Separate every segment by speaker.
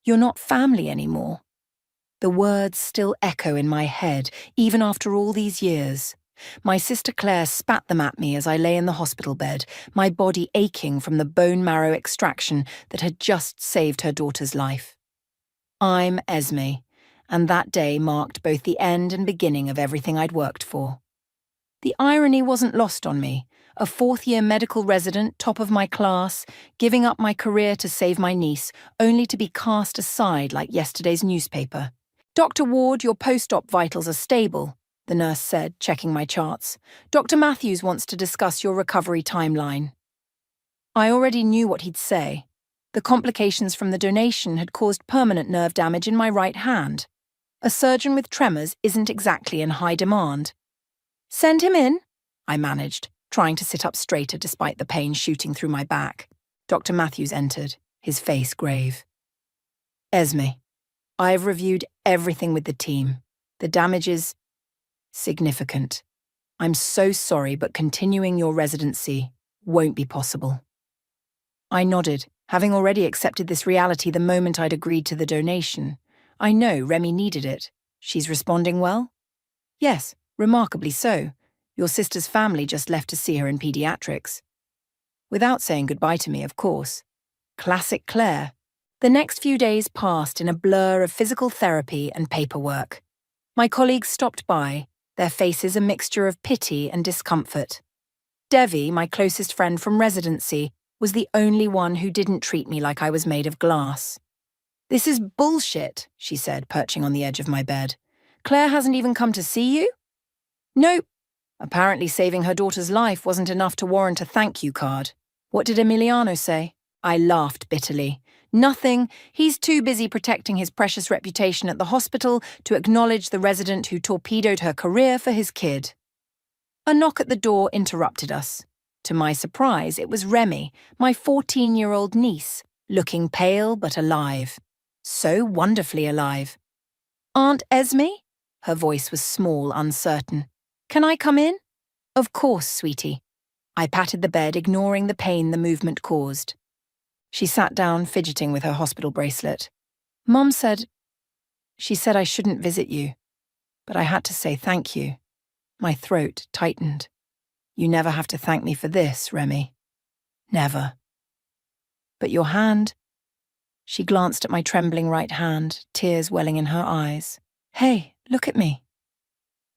Speaker 1: You're not family anymore. The words still echo in my head, even after all these years. My sister Claire spat them at me as I lay in the hospital bed, my body aching from the bone marrow extraction that had just saved her daughter's life. I'm Esme, and that day marked both the end and beginning of everything I'd worked for. The irony wasn't lost on me. A fourth-year medical resident, top of my class, giving up my career to save my niece, only to be cast aside like yesterday's newspaper. "Dr. Ward, your post-op vitals are stable," the nurse said, checking my charts. "Dr. Matthews wants to discuss your recovery timeline." I already knew what he'd say. The complications from the donation had caused permanent nerve damage in my right hand. A surgeon with tremors isn't exactly in high demand. "Send him in," I managed, trying to sit up straighter despite the pain shooting through my back. Dr. Matthews entered, his face grave. "Esme, I've reviewed everything with the team. The damage is significant. I'm so sorry, but continuing your residency won't be possible." I nodded, having already accepted this reality the moment I'd agreed to the donation. I know Remy needed it. She's responding well? Yes, remarkably so. Your sister's family just left to see her in pediatrics. Without saying goodbye to me, of course. Classic Claire. The next few days passed in a blur of physical therapy and paperwork. My colleagues stopped by, their faces a mixture of pity and discomfort. Devi, my closest friend from residency, was the only one who didn't treat me like I was made of glass. "This is bullshit," she said, perching on the edge of my bed. "Claire hasn't even come to see you?" "Nope. Apparently saving her daughter's life wasn't enough to warrant a thank you card. What did Emiliano say?" I laughed bitterly. "Nothing. He's too busy protecting his precious reputation at the hospital to acknowledge the resident who torpedoed her career for his kid." A knock at the door interrupted us. To my surprise, it was Remy, my 14-year-old niece, looking pale but alive. So wonderfully alive. "Aunt Esme?" Her voice was small, uncertain. "Can I come in?" "Of course, sweetie." I patted the bed, ignoring the pain the movement caused. She sat down, fidgeting with her hospital bracelet. "Mum said..." "She said I shouldn't visit you, but I had to say thank you." My throat tightened. "You never have to thank me for this, Remy. Never." "But your hand..." She glanced at my trembling right hand, tears welling in her eyes. "Hey, look at me."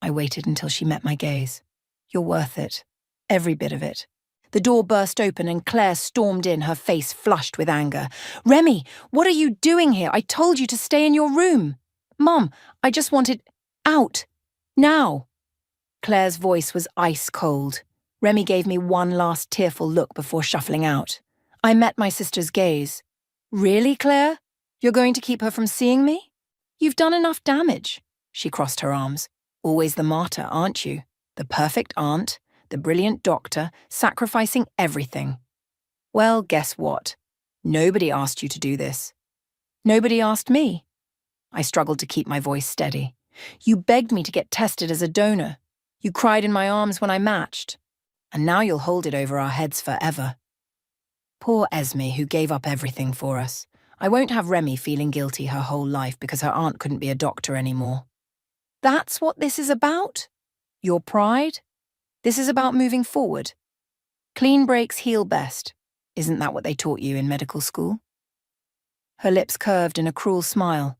Speaker 1: I waited until she met my gaze. "You're worth it. Every bit of it." The door burst open and Claire stormed in, her face flushed with anger. "Remy, what are you doing here? I told you to stay in your room." "Mom, I just wanted... out. Now." Claire's voice was ice cold. Remy gave me one last tearful look before shuffling out. I met my sister's gaze. "Really, Claire? You're going to keep her from seeing me? You've done enough damage." She crossed her arms. "Always the martyr, aren't you? The perfect aunt, the brilliant doctor, sacrificing everything. Well, guess what? Nobody asked you to do this." "Nobody asked me." I struggled to keep my voice steady. "You begged me to get tested as a donor. You cried in my arms when I matched. And now you'll hold it over our heads forever." Poor Esme, who gave up everything for us. I won't have Remy feeling guilty her whole life because her aunt couldn't be a doctor anymore. "That's what this is about? Your pride? This is about moving forward. Clean breaks heal best. Isn't that what they taught you in medical school?" Her lips curved in a cruel smile.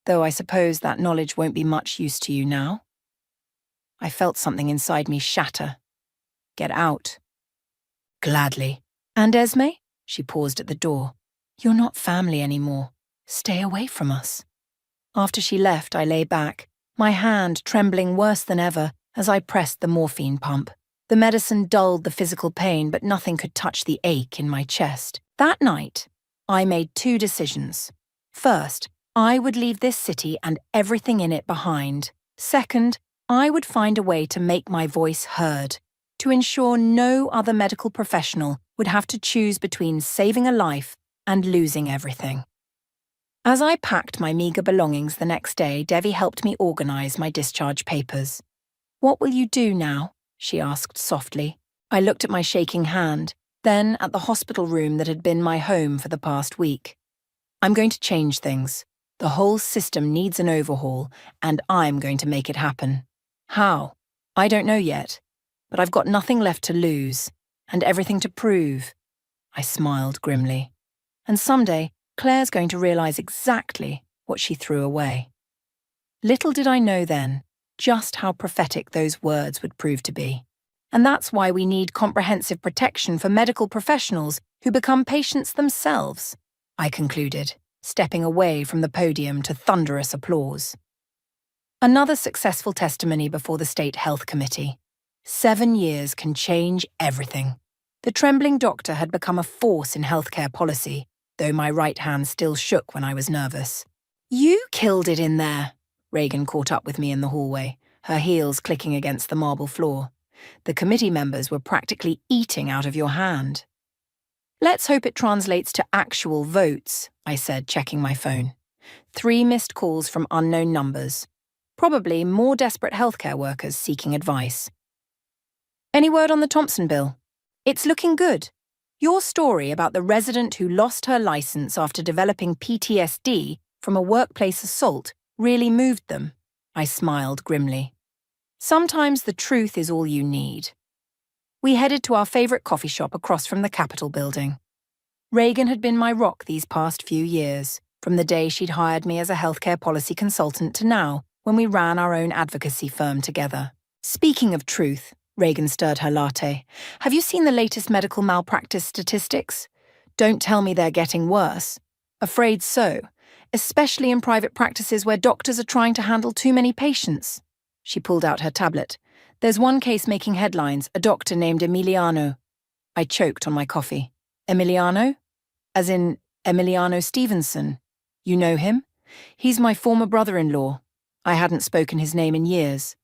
Speaker 1: "Though I suppose that knowledge won't be much use to you now." I felt something inside me shatter. "Get out." "Gladly." "And Esme?" She paused at the door. "You're not family anymore. Stay away from us." After she left, I lay back, my hand trembling worse than ever as I pressed the morphine pump. The medicine dulled the physical pain, but nothing could touch the ache in my chest. That night, I made two decisions. First, I would leave this city and everything in it behind. Second, I would find a way to make my voice heard, to ensure no other medical professional would have to choose between saving a life and losing everything. As I packed my meager belongings the next day, Devi helped me organize my discharge papers. "What will you do now?" she asked softly. I looked at my shaking hand, then at the hospital room that had been my home for the past week. I'm going to change things. The whole system needs an overhaul, and I'm going to make it happen. How? I don't know yet, but I've got nothing left to lose, and everything to prove. I smiled grimly. And someday, Claire's going to realize exactly what she threw away. Little did I know then just how prophetic those words would prove to be. And that's why we need comprehensive protection for medical professionals who become patients themselves, I concluded, stepping away from the podium to thunderous applause. Another successful testimony before the State Health Committee. 7 years can change everything. The trembling doctor had become a force in healthcare policy, though my right hand still shook when I was nervous. You killed it in there. Reagan caught up with me in the hallway, her heels clicking against the marble floor. The committee members were practically eating out of your hand. Let's hope it translates to actual votes, I said, checking my phone. 3 missed calls from unknown numbers. Probably more desperate healthcare workers seeking advice. Any word on the Thompson bill? It's looking good. Your story about the resident who lost her license after developing PTSD from a workplace assault really moved them. I smiled grimly. Sometimes the truth is all you need. We headed to our favorite coffee shop across from the Capitol building. Reagan had been my rock these past few years, from the day she'd hired me as a healthcare policy consultant to now, when we ran our own advocacy firm together. Speaking of truth, Reagan stirred her latte. Have you seen the latest medical malpractice statistics? Don't tell me they're getting worse. Afraid so, especially in private practices where doctors are trying to handle too many patients. She pulled out her tablet. There's one case making headlines, a doctor named Emiliano. I choked on my coffee. Emiliano? As in Emiliano Stevenson. You know him? He's my former brother-in-law. I hadn't spoken his name in years.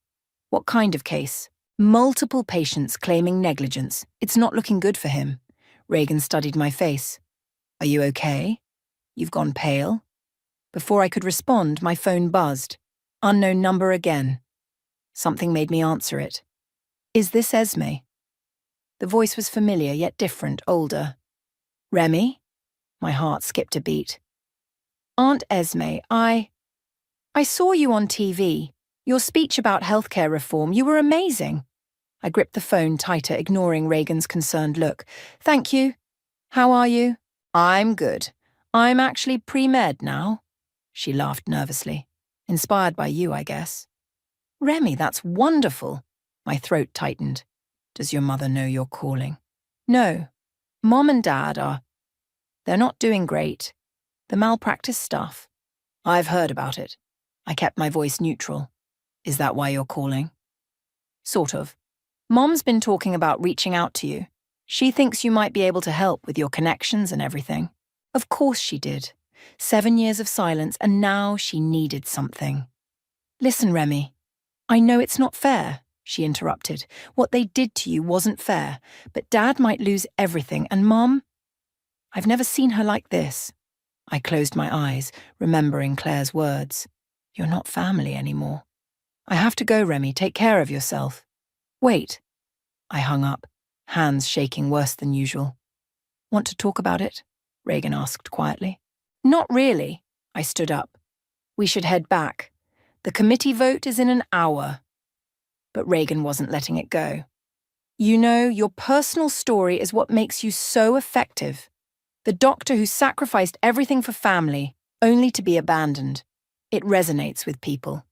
Speaker 1: What kind of case? Multiple patients claiming negligence. It's not looking good for him. Reagan studied my face. Are you okay? You've gone pale. Before I could respond, my phone buzzed. Unknown number again. Something made me answer it. Is this Esme? The voice was familiar, yet different, older. Remy? My heart skipped a beat. Aunt Esme, I saw you on TV. Your speech about healthcare reform, you were amazing. I gripped the phone tighter, ignoring Reagan's concerned look. Thank you. How are you? I'm good. I'm actually pre-med now. She laughed nervously. Inspired by you, I guess. Remy, that's wonderful. My throat tightened. Does your mother know you're calling? No. Mom and Dad are. They're not doing great. The malpractice stuff. I've heard about it. I kept my voice neutral. Is that why you're calling? Sort of. Mom's been talking about reaching out to you. She thinks you might be able to help with your connections and everything. Of course she did. 7 years of silence, and now she needed something. Listen, Remy. I know it's not fair, she interrupted. What they did to you wasn't fair, but Dad might lose everything, and Mom? I've never seen her like this. I closed my eyes, remembering Claire's words. You're not family anymore. I have to go, Remy. Take care of yourself. Wait. I hung up, hands shaking worse than usual. Want to talk about it? Reagan asked quietly. Not really. I stood up. We should head back. The committee vote is in an hour. But Reagan wasn't letting it go. You know, your personal story is what makes you so effective. The doctor who sacrificed everything for family, only to be abandoned. It resonates with people.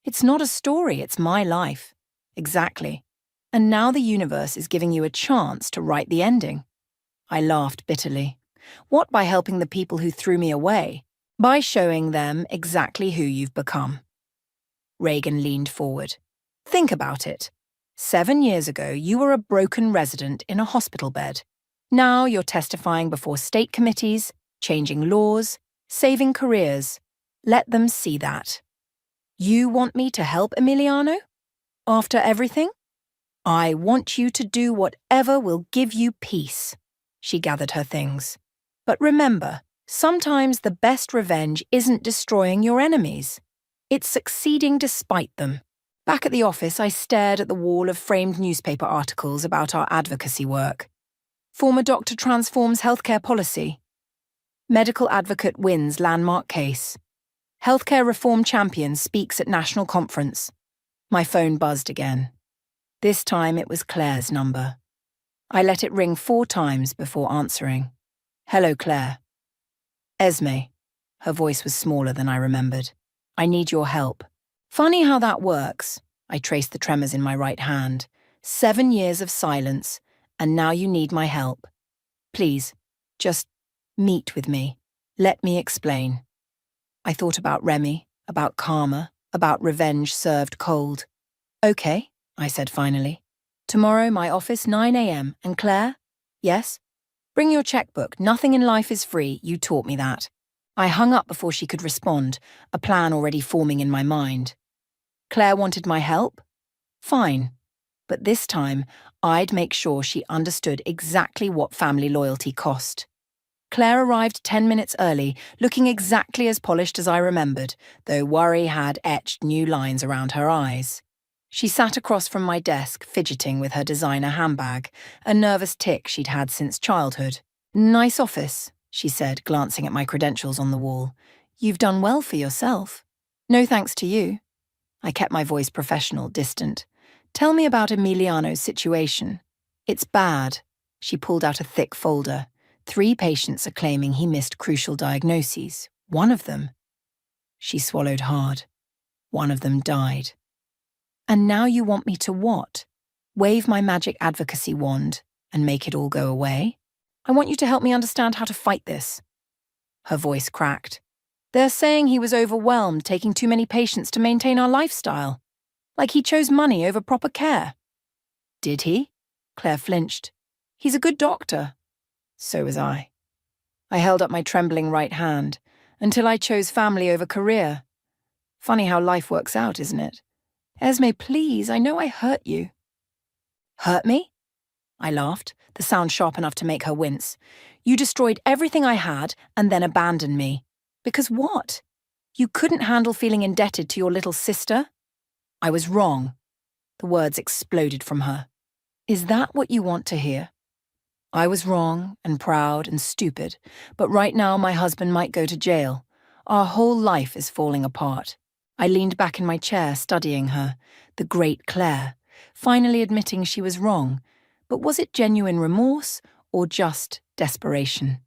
Speaker 1: It's not a story, it's my life. Exactly. And now the universe is giving you a chance to write the ending. I laughed bitterly. What by helping the people who threw me away? By showing them exactly who you've become. Reagan leaned forward. Think about it. 7 years ago, you were a broken resident in a hospital bed. Now you're testifying before state committees, changing laws, saving careers. Let them see that. You want me to help Emiliano? After everything? I want you to do whatever will give you peace. She gathered her things. But remember, sometimes the best revenge isn't destroying your enemies. It's succeeding despite them. Back at the office, I stared at the wall of framed newspaper articles about our advocacy work. Former doctor transforms healthcare policy. Medical advocate wins landmark case. Healthcare reform champion speaks at national conference. My phone buzzed again. This time it was Claire's number. I let it ring 4 times before answering. Hello, Claire. Esme. Her voice was smaller than I remembered. I need your help. Funny how that works. I traced the tremors in my right hand. 7 years of silence, and now you need my help. Please, just meet with me. Let me explain. I thought about Remy, about karma, about revenge served cold. Okay, I said finally. Tomorrow, my office, 9 a.m. And Claire? Yes? Bring your checkbook. Nothing in life is free. You taught me that. I hung up before she could respond, a plan already forming in my mind. Claire wanted my help? Fine. But this time, I'd make sure she understood exactly what family loyalty cost. Claire arrived 10 minutes early, looking exactly as polished as I remembered, though worry had etched new lines around her eyes. She sat across from my desk, fidgeting with her designer handbag, a nervous tic she'd had since childhood. Nice office, she said, glancing at my credentials on the wall. You've done well for yourself. No thanks to you. I kept my voice professional, distant. Tell me about Emiliano's situation. It's bad. She pulled out a thick folder. 3 patients are claiming he missed crucial diagnoses. One of them. She swallowed hard. One of them died. And now you want me to what? Wave my magic advocacy wand and make it all go away? I want you to help me understand how to fight this. Her voice cracked. They're saying he was overwhelmed, taking too many patients to maintain our lifestyle. Like he chose money over proper care. Did he? Claire flinched. He's a good doctor. So was I. I held up my trembling right hand, until I chose family over career. Funny how life works out, isn't it? Esme, please, I know I hurt you. Hurt me? I laughed, the sound sharp enough to make her wince. You destroyed everything I had and then abandoned me. Because what? You couldn't handle feeling indebted to your little sister? I was wrong. The words exploded from her. Is that what you want to hear? I was wrong and proud and stupid, but right now my husband might go to jail. Our whole life is falling apart. I leaned back in my chair, studying her, the great Claire, finally admitting she was wrong. But was it genuine remorse or just desperation?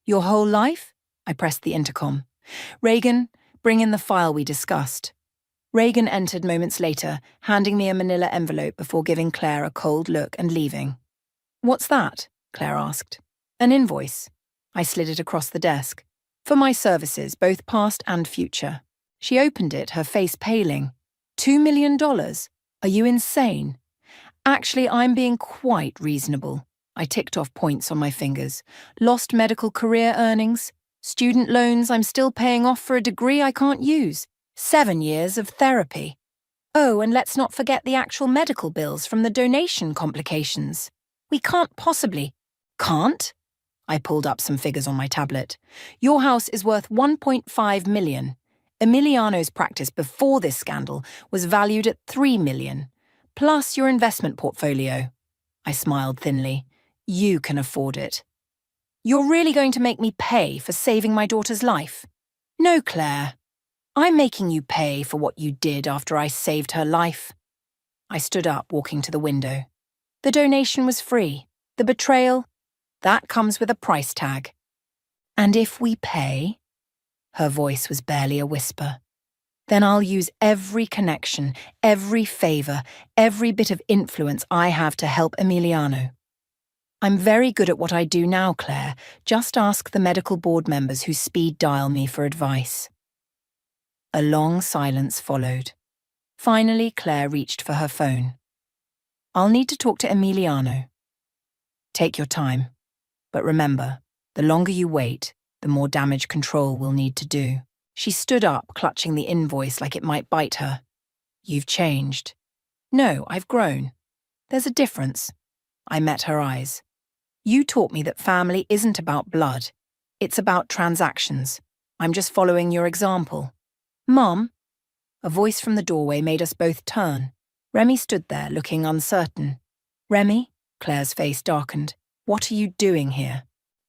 Speaker 1: Your whole life? I pressed the intercom. Reagan, bring in the file we discussed. Reagan entered moments later, handing me a manila envelope before giving Claire a cold look and leaving. What's that? Claire asked. An invoice. I slid it across the desk. For my services, both past and future. She opened it, her face paling. $2 million? Are you insane? Actually, I'm being quite reasonable. I ticked off points on my fingers. Lost medical career earnings. Student loans I'm still paying off for a degree I can't use. 7 years of therapy. Oh, and let's not forget the actual medical bills from the donation complications. We can't possibly. Can't? I pulled up some figures on my tablet. Your house is worth $1.5 million. Emiliano's practice before this scandal was valued at $3 million. Plus your investment portfolio. I smiled thinly. You can afford it. You're really going to make me pay for saving my daughter's life? No, Claire. I'm making you pay for what you did after I saved her life. I stood up, walking to the window. The donation was free. The betrayal, that comes with a price tag. And if we pay, her voice was barely a whisper, then I'll use every connection, every favor, every bit of influence I have to help Emiliano. I'm very good at what I do now, Claire. Just ask the medical board members who speed dial me for advice. A long silence followed. Finally, Claire reached for her phone. I'll need to talk to Emiliano. Take your time. But remember, the longer you wait, the more damage control will need to do. She stood up, clutching the invoice like it might bite her. You've changed. No, I've grown. There's a difference. I met her eyes. You taught me that family isn't about blood. It's about transactions. I'm just following your example. Mum? A voice from the doorway made us both turn. Remy stood there, looking uncertain. Remy? Claire's face darkened. What are you doing here?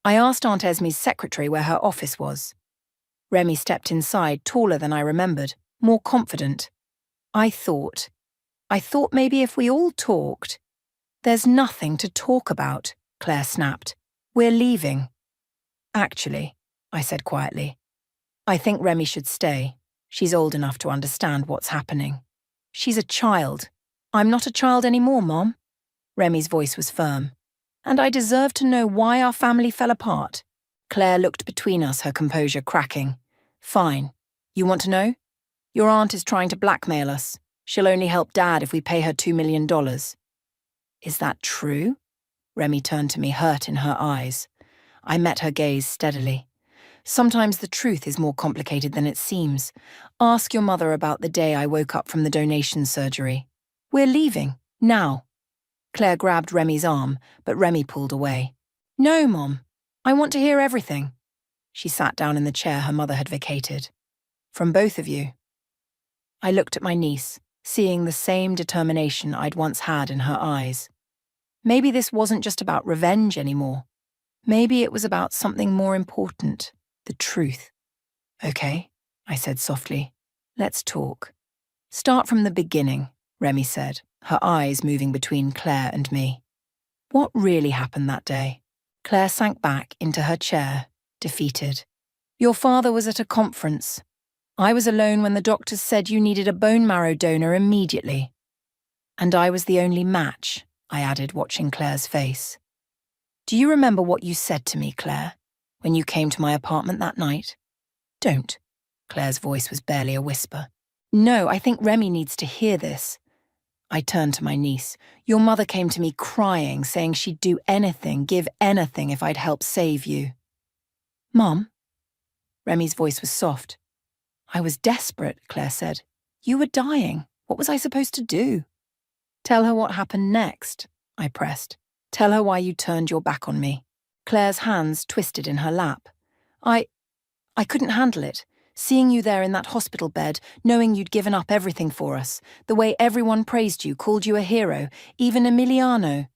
Speaker 1: I asked Aunt Esme's secretary where her office was. Remy stepped inside, taller than I remembered, more confident. I thought maybe if we all talked. There's nothing to talk about, Claire snapped. We're leaving. Actually, I said quietly, I think Remy should stay. She's old enough to understand what's happening. She's a child. I'm not a child anymore, Mom. Remy's voice was firm. And I deserve to know why our family fell apart. Claire looked between us, her composure cracking. Fine. You want to know? Your aunt is trying to blackmail us. She'll only help Dad if we pay her $2 million. Is that true? Remy turned to me, hurt in her eyes. I met her gaze steadily. Sometimes the truth is more complicated than it seems. Ask your mother about the day I woke up from the donation surgery. We're leaving, now. Claire grabbed Remy's arm, but Remy pulled away. No, Mom. I want to hear everything. She sat down in the chair her mother had vacated. From both of you. I looked at my niece, seeing the same determination I'd once had in her eyes. Maybe this wasn't just about revenge anymore. Maybe it was about something more important, the truth. Okay, I said softly. Let's talk. Start from the beginning, Remy said, her eyes moving between Claire and me. What really happened that day? Claire sank back into her chair, defeated. Your father was at a conference. I was alone when the doctors said you needed a bone marrow donor immediately. And I was the only match, I added, watching Claire's face. Do you remember what you said to me, Claire, when you came to my apartment that night? Don't. Claire's voice was barely a whisper. No, I think Remy needs to hear this. I turned to my niece. Your mother came to me crying, saying she'd do anything, give anything if I'd help save you. Mom? Remy's voice was soft. I was desperate, Claire said. You were dying. What was I supposed to do? Tell her what happened next, I pressed. Tell her why you turned your back on me. Claire's hands twisted in her lap. I couldn't handle it. Seeing you there in that hospital bed, knowing you'd given up everything for us, the way everyone praised you, called you a hero, even Emiliano.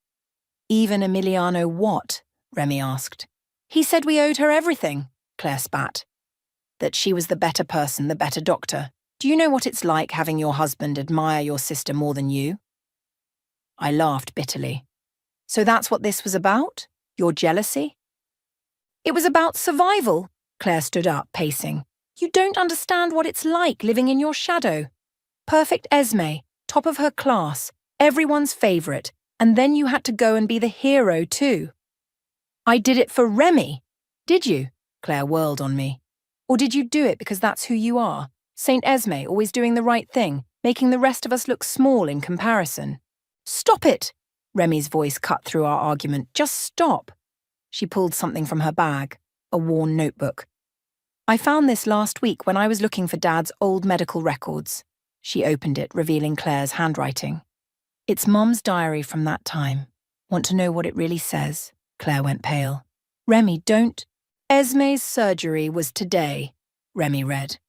Speaker 1: Even Emiliano what? Remy asked. He said we owed her everything, Claire spat. That she was the better person, the better doctor. Do you know what it's like having your husband admire your sister more than you? I laughed bitterly. So that's what this was about? Your jealousy? It was about survival. Claire stood up, pacing. You don't understand what it's like living in your shadow. Perfect Esme, top of her class, everyone's favourite, and then you had to go and be the hero too. I did it for Remy. Did you? Claire whirled on me. Or did you do it because that's who you are? Saint Esme, always doing the right thing, making the rest of us look small in comparison. Stop it! Remy's voice cut through our argument. Just stop. She pulled something from her bag, a worn notebook. I found this last week when I was looking for Dad's old medical records. She opened it, revealing Claire's handwriting. It's Mum's diary from that time. Want to know what it really says? Claire went pale. Remy, don't. Esme's surgery was today, Remy read.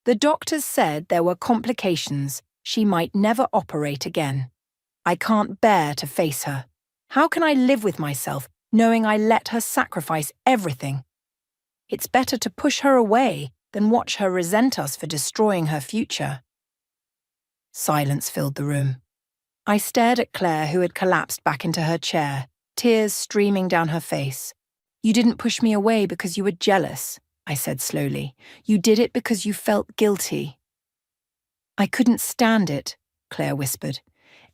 Speaker 1: The doctors said there were complications. She might never operate again. I can't bear to face her. How can I live with myself, knowing I let her sacrifice everything? It's better to push her away than watch her resent us for destroying her future. Silence filled the room. I stared at Claire, who had collapsed back into her chair, tears streaming down her face. You didn't push me away because you were jealous, I said slowly. You did it because you felt guilty. I couldn't stand it, Claire whispered.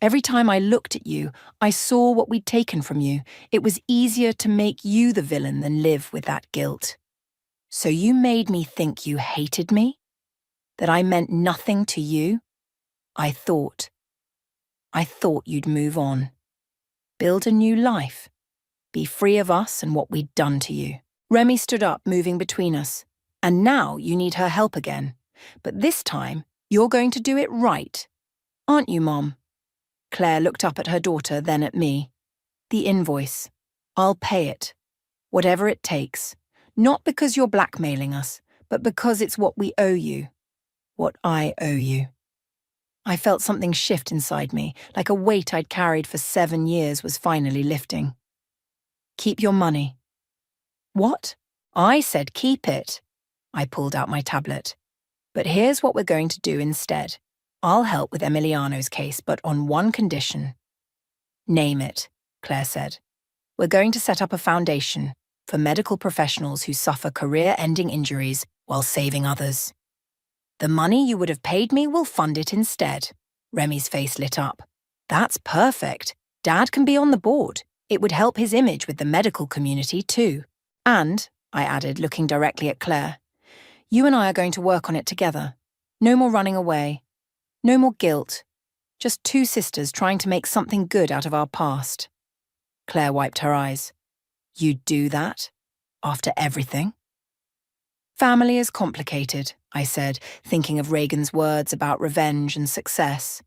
Speaker 1: Every time I looked at you, I saw what we'd taken from you. It was easier to make you the villain than live with that guilt. So you made me think you hated me? That I meant nothing to you? I thought you'd move on. Build a new life. Be free of us and what we'd done to you. Remy stood up, moving between us. And now you need her help again. But this time, you're going to do it right. Aren't you, Mom? Claire looked up at her daughter, then at me. The invoice. I'll pay it. Whatever it takes. Not because you're blackmailing us, but because it's what we owe you. What I owe you. I felt something shift inside me, like a weight I'd carried for 7 years was finally lifting. Keep your money. What? I said keep it. I pulled out my tablet. But here's what we're going to do instead. I'll help with Emiliano's case, but on one condition. Name it, Claire said. We're going to set up a foundation for medical professionals who suffer career-ending injuries while saving others. The money you would have paid me will fund it instead. Remy's face lit up. That's perfect. Dad can be on the board. It would help his image with the medical community too. And, I added, looking directly at Claire, you and I are going to work on it together. No more running away. No more guilt. Just two sisters trying to make something good out of our past. Claire wiped her eyes. You'd do that? After everything? Family is complicated, I said, thinking of Reagan's words about revenge and success.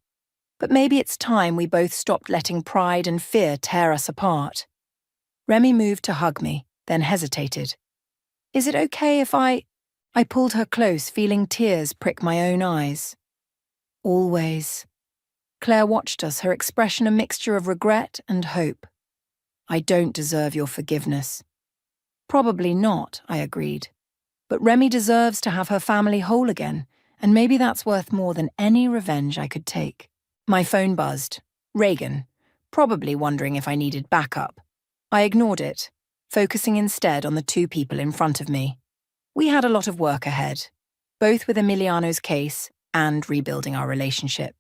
Speaker 1: But maybe it's time we both stopped letting pride and fear tear us apart. Remy moved to hug me, then hesitated. Is it okay if I pulled her close, feeling tears prick my own eyes. Always. Claire watched us, her expression a mixture of regret and hope. I don't deserve your forgiveness. Probably not, I agreed. But Remy deserves to have her family whole again, and maybe that's worth more than any revenge I could take. My phone buzzed. Reagan, probably wondering if I needed backup. I ignored it, focusing instead on the two people in front of me. We had a lot of work ahead, both with Emiliano's case and rebuilding our relationship.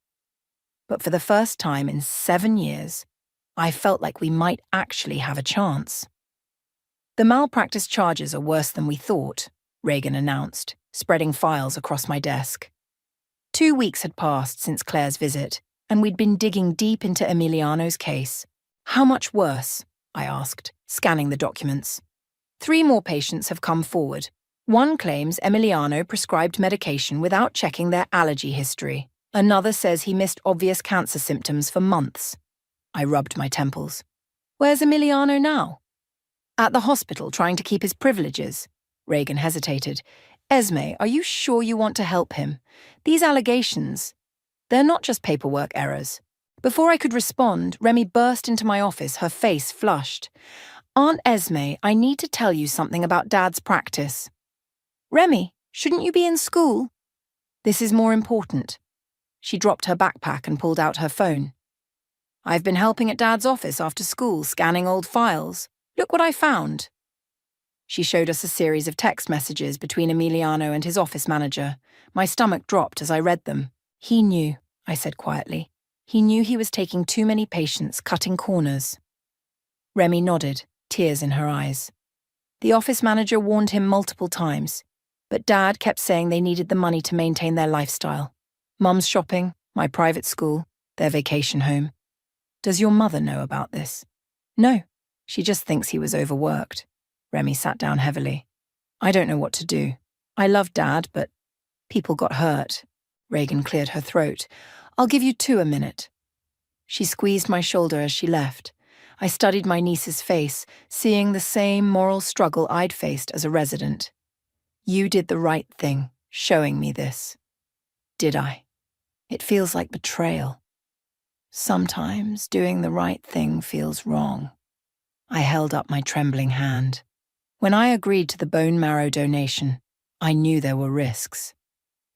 Speaker 1: But for the first time in 7 years, I felt like we might actually have a chance. The malpractice charges are worse than we thought, Reagan announced, spreading files across my desk. 2 weeks had passed since Claire's visit, and we'd been digging deep into Emiliano's case. How much worse? I asked, scanning the documents. 3 more patients have come forward. One claims Emiliano prescribed medication without checking their allergy history. Another says he missed obvious cancer symptoms for months. I rubbed my temples. Where's Emiliano now? At the hospital, trying to keep his privileges. Reagan hesitated. Esme, are you sure you want to help him? These allegations, they're not just paperwork errors. Before I could respond, Remy burst into my office, her face flushed. Aunt Esme, I need to tell you something about Dad's practice. Remy, shouldn't you be in school? This is more important. She dropped her backpack and pulled out her phone. I've been helping at Dad's office after school, scanning old files. Look what I found. She showed us a series of text messages between Emiliano and his office manager. My stomach dropped as I read them. He knew, I said quietly. He knew he was taking too many patients, cutting corners. Remy nodded, tears in her eyes. The office manager warned him multiple times, but Dad kept saying they needed the money to maintain their lifestyle. Mum's shopping, my private school, their vacation home. Does your mother know about this? No, she just thinks he was overworked. Remy sat down heavily. I don't know what to do. I love Dad, but people got hurt. Reagan cleared her throat. I'll give you 2 a minute. She squeezed my shoulder as she left. I studied my niece's face, seeing the same moral struggle I'd faced as a resident. You did the right thing, showing me this. Did I? It feels like betrayal. Sometimes doing the right thing feels wrong. I held up my trembling hand. When I agreed to the bone marrow donation, I knew there were risks.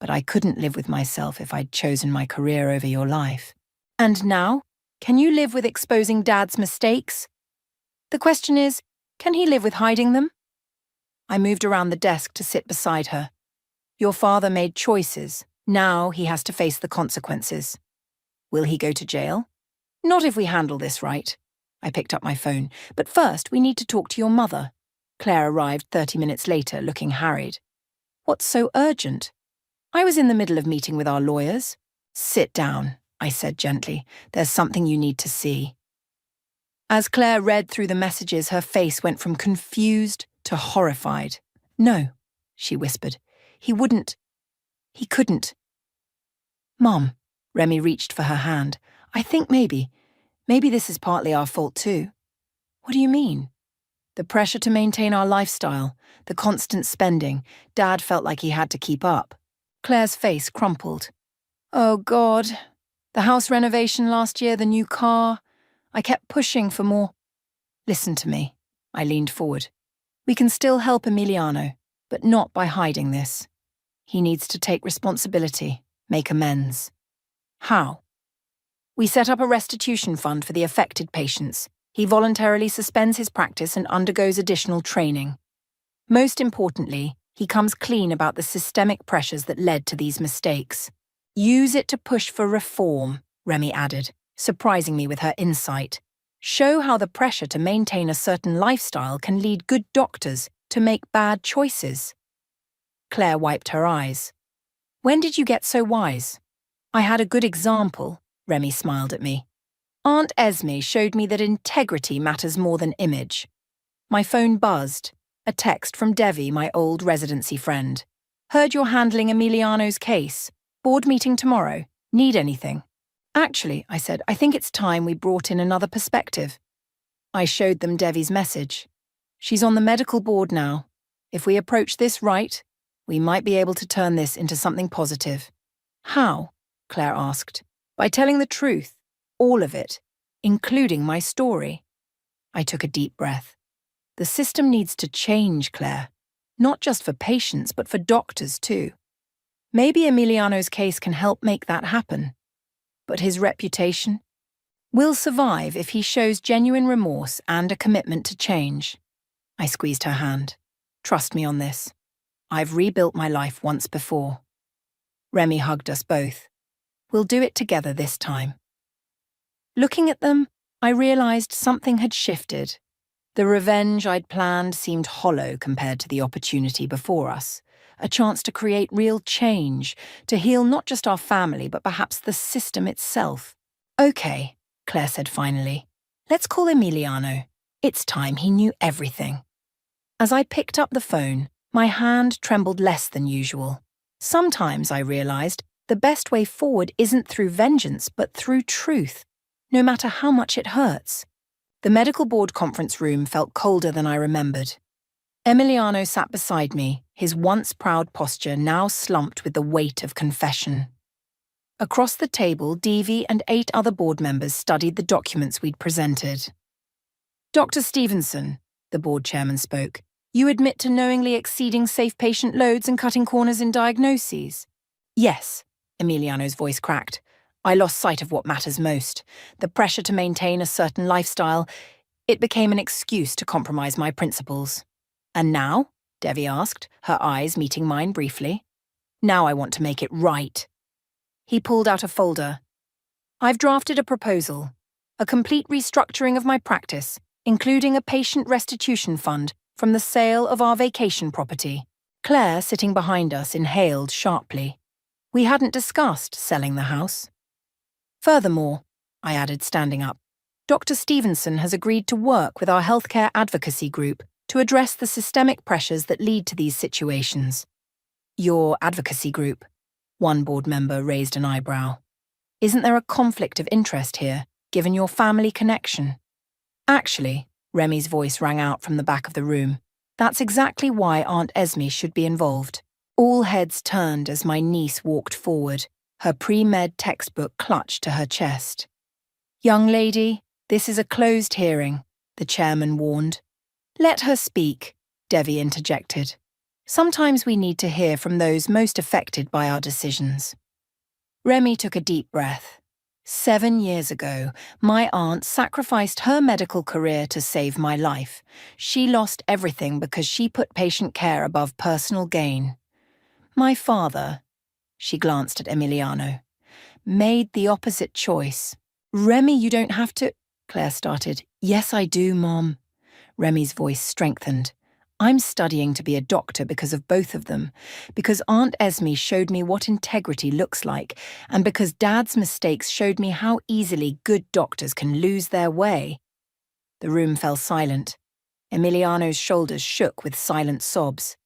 Speaker 1: But I couldn't live with myself if I'd chosen my career over your life. And now, can you live with exposing Dad's mistakes? The question is, can he live with hiding them? I moved around the desk to sit beside her. Your father made choices. Now he has to face the consequences. Will he go to jail? Not if we handle this right. I picked up my phone. But first, we need to talk to your mother. Claire arrived 30 minutes later, looking harried. What's so urgent? I was in the middle of meeting with our lawyers. Sit down, I said gently. There's something you need to see. As Claire read through the messages, her face went from confused to horrified. No, she whispered. He couldn't. Mom, Remy reached for her hand. I think maybe this is partly our fault too. What do you mean? The pressure to maintain our lifestyle, the constant spending. Dad felt like he had to keep up. Claire's face crumpled. Oh, God. The house renovation last year, the new car. I kept pushing for more. Listen to me. I leaned forward. We can still help Emiliano, but not by hiding this. He needs to take responsibility, make amends. How? We set up a restitution fund for the affected patients. He voluntarily suspends his practice and undergoes additional training. Most importantly, he comes clean about the systemic pressures that led to these mistakes. Use it to push for reform, Remy added, surprising me with her insight. Show how the pressure to maintain a certain lifestyle can lead good doctors to make bad choices. Claire wiped her eyes. When did you get so wise? I had a good example, Remy smiled at me. Aunt Esme showed me that integrity matters more than image. My phone buzzed. A text from Devi, my old residency friend. Heard you're handling Emiliano's case. Board meeting tomorrow. Need anything? Actually, I said, I think it's time we brought in another perspective. I showed them Devi's message. She's on the medical board now. If we approach this right, we might be able to turn this into something positive. How? Claire asked. By telling the truth. All of it. Including my story. I took a deep breath. The system needs to change, Claire. Not just for patients, but for doctors too. Maybe Emiliano's case can help make that happen. But his reputation? Will survive if he shows genuine remorse and a commitment to change. I squeezed her hand. Trust me on this. I've rebuilt my life once before. Remy hugged us both. We'll do it together this time. Looking at them, I realized something had shifted. The revenge I'd planned seemed hollow compared to the opportunity before us. A chance to create real change, to heal not just our family, but perhaps the system itself. Okay, Claire said finally. Let's call Emiliano. It's time he knew everything. As I picked up the phone, my hand trembled less than usual. Sometimes, I realized, the best way forward isn't through vengeance, but through truth, no matter how much it hurts. The medical board conference room felt colder than I remembered. Emiliano sat beside me, his once proud posture now slumped with the weight of confession. Across the table, Devi and 8 other board members studied the documents we'd presented. Dr. Stevenson, the board chairman spoke, you admit to knowingly exceeding safe patient loads and cutting corners in diagnoses? Yes, Emiliano's voice cracked. I lost sight of what matters most. The pressure to maintain a certain lifestyle. It became an excuse to compromise my principles. And now? Devi asked, her eyes meeting mine briefly. Now I want to make it right. He pulled out a folder. I've drafted a proposal. A complete restructuring of my practice, including a patient restitution fund from the sale of our vacation property. Claire, sitting behind us, inhaled sharply. We hadn't discussed selling the house. Furthermore, I added, standing up, Dr. Stevenson has agreed to work with our healthcare advocacy group to address the systemic pressures that lead to these situations. Your advocacy group? One board member raised an eyebrow. Isn't there a conflict of interest here, given your family connection? Actually, Remy's voice rang out from the back of the room. That's exactly why Aunt Esme should be involved. All heads turned as my niece walked forward, her pre-med textbook clutched to her chest. Young lady, this is a closed hearing, the chairman warned. Let her speak, Devi interjected. Sometimes we need to hear from those most affected by our decisions. Remy took a deep breath. 7 years ago, my aunt sacrificed her medical career to save my life. She lost everything because she put patient care above personal gain. My father, she glanced at Emiliano, made the opposite choice. Remy, you don't have to, Claire started. Yes, I do, Mom. Remy's voice strengthened. I'm studying to be a doctor because of both of them, because Aunt Esme showed me what integrity looks like, and because Dad's mistakes showed me how easily good doctors can lose their way. The room fell silent. Emiliano's shoulders shook with silent sobs.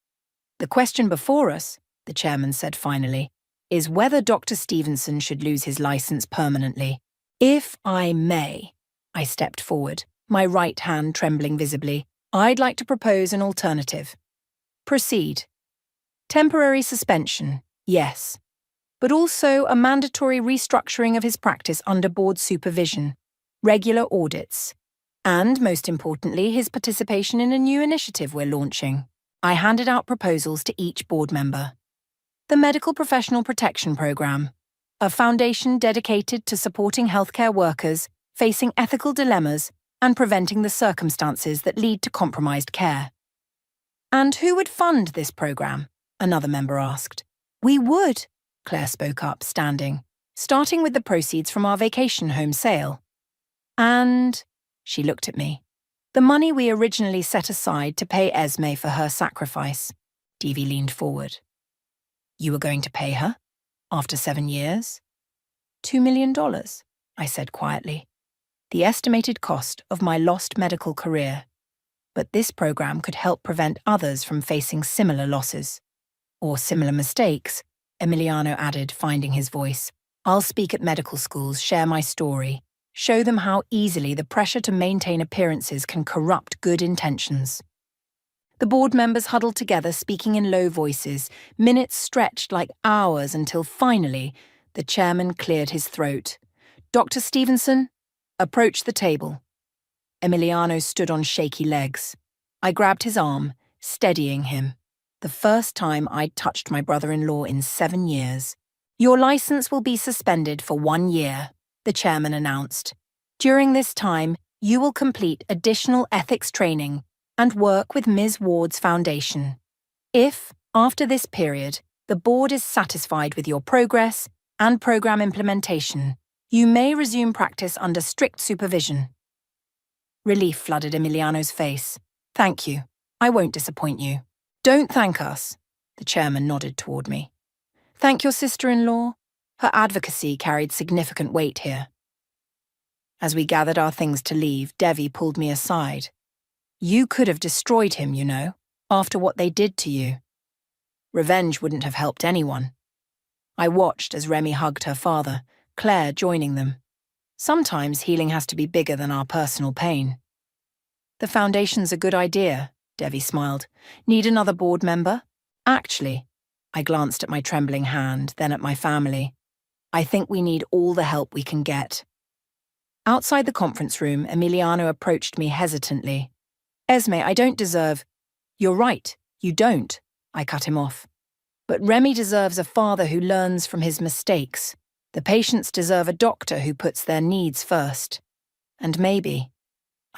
Speaker 1: The question before us, the chairman said finally, is whether Dr. Stevenson should lose his license permanently. If I may, I stepped forward, my right hand trembling visibly. I'd like to propose an alternative. Proceed. Temporary suspension, yes, but also a mandatory restructuring of his practice under board supervision, regular audits, And, most importantly, his participation in a new initiative we're launching. I handed out proposals to each board member. The Medical Professional Protection Program, a foundation dedicated to supporting healthcare workers facing ethical dilemmas and preventing the circumstances that lead to compromised care. And who would fund this program? Another member asked. We would, Claire spoke up, standing, starting with the proceeds from our vacation home sale. And, she looked at me, the money we originally set aside to pay Esme for her sacrifice. Devi leaned forward. You were going to pay her? After 7 years? $2 million, I said quietly. The estimated cost of my lost medical career. But this program could help prevent others from facing similar losses. Or similar mistakes, Emiliano added, finding his voice. I'll speak at medical schools, share my story, show them how easily the pressure to maintain appearances can corrupt good intentions. The board members huddled together, speaking in low voices. Minutes stretched like hours until finally, the chairman cleared his throat. Dr. Stevenson, approach the table. Emiliano stood on shaky legs. I grabbed his arm, steadying him. The first time I'd touched my brother-in-law in 7 years. Your license will be suspended for 1 year, the chairman announced. During this time, you will complete additional ethics training and work with Ms. Ward's foundation. If, after this period, the board is satisfied with your progress and program implementation, you may resume practice under strict supervision. Relief flooded Emiliano's face. Thank you. I won't disappoint you. Don't thank us, the chairman nodded toward me. Thank your sister-in-law. Her advocacy carried significant weight here. As we gathered our things to leave, Devi pulled me aside. You could have destroyed him, you know, after what they did to you. Revenge wouldn't have helped anyone. I watched as Remy hugged her father, Claire joining them. Sometimes healing has to be bigger than our personal pain. The foundation's a good idea, Devi smiled. Need another board member? Actually, I glanced at my trembling hand, then at my family. I think we need all the help we can get. Outside the conference room, Emiliano approached me hesitantly. Esme, I don't deserve... You're right, you don't, I cut him off. But Remy deserves a father who learns from his mistakes. The patients deserve a doctor who puts their needs first. And maybe,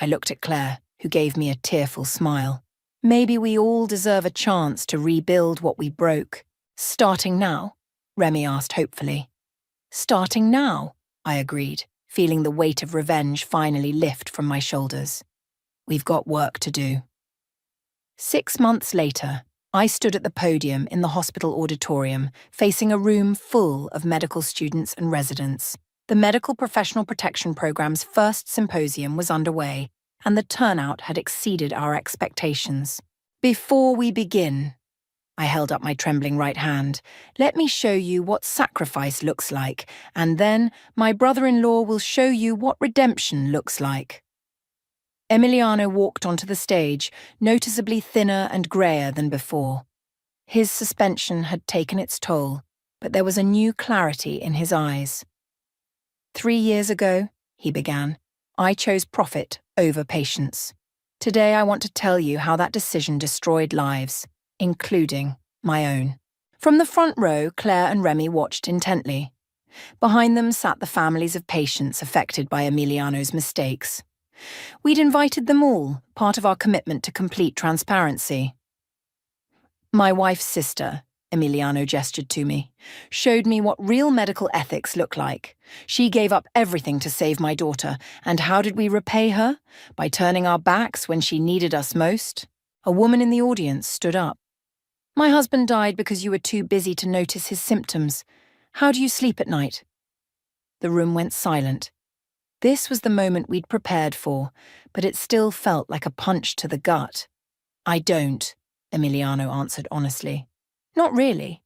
Speaker 1: I looked at Claire, who gave me a tearful smile. Maybe we all deserve a chance to rebuild what we broke. Starting now? Remy asked hopefully. Starting now, I agreed, feeling the weight of revenge finally lift from my shoulders. We've got work to do. 6 months later, I stood at the podium in the hospital auditorium, facing a room full of medical students and residents. The Medical Professional Protection Program's first symposium was underway, and the turnout had exceeded our expectations. Before we begin, I held up my trembling right hand, let me show you what sacrifice looks like, and then my brother-in-law will show you what redemption looks like. Emiliano walked onto the stage, noticeably thinner and greyer than before. His suspension had taken its toll, but there was a new clarity in his eyes. 3 years ago, he began, I chose profit over patience. Today I want to tell you how that decision destroyed lives, including my own. From the front row, Claire and Remy watched intently. Behind them sat the families of patients affected by Emiliano's mistakes. We'd invited them all, part of our commitment to complete transparency. My wife's sister, Emiliano gestured to me, showed me what real medical ethics look like. She gave up everything to save my daughter, and how did we repay her? By turning our backs when she needed us most? A woman in the audience stood up. My husband died because you were too busy to notice his symptoms. How do you sleep at night? The room went silent. This was the moment we'd prepared for, but it still felt like a punch to the gut. I don't, Emiliano answered honestly. Not really.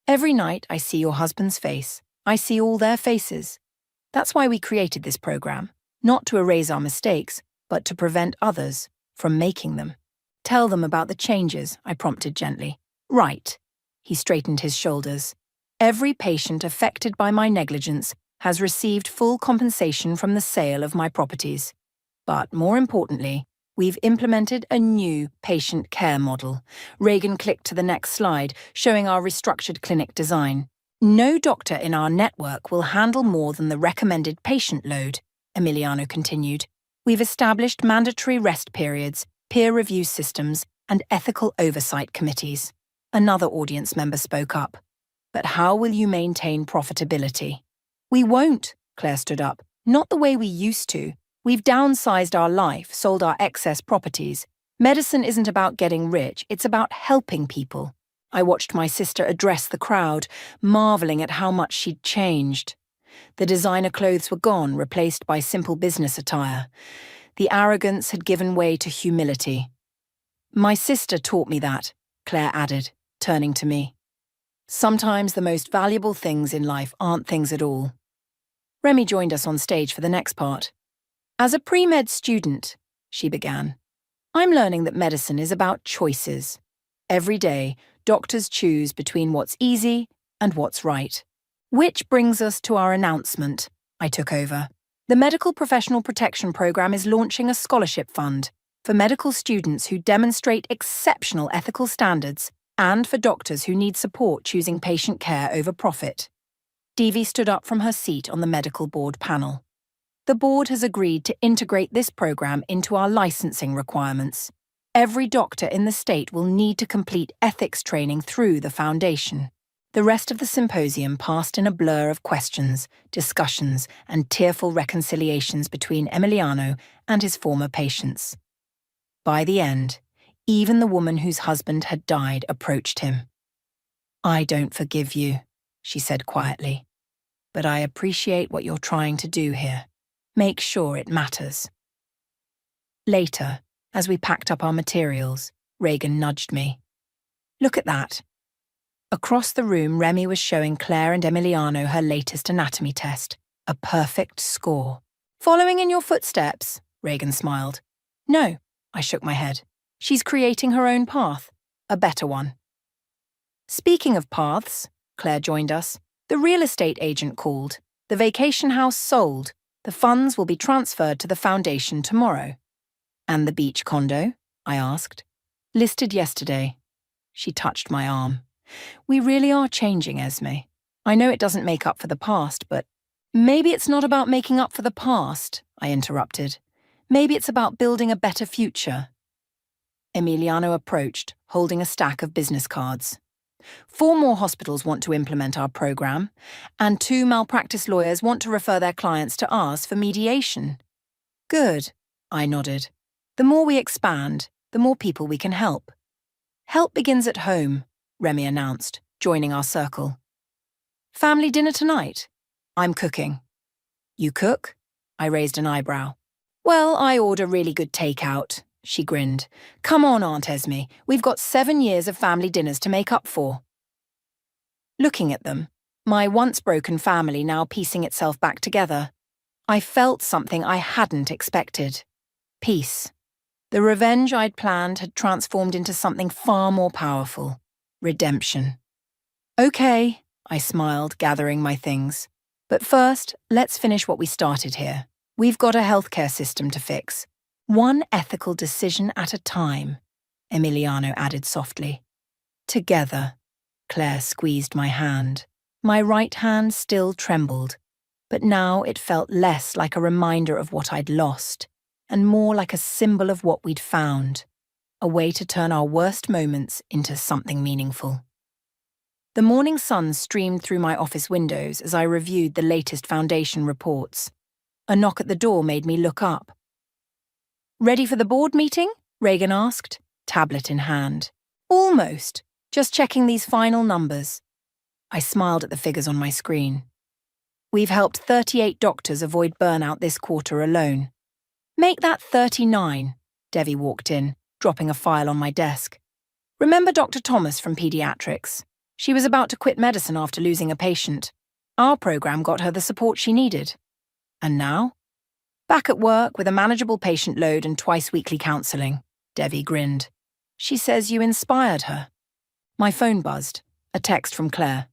Speaker 1: Every night I see your husband's face. I see all their faces. That's why we created this program, not to erase our mistakes, but to prevent others from making them. Tell them about the changes, I prompted gently. Right. He straightened his shoulders. Every patient affected by my negligence has received full compensation from the sale of my properties. But more importantly, we've implemented a new patient care model. Reagan clicked to the next slide, showing our restructured clinic design. No doctor in our network will handle more than the recommended patient load, Emiliano continued. We've established mandatory rest periods, peer review systems, and ethical oversight committees. Another audience member spoke up. But how will you maintain profitability? We won't, Claire stood up. Not the way we used to. We've downsized our life, sold our excess properties. Medicine isn't about getting rich, it's about helping people. I watched my sister address the crowd, marveling at how much she'd changed. The designer clothes were gone, replaced by simple business attire. The arrogance had given way to humility. My sister taught me that, Claire added, turning to me. Sometimes the most valuable things in life aren't things at all. Remy joined us on stage for the next part. As a pre-med student, she began, I'm learning that medicine is about choices. Every day, doctors choose between what's easy and what's right. Which brings us to our announcement, I took over. The Medical Professional Protection Program is launching a scholarship fund for medical students who demonstrate exceptional ethical standards and for doctors who need support choosing patient care over profit. Devi stood up from her seat on the medical board panel. The board has agreed to integrate this program into our licensing requirements. Every doctor in the state will need to complete ethics training through the foundation. The rest of the symposium passed in a blur of questions, discussions, and tearful reconciliations between Emiliano and his former patients. By the end, even the woman whose husband had died approached him. I don't forgive you, she said quietly, but I appreciate what you're trying to do here. Make sure it matters. Later, as we packed up our materials, Reagan nudged me. Look at that. Across the room, Remy was showing Claire and Emiliano her latest anatomy test, a perfect score. Following in your footsteps, Reagan smiled. No, I shook my head. She's creating her own path, a better one. Speaking of paths, Claire joined us. The real estate agent called. The vacation house sold. The funds will be transferred to the foundation tomorrow. And the beach condo? I asked. Listed yesterday. She touched my arm. We really are changing, Esme. I know it doesn't make up for the past, but maybe it's not about making up for the past, I interrupted. Maybe it's about building a better future. Emiliano approached, holding a stack of business cards. 4 more hospitals want to implement our program, and 2 malpractice lawyers want to refer their clients to ours for mediation. Good, I nodded. The more we expand, the more people we can help. Help begins at home, Remy announced, joining our circle. Family dinner tonight? I'm cooking. You cook? I raised an eyebrow. Well, I order really good takeout, she grinned. Come on, Aunt Esme, we've got 7 years of family dinners to make up for. Looking at them, my once broken family now piecing itself back together, I felt something I hadn't expected. Peace. The revenge I'd planned had transformed into something far more powerful. Redemption. Okay, I smiled, gathering my things. But first, let's finish what we started here. We've got a healthcare system to fix. One ethical decision at a time, Emiliano added softly. Together, Claire squeezed my hand. My right hand still trembled, but now it felt less like a reminder of what I'd lost, and more like a symbol of what we'd found, a way to turn our worst moments into something meaningful. The morning sun streamed through my office windows as I reviewed the latest foundation reports. A knock at the door made me look up. Ready for the board meeting? Reagan asked, tablet in hand. Almost. Just checking these final numbers. I smiled at the figures on my screen. We've helped 38 doctors avoid burnout this quarter alone. Make that 39, Devi walked in, dropping a file on my desk. Remember Dr. Thomas from pediatrics? She was about to quit medicine after losing a patient. Our program got her the support she needed. And now? Back at work with a manageable patient load and twice-weekly counselling, Devi grinned. She says you inspired her. My phone buzzed. A text from Claire.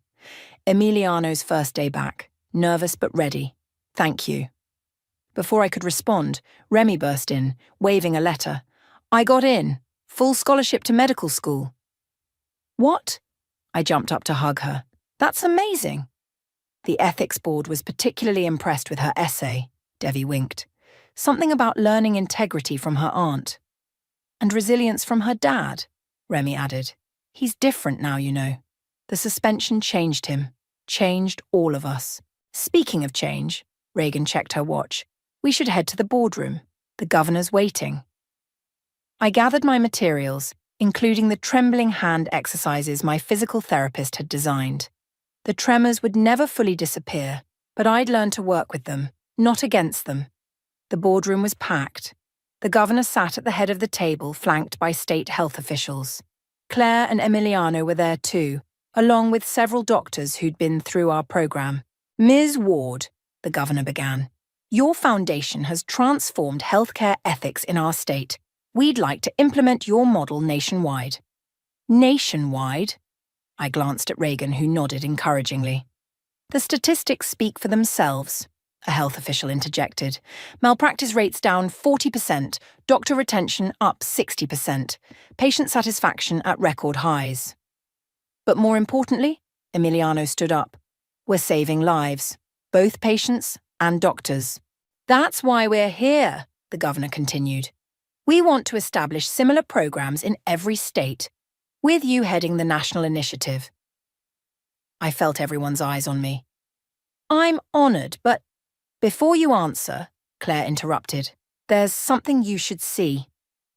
Speaker 1: Emiliano's first day back. Nervous but ready. Thank you. Before I could respond, Remy burst in, waving a letter. I got in. Full scholarship to medical school. What? I jumped up to hug her. That's amazing. The ethics board was particularly impressed with her essay, Devi winked. Something about learning integrity from her aunt. And resilience from her dad, Remy added. He's different now, you know. The suspension changed him, changed all of us. Speaking of change, Reagan checked her watch. We should head to the boardroom. The governor's waiting. I gathered my materials, including the trembling hand exercises my physical therapist had designed. The tremors would never fully disappear, but I'd learn to work with them, not against them. The boardroom was packed. The governor sat at the head of the table, flanked by state health officials. Claire and Emiliano were there too, along with several doctors who'd been through our program. Ms. Ward, the governor began, your foundation has transformed healthcare ethics in our state. We'd like to implement your model nationwide. Nationwide? I glanced at Reagan, who nodded encouragingly. The statistics speak for themselves, a health official interjected. Malpractice rates down 40%, doctor retention up 60%, patient satisfaction at record highs. But more importantly, Emiliano stood up. We're saving lives, both patients and doctors. That's why we're here, the governor continued. We want to establish similar programs in every state, with you heading the national initiative. I felt everyone's eyes on me. I'm honored, but before you answer, Claire interrupted, there's something you should see.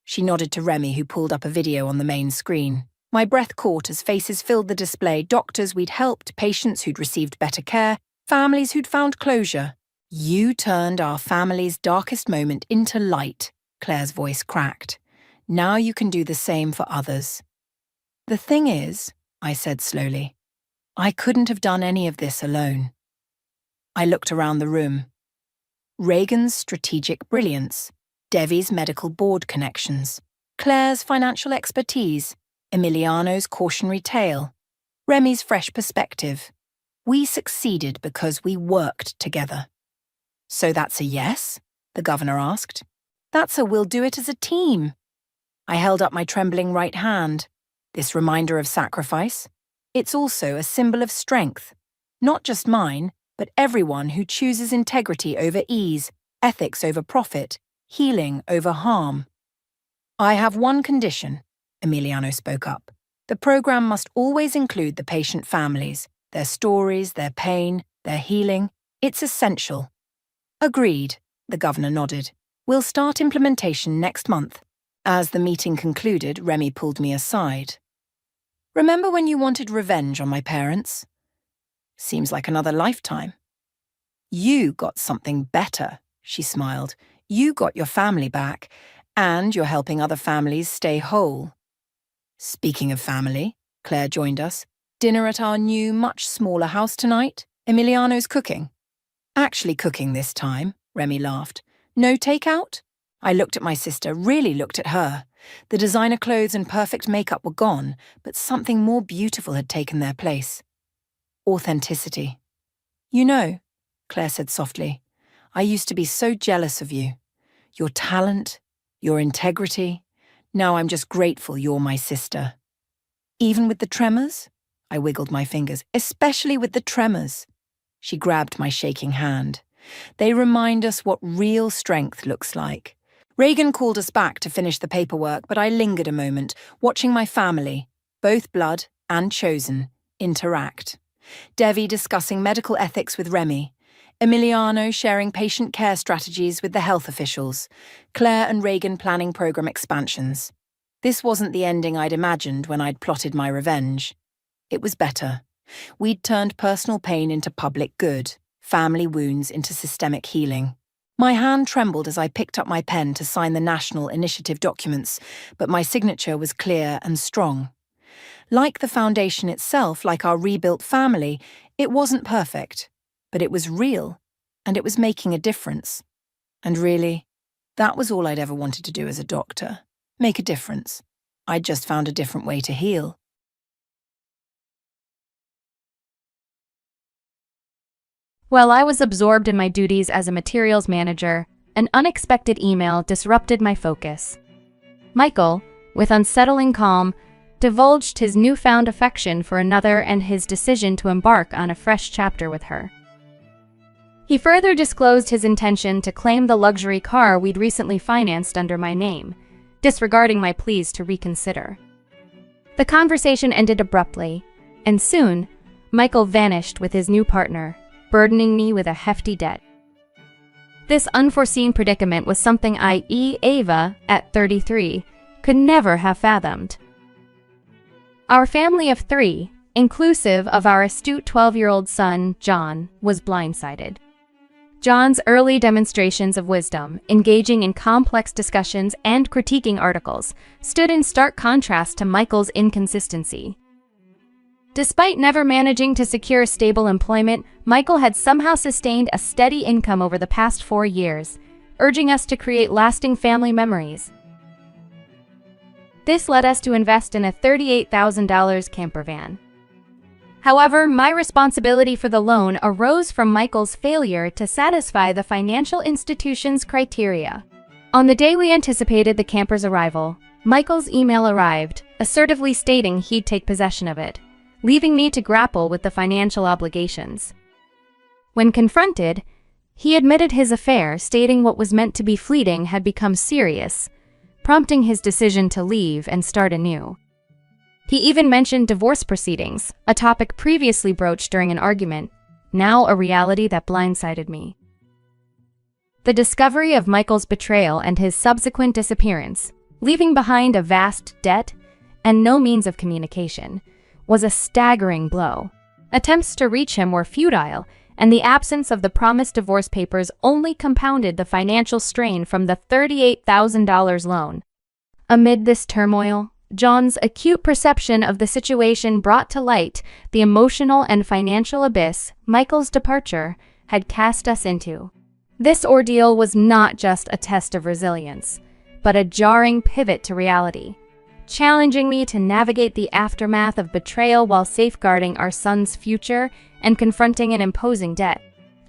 Speaker 1: She nodded to Remy, who pulled up a video on the main screen. My breath caught as faces filled the display, doctors we'd helped, patients who'd received better care, families who'd found closure. You turned our family's darkest moment into light, Claire's voice cracked. Now you can do the same for others. The thing is, I said slowly, I couldn't have done any of this alone. I looked around the room. Reagan's strategic brilliance, Devi's medical board connections, Claire's financial expertise, Emiliano's cautionary tale, Remy's fresh perspective. We succeeded because we worked together. So that's a yes? The governor asked. That's a we'll do it as a team. I held up my trembling right hand. This reminder of sacrifice. It's also a symbol of strength. Not just mine, but everyone who chooses integrity over ease, ethics over profit, healing over harm. I have one condition, Emiliano spoke up. The program must always include the patient families, their stories, their pain, their healing. It's essential. Agreed, the governor nodded. We'll start implementation next month. As the meeting concluded, Remy pulled me aside. Remember when you wanted revenge on my parents? Seems like another lifetime. You got something better, she smiled. You got your family back, and you're helping other families stay whole. Speaking of family, Claire joined us. Dinner at our new, much smaller house tonight. Emiliano's cooking. Actually cooking this time, Remy laughed. No takeout? I looked at my sister, really looked at her. The designer clothes and perfect makeup were gone, but something more beautiful had taken their place. Authenticity. You know, Claire said softly, I used to be so jealous of you. Your talent, your integrity. Now I'm just grateful you're my sister. Even with the tremors? I wiggled my fingers. Especially with the tremors. She grabbed my shaking hand. They remind us what real strength looks like. Reagan called us back to finish the paperwork, but I lingered a moment, watching my family, both blood and chosen, interact. Devi discussing medical ethics with Remy. Emiliano sharing patient care strategies with the health officials. Claire and Reagan planning program expansions. This wasn't the ending I'd imagined when I'd plotted my revenge. It was better. We'd turned personal pain into public good, family wounds into systemic healing. My hand trembled as I picked up my pen to sign the national initiative documents, but my signature was clear and strong. Like the foundation itself, like our rebuilt family, it wasn't perfect, but it was real, and it was making a difference. And really, that was all I'd ever wanted to do as a doctor, make a difference. I'd just found a different way to heal.
Speaker 2: While I was absorbed in my duties as a materials manager, an unexpected email disrupted my focus. Michael, with unsettling calm, divulged his newfound affection for another and his decision to embark on a fresh chapter with her. He further disclosed his intention to claim the luxury car we'd recently financed under my name, disregarding my pleas to reconsider. The conversation ended abruptly, and soon, Michael vanished with his new partner, burdening me with a hefty debt. This unforeseen predicament was something Ava, at 33, could never have fathomed. Our family of 3, inclusive of our astute 12-year-old son, John, was blindsided. John's early demonstrations of wisdom, engaging in complex discussions and critiquing articles, stood in stark contrast to Michael's inconsistency. Despite never managing to secure stable employment, Michael had somehow sustained a steady income over the past 4 years, urging us to create lasting family memories. This led us to invest in a $38,000 camper van. However, my responsibility for the loan arose from Michael's failure to satisfy the financial institution's criteria. On the day we anticipated the camper's arrival, Michael's email arrived, assertively stating he'd take possession of it, leaving me to grapple with the financial obligations. When confronted, he admitted his affair, stating what was meant to be fleeting had become serious, prompting his decision to leave and start anew. He even mentioned divorce proceedings, a topic previously broached during an argument, now a reality that blindsided me. The discovery of Michael's betrayal and his subsequent disappearance, leaving behind a vast debt and no means of communication, was a staggering blow. Attempts to reach him were futile, and the absence of the promised divorce papers only compounded the financial strain from the $38,000 loan. Amid this turmoil, John's acute perception of the situation brought to light the emotional and financial abyss Michael's departure had cast us into. This ordeal was not just a test of resilience, but a jarring pivot to reality, challenging me to navigate the aftermath of betrayal while safeguarding our son's future and confronting an imposing debt.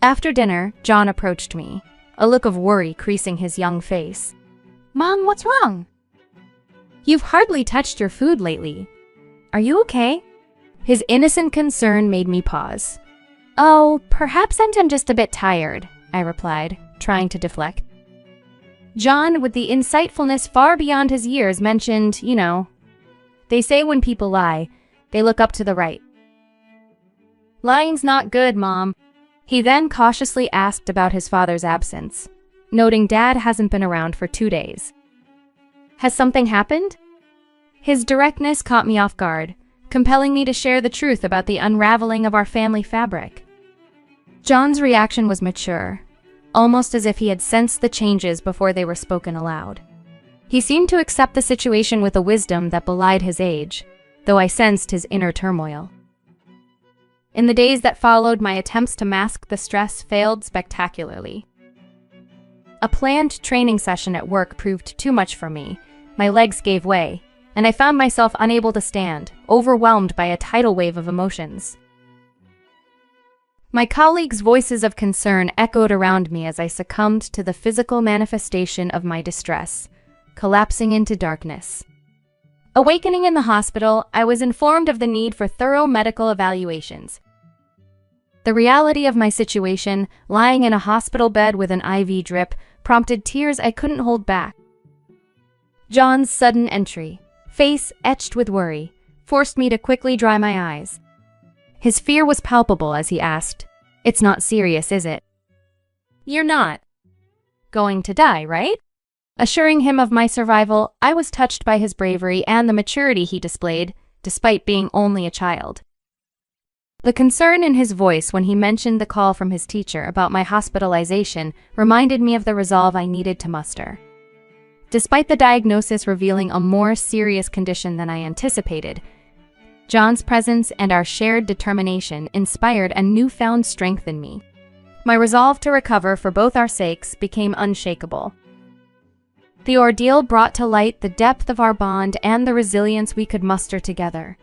Speaker 2: After dinner, John approached me, a look of worry creasing his young face.
Speaker 3: "Mom, what's wrong?"
Speaker 2: "You've hardly touched your food lately. Are you okay?" His innocent concern made me pause. "Oh, perhaps I'm just a bit tired," I replied, trying to deflect. John, with the insightfulness far beyond his years, mentioned, they say when people lie, they look up to the right. "Lying's not good, Mom." He then cautiously asked about his father's absence, noting Dad hasn't been around for 2 days. "Has something happened?" His directness caught me off guard, compelling me to share the truth about the unraveling of our family fabric. John's reaction was mature, almost as if he had sensed the changes before they were spoken aloud. He seemed to accept the situation with a wisdom that belied his age, though I sensed his inner turmoil. In the days that followed, my attempts to mask the stress failed spectacularly. A planned training session at work proved too much for me. My legs gave way, and I found myself unable to stand, overwhelmed by a tidal wave of emotions. My colleagues' voices of concern echoed around me as I succumbed to the physical manifestation of my distress, collapsing into darkness. Awakening in the hospital, I was informed of the need for thorough medical evaluations. The reality of my situation, lying in a hospital bed with an IV drip, prompted tears I couldn't hold back. John's sudden entry, face etched with worry, forced me to quickly dry my eyes. His fear was palpable as he asked, "It's not serious, is it?" "You're not going to die, right?" Assuring him of my survival, I was touched by his bravery and the maturity he displayed, despite being only a child. The concern in his voice when he mentioned the call from his teacher about my hospitalization reminded me of the resolve I needed to muster. Despite the diagnosis revealing a more serious condition than I anticipated, John's presence and our shared determination inspired a newfound strength in me. My resolve to recover for both our sakes became unshakable. The ordeal brought to light the depth of our bond and the resilience we could muster together,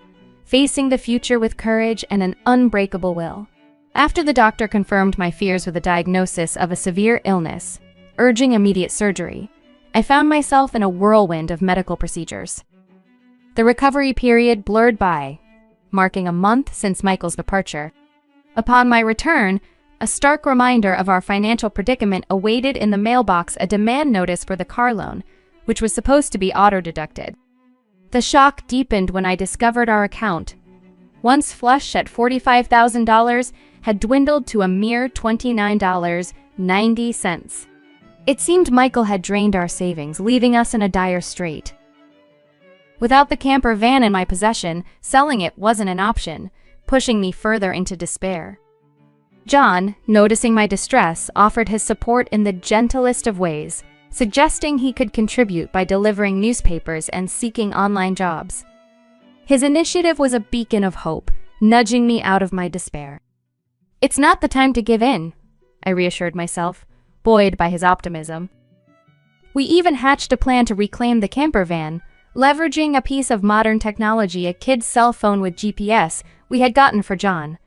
Speaker 2: facing the future with courage and an unbreakable will. After the doctor confirmed my fears with a diagnosis of a severe illness, urging immediate surgery, I found myself in a whirlwind of medical procedures. The recovery period blurred by, marking a month since Michael's departure. Upon my return, a stark reminder of our financial predicament awaited in the mailbox a demand notice for the car loan, which was supposed to be auto-deducted. The shock deepened when I discovered our account, once flush at $45,000, had dwindled to a mere $29.90. It seemed Michael had drained our savings, leaving us in a dire strait. Without the camper van in my possession, selling it wasn't an option, pushing me further into despair. John, noticing my distress, offered his support in the gentlest of ways, suggesting he could contribute by delivering newspapers and seeking online jobs. His initiative was a beacon of hope, nudging me out of my despair. "It's not the time to give in," I reassured myself, buoyed by his optimism. We even hatched a plan to reclaim the camper van, leveraging a piece of modern technology, a kid's cell phone with GPS we had gotten for John,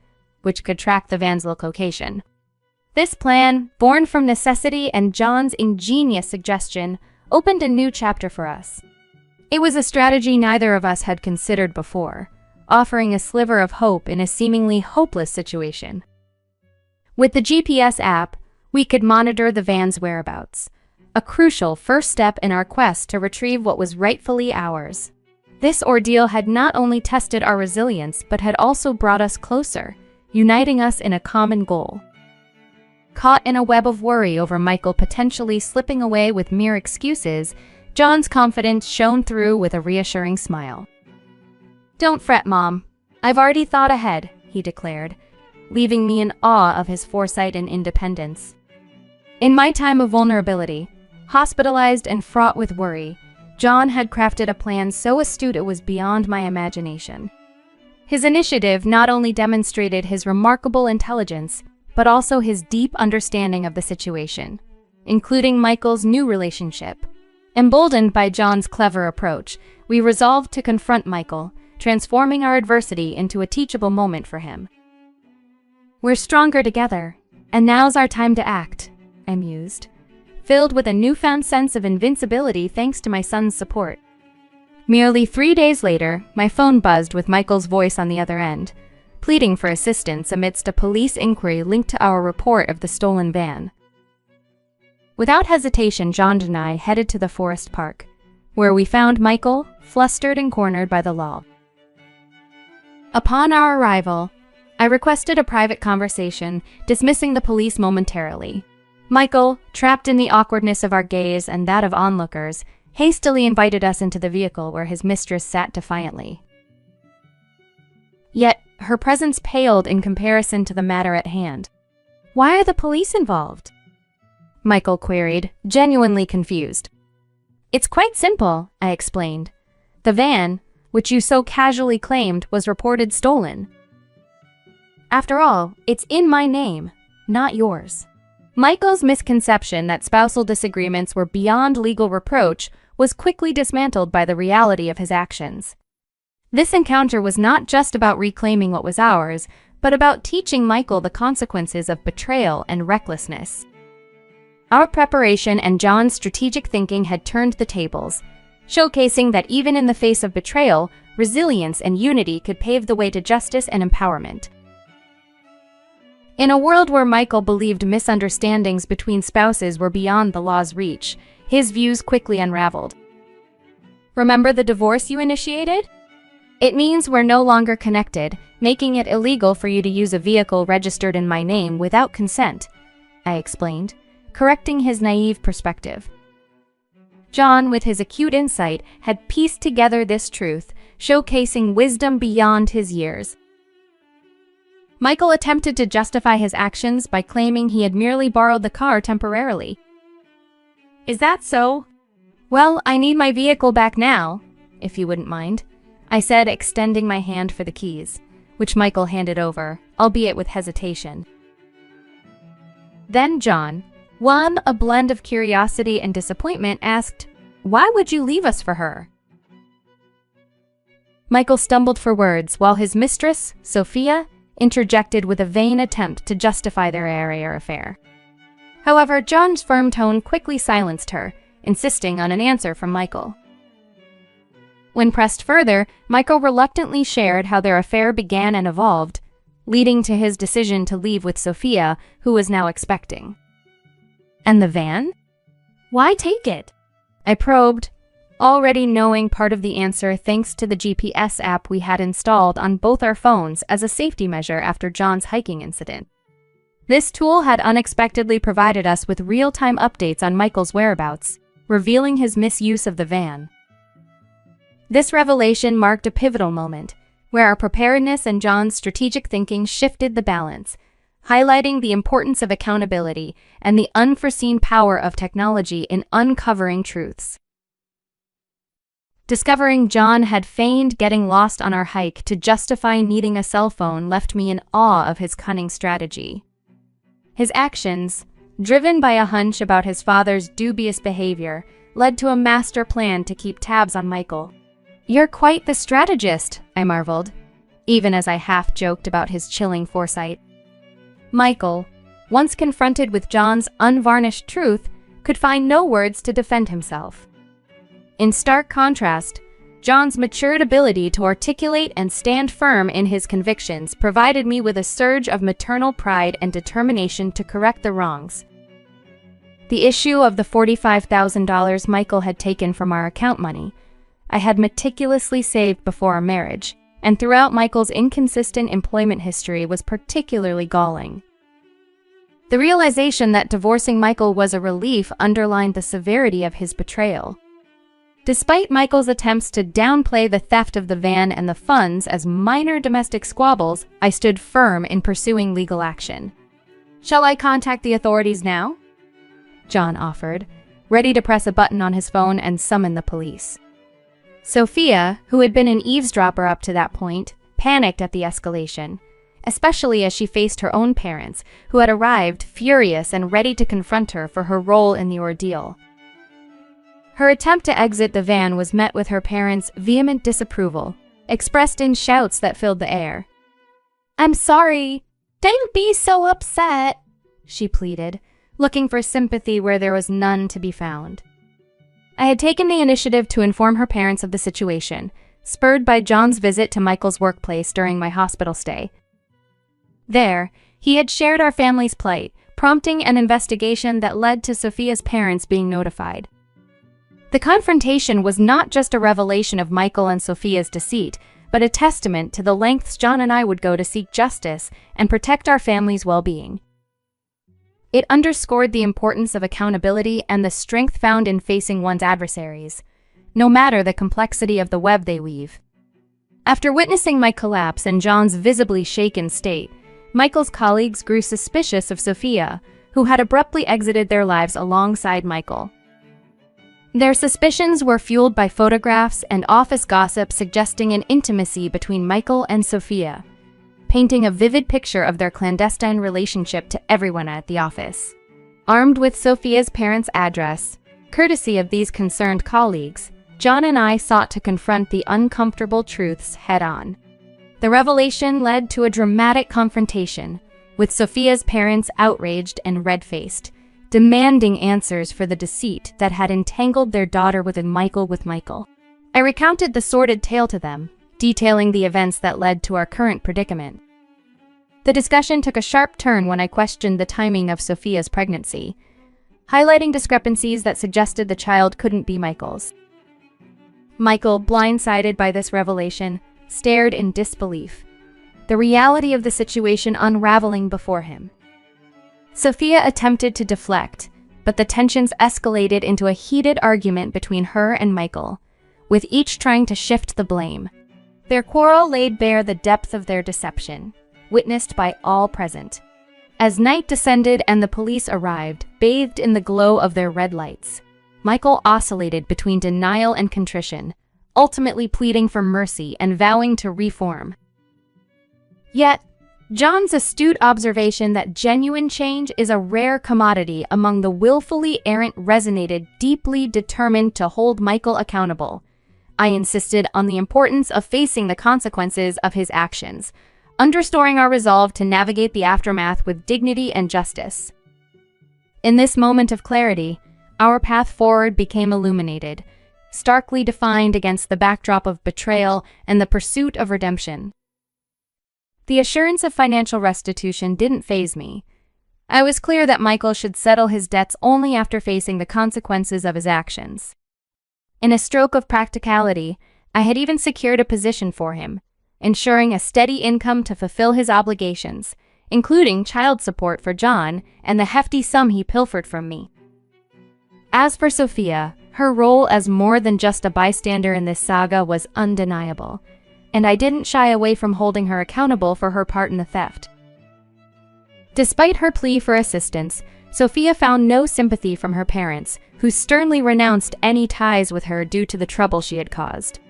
Speaker 2: which could track the van's location. This plan, born from necessity and John's ingenious suggestion, opened a new chapter for us. It was a strategy neither of us had considered before, offering a sliver of hope in a seemingly hopeless situation. With the GPS app, we could monitor the van's whereabouts, a crucial first step in our quest to retrieve what was rightfully ours. This ordeal had not only tested our resilience, but had also brought us closer, uniting us in a common goal. Caught in a web of worry over Michael potentially slipping away with mere excuses, John's confidence shone through with a reassuring smile. "Don't fret, Mom. I've already thought ahead," he declared, leaving me in awe of his foresight and independence. In my time of vulnerability, hospitalized and fraught with worry, John had crafted a plan so astute it was beyond my imagination. His initiative not only demonstrated his remarkable intelligence, but also his deep understanding of the situation, including Michael's new relationship. Emboldened by John's clever approach, we resolved to confront Michael, transforming our adversity into a teachable moment for him. "We're stronger together, and now's our time to act," I mused, filled with a newfound sense of invincibility thanks to my son's support. Merely 3 days later, my phone buzzed with Michael's voice on the other end, pleading for assistance amidst a police inquiry linked to our report of the stolen van. Without hesitation, John and I headed to the forest park, where we found Michael, flustered and cornered by the law. Upon our arrival, I requested a private conversation, dismissing the police momentarily. Michael, trapped in the awkwardness of our gaze and that of onlookers, hastily invited us into the vehicle where his mistress sat defiantly. Yet, her presence paled in comparison to the matter at hand. "Why are the police involved?" Michael queried, genuinely confused. "It's quite simple," I explained. "The van, which you so casually claimed, was reported stolen. After all, it's in my name, not yours." Michael's misconception that spousal disagreements were beyond legal reproach was quickly dismantled by the reality of his actions. This encounter was not just about reclaiming what was ours, but about teaching Michael the consequences of betrayal and recklessness. Our preparation and John's strategic thinking had turned the tables, showcasing that even in the face of betrayal, resilience and unity could pave the way to justice and empowerment. In a world where Michael believed misunderstandings between spouses were beyond the law's reach, his views quickly unraveled. "Remember the divorce you initiated? It means we're no longer connected, making it illegal for you to use a vehicle registered in my name without consent," I explained, correcting his naive perspective. John, with his acute insight, had pieced together this truth, showcasing wisdom beyond his years. Michael attempted to justify his actions by claiming he had merely borrowed the car temporarily. "Is that so? Well, I need my vehicle back now, if you wouldn't mind," I said, extending my hand for the keys, which Michael handed over, albeit with hesitation. Then John, one a blend of curiosity and disappointment, asked, "Why would you leave us for her?" Michael stumbled for words while his mistress, Sophia, interjected with a vain attempt to justify their earlier affair. However, John's firm tone quickly silenced her, insisting on an answer from Michael. When pressed further, Michael reluctantly shared how their affair began and evolved, leading to his decision to leave with Sophia, who was now expecting. "And the van? Why take it?" I probed, already knowing part of the answer thanks to the GPS app we had installed on both our phones as a safety measure after John's hiking incident. This tool had unexpectedly provided us with real-time updates on Michael's whereabouts, revealing his misuse of the van. This revelation marked a pivotal moment, where our preparedness and John's strategic thinking shifted the balance, highlighting the importance of accountability and the unforeseen power of technology in uncovering truths. Discovering John had feigned getting lost on our hike to justify needing a cell phone left me in awe of his cunning strategy. His actions, driven by a hunch about his father's dubious behavior, led to a master plan to keep tabs on Michael. "You're quite the strategist," I marveled, even as I half-joked about his chilling foresight. Michael, once confronted with John's unvarnished truth, could find no words to defend himself. In stark contrast, John's matured ability to articulate and stand firm in his convictions provided me with a surge of maternal pride and determination to correct the wrongs. The issue of the $45,000 Michael had taken from our account money, I had meticulously saved before our marriage, and throughout Michael's inconsistent employment history was particularly galling. The realization that divorcing Michael was a relief underlined the severity of his betrayal. Despite Michael's attempts to downplay the theft of the van and the funds as minor domestic squabbles, I stood firm in pursuing legal action. "Shall I contact the authorities now?" John offered, ready to press a button on his phone and summon the police. Sophia, who had been an eavesdropper up to that point, panicked at the escalation, especially as she faced her own parents, who had arrived furious and ready to confront her for her role in the ordeal. Her attempt to exit the van was met with her parents' vehement disapproval, expressed in shouts that filled the air. "I'm sorry. Don't be so upset," she pleaded, looking for sympathy where there was none to be found. I had taken the initiative to inform her parents of the situation, spurred by John's visit to Michael's workplace during my hospital stay. There, he had shared our family's plight, prompting an investigation that led to Sophia's parents being notified. The confrontation was not just a revelation of Michael and Sophia's deceit, but a testament to the lengths John and I would go to seek justice and protect our family's well-being. It underscored the importance of accountability and the strength found in facing one's adversaries, no matter the complexity of the web they weave. After witnessing my collapse and John's visibly shaken state, Michael's colleagues grew suspicious of Sophia, who had abruptly exited their lives alongside Michael. Their suspicions were fueled by photographs and office gossip suggesting an intimacy between Michael and Sophia, painting a vivid picture of their clandestine relationship to everyone at the office. Armed with Sophia's parents' address, courtesy of these concerned colleagues, John and I sought to confront the uncomfortable truths head-on. The revelation led to a dramatic confrontation, with Sophia's parents outraged and red-faced, demanding answers for the deceit that had entangled their daughter with Michael. I recounted the sordid tale to them, detailing the events that led to our current predicament. The discussion took a sharp turn when I questioned the timing of Sophia's pregnancy, highlighting discrepancies that suggested the child couldn't be Michael's. Michael, blindsided by this revelation, stared in disbelief, the reality of the situation unraveling before him. Sophia attempted to deflect, but the tensions escalated into a heated argument between her and Michael, with each trying to shift the blame. Their quarrel laid bare the depth of their deception, witnessed by all present. As night descended and the police arrived, bathed in the glow of their red lights, Michael oscillated between denial and contrition, ultimately pleading for mercy and vowing to reform. Yet, John's astute observation that genuine change is a rare commodity among the willfully errant resonated, deeply determined to hold Michael accountable. I insisted on the importance of facing the consequences of his actions, underscoring our resolve to navigate the aftermath with dignity and justice. In this moment of clarity, our path forward became illuminated, starkly defined against the backdrop of betrayal and the pursuit of redemption. The assurance of financial restitution didn't faze me. I was clear that Michael should settle his debts only after facing the consequences of his actions. In a stroke of practicality, I had even secured a position for him, ensuring a steady income to fulfill his obligations, including child support for John and the hefty sum he pilfered from me. As for Sophia, her role as more than just a bystander in this saga was undeniable, and I didn't shy away from holding her accountable for her part in the theft. Despite her plea for assistance, Sophia found no sympathy from her parents, who sternly renounced any ties with her due to the trouble she had caused.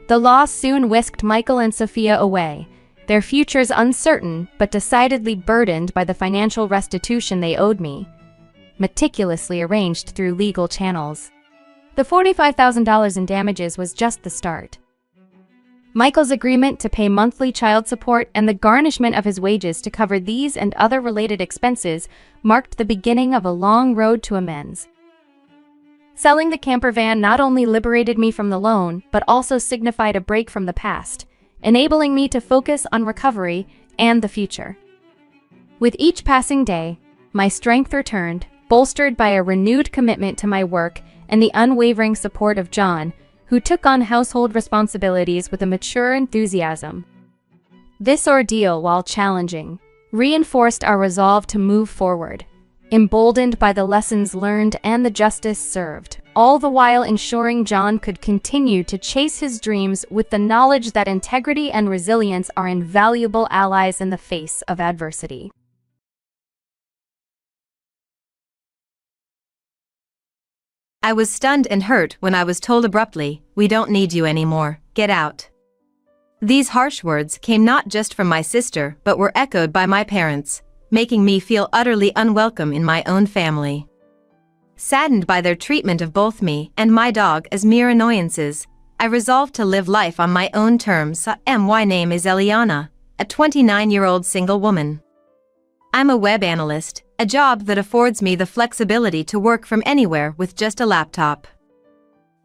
Speaker 2: The loss soon whisked Michael and Sophia away, their futures uncertain but decidedly burdened by the financial restitution they owed me, meticulously arranged through legal channels. The $45,000 in damages was just the start. Michael's agreement to pay monthly child support and the garnishment of his wages to cover these and other related expenses marked the beginning of a long road to amends. Selling the camper van not only liberated me from the loan, but also signified a break from the past, enabling me to focus on recovery and the future. With each passing day, my strength returned, bolstered by a renewed commitment to my work and the unwavering support of John, who took on household responsibilities with a mature enthusiasm. This ordeal, while challenging, reinforced our resolve to move forward, emboldened by the lessons learned and the justice served, all the while ensuring John could continue to chase his dreams with the knowledge that integrity and resilience are invaluable allies in the face of adversity.
Speaker 4: I was stunned and hurt when I was told abruptly, "We don't need you anymore, get out." These harsh words came not just from my sister but were echoed by my parents, making me feel utterly unwelcome in my own family. Saddened by their treatment of both me and my dog as mere annoyances, I resolved to live life on my own terms. My name is Eliana, a 29-year-old single woman. I'm a web analyst, a job that affords me the flexibility to work from anywhere with just a laptop.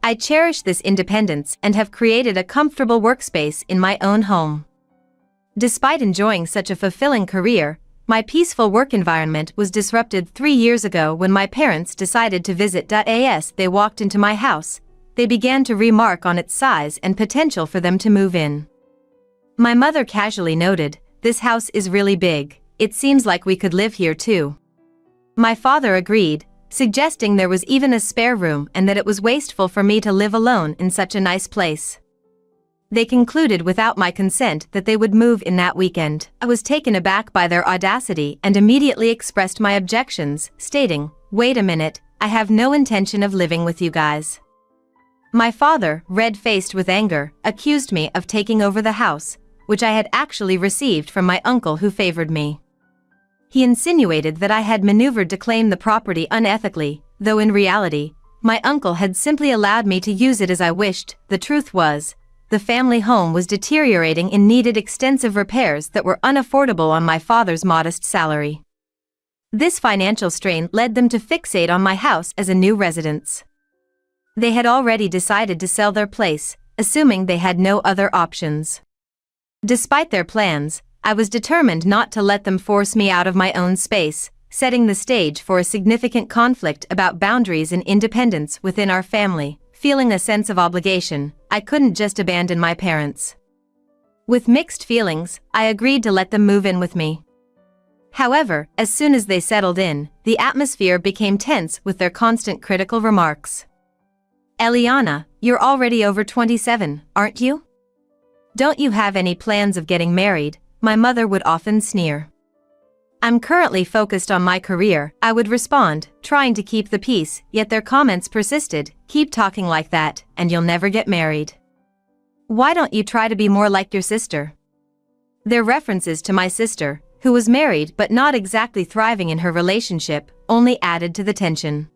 Speaker 4: I cherish this independence and have created a comfortable workspace in my own home. Despite enjoying such a fulfilling career, my peaceful work environment was disrupted 3 years ago when my parents decided to visit. As they walked into my house, they began to remark on its size and potential for them to move in. My mother casually noted, "This house is really big. It seems like we could live here too." My father agreed, suggesting there was even a spare room and that it was wasteful for me to live alone in such a nice place. They concluded without my consent that they would move in that weekend. I was taken aback by their audacity and immediately expressed my objections, stating, "Wait a minute, I have no intention of living with you guys." My father, red-faced with anger, accused me of taking over the house, which I had actually received from my uncle who favored me. He insinuated that I had maneuvered to claim the property unethically, though in reality, my uncle had simply allowed me to use it as I wished. The truth was, the family home was deteriorating and needed extensive repairs that were unaffordable on my father's modest salary. This financial strain led them to fixate on my house as a new residence. They had already decided to sell their place, assuming they had no other options. Despite their plans, I was determined not to let them force me out of my own space, setting the stage for a significant conflict about boundaries and independence within our family. Feeling a sense of obligation, I couldn't just abandon my parents. With mixed feelings, I agreed to let them move in with me. However, as soon as they settled in, the atmosphere became tense with their constant critical remarks. "Eliana, you're already over 27, aren't you? Don't you have any plans of getting married?" my mother would often sneer. "I'm currently focused on my career," I would respond, trying to keep the peace, yet their comments persisted, "Keep talking like that, and you'll never get married. Why don't you try to be more like your sister?" Their references to my sister, who was married but not exactly thriving in her relationship, only added to the tension.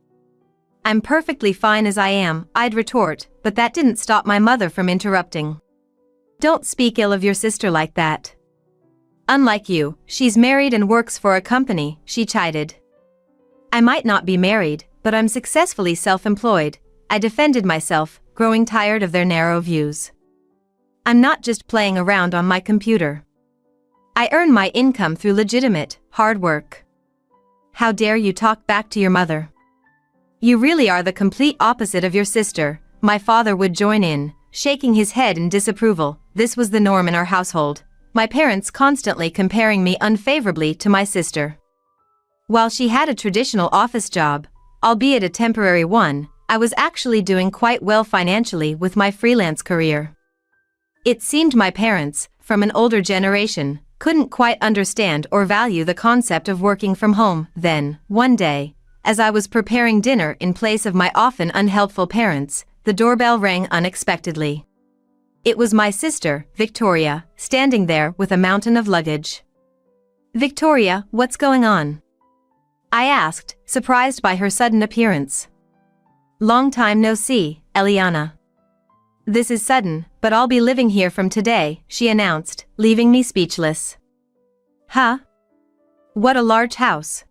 Speaker 4: "I'm perfectly fine as I am," I'd retort, but that didn't stop my mother from interrupting. "Don't speak ill of your sister like that. Unlike you, she's married and works for a company, she chided. I might not be married, but I'm successfully self-employed, I defended myself, growing tired of their narrow views. I'm not just playing around on my computer. I earn my income through legitimate, hard work. How dare you talk back to your mother? You really are the complete opposite of your sister, my father would join in, shaking his head in disapproval. This was the norm in our household, my parents constantly comparing me unfavorably to my sister. While she had a traditional office job, albeit a temporary one, I was actually doing quite well financially with my freelance career. It seemed my parents, from an older generation, couldn't quite understand or value the concept of working from home. Then, one day, as I was preparing dinner in place of my often unhelpful parents, the doorbell rang unexpectedly. It was my sister, Victoria, standing there with a mountain of luggage. "Victoria, what's going on?" I asked, surprised by her sudden appearance. "Long time no see, Eliana." "This is sudden, but I'll be living here from today," she announced, leaving me speechless. "Huh? What a large house.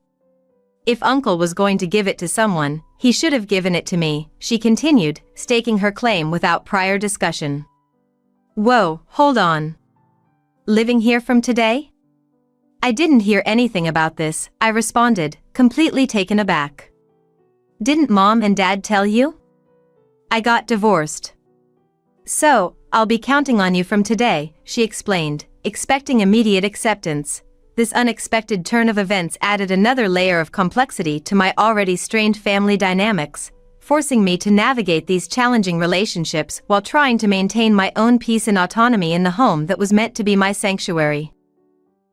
Speaker 4: If Uncle was going to give it to someone, he should have given it to me," she continued, staking her claim without prior discussion. "Whoa, hold on. Living here from today?" "I didn't hear anything about this," I responded, completely taken aback. "Didn't Mom and Dad tell you? I got divorced. So, I'll be counting on you from today," she explained, expecting immediate acceptance. This unexpected turn of events added another layer of complexity to my already strained family dynamics, forcing me to navigate these challenging relationships while trying to maintain my own peace and autonomy in the home that was meant to be my sanctuary.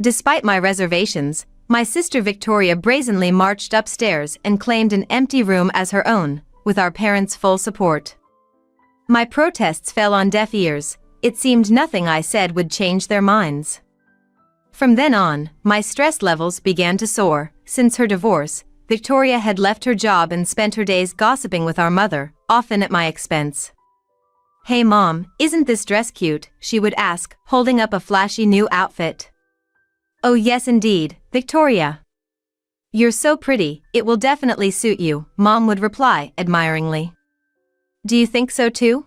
Speaker 4: Despite my reservations, my sister Victoria brazenly marched upstairs and claimed an empty room as her own, with our parents' full support. My protests fell on deaf ears. It seemed nothing I said would change their minds. From then on, my stress levels began to soar. Since her divorce, Victoria had left her job and spent her days gossiping with our mother, often at my expense. "Hey Mom, isn't this dress cute?" she would ask, holding up a flashy new outfit. "Oh yes indeed, Victoria. You're so pretty, it will definitely suit you," Mom would reply admiringly. "Do you think so too?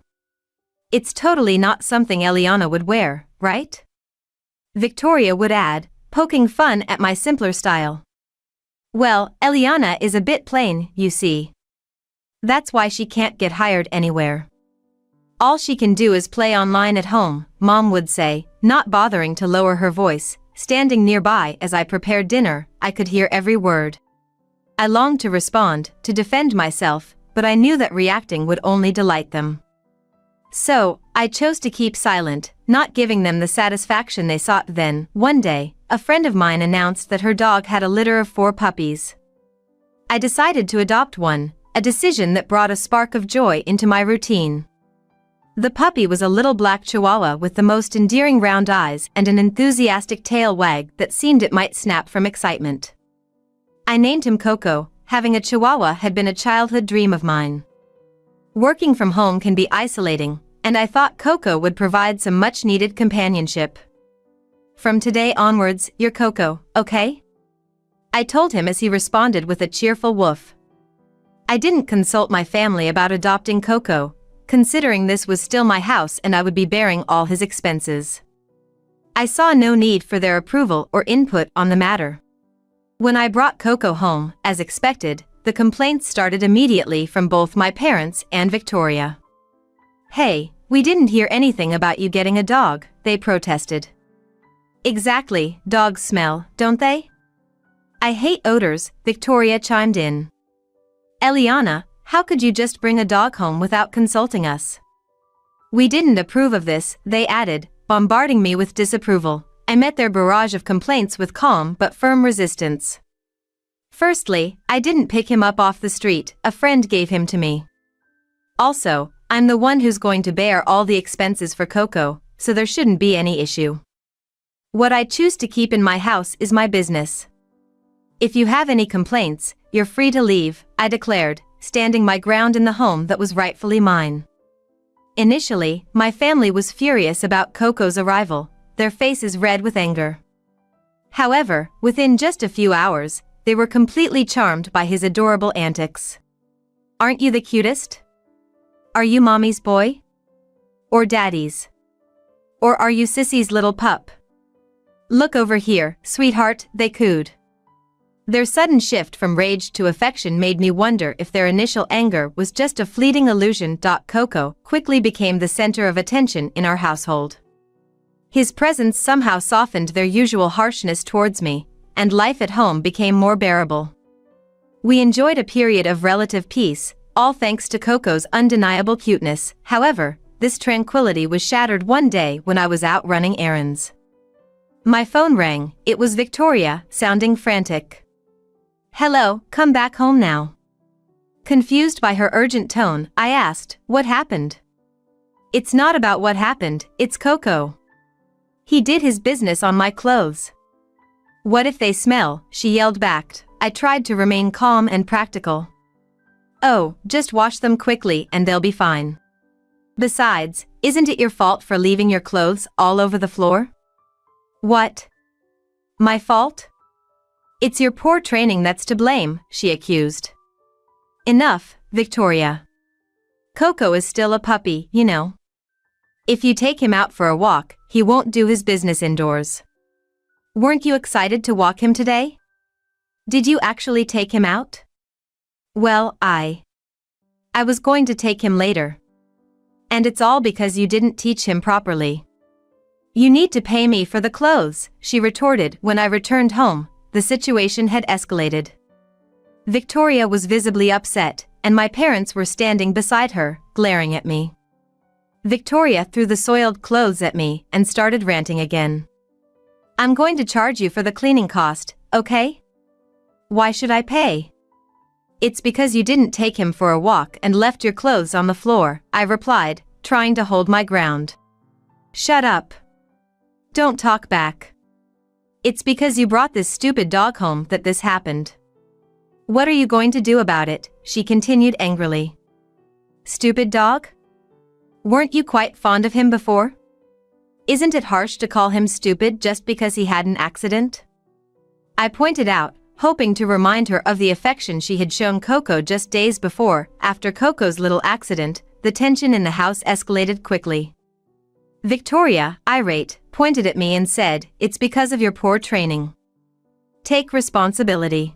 Speaker 4: It's totally not something Eliana would wear, right?" Victoria would add, poking fun at my simpler style. "Well, Eliana is a bit plain, you see. That's why she can't get hired anywhere. All she can do is play online at home," Mom would say, not bothering to lower her voice. Standing nearby as I prepared dinner, I could hear every word. I longed to respond, to defend myself, but I knew that reacting would only delight them. So, I chose to keep silent, not giving them the satisfaction they sought. Then, one day, a friend of mine announced that her dog had a litter of 4 puppies. I decided to adopt one, a decision that brought a spark of joy into my routine. The puppy was a little black chihuahua with the most endearing round eyes and an enthusiastic tail wag that seemed it might snap from excitement. I named him Coco. Having a chihuahua had been a childhood dream of mine. Working from home can be isolating, and I thought Coco would provide some much-needed companionship. "From today onwards, you're Coco, okay?" I told him as he responded with a cheerful woof. I didn't consult my family about adopting Coco, considering this was still my house and I would be bearing all his expenses. I saw no need for their approval or input on the matter. When I brought Coco home, as expected, the complaints started immediately from both my parents and Victoria. "Hey, we didn't hear anything about you getting a dog," they protested. "Exactly, dogs smell, don't they?" "I hate odors," Victoria chimed in. "Eliana, how could you just bring a dog home without consulting us?" "We didn't approve of this," they added, bombarding me with disapproval. I met their barrage of complaints with calm but firm resistance. Firstly, I didn't pick him up off the street, a friend gave him to me. Also, I'm the one who's going to bear all the expenses for Coco, so there shouldn't be any issue. What I choose to keep in my house is my business. If you have any complaints, you're free to leave, I declared, standing my ground in the home that was rightfully mine. Initially, my family was furious about Coco's arrival, their faces red with anger. However, within just a few hours, they were completely charmed by his adorable antics. Aren't you the cutest? Are you mommy's boy? Or daddy's? Or are you Sissy's little pup? Look over here, sweetheart, they cooed. Their sudden shift from rage to affection made me wonder if their initial anger was just a fleeting illusion. Coco quickly became the center of attention in our household. His presence somehow softened their usual harshness towards me, and life at home became more bearable. We enjoyed a period of relative peace, all thanks to Coco's undeniable cuteness. However, this tranquility was shattered one day when I was out running errands. My phone rang. It was Victoria, sounding frantic. "Hello, come back home now." Confused by her urgent tone, I asked, "What happened?" "It's not about what happened, it's Coco. He did his business on my clothes." "What if they smell?" she yelled back. I tried to remain calm and practical. "Oh, just wash them quickly and they'll be fine. Besides, isn't it your fault for leaving your clothes all over the floor?" "What? My fault? It's your poor training that's to blame," she accused. "Enough, Victoria. Coco is still a puppy, you know. If you take him out for a walk, he won't do his business indoors. Weren't you excited to walk him today? Did you actually take him out?" "Well, I was going to take him later. And it's all because you didn't teach him properly." "You need to pay me for the clothes," she retorted. When I returned home, the situation had escalated. Victoria was visibly upset, and my parents were standing beside her, glaring at me. Victoria threw the soiled clothes at me and started ranting again. "I'm going to charge you for the cleaning cost, okay?" "Why should I pay?" "It's because you didn't take him for a walk and left your clothes on the floor," I replied, trying to hold my ground. "Shut up. Don't talk back. It's because you brought this stupid dog home that this happened." "What are you going to do about it?" she continued angrily. "Stupid dog? Weren't you quite fond of him before? Isn't it harsh to call him stupid just because he had an accident?" I pointed out, hoping to remind her of the affection she had shown Coco just days before. After Coco's little accident, the tension in the house escalated quickly. Victoria, irate, pointed at me and said, "It's because of your poor training. Take responsibility."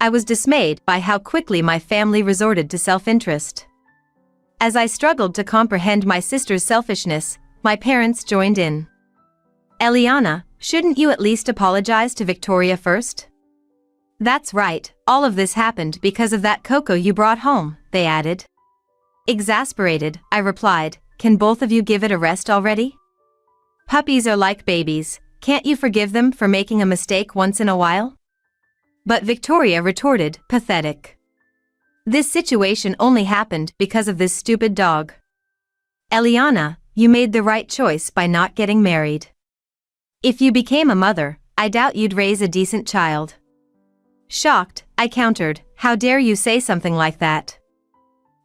Speaker 4: I was dismayed by how quickly my family resorted to self-interest. As I struggled to comprehend my sister's selfishness, my parents joined in. "Eliana, shouldn't you at least apologize to Victoria first?" "That's right, all of this happened because of that Coco you brought home," they added. Exasperated, I replied, "Can both of you give it a rest already? Puppies are like babies, can't you forgive them for making a mistake once in a while?" But Victoria retorted, pathetic. "This situation only happened because of this stupid dog. Eliana, you made the right choice by not getting married. If you became a mother, I doubt you'd raise a decent child." Shocked, I countered, "How dare you say something like that?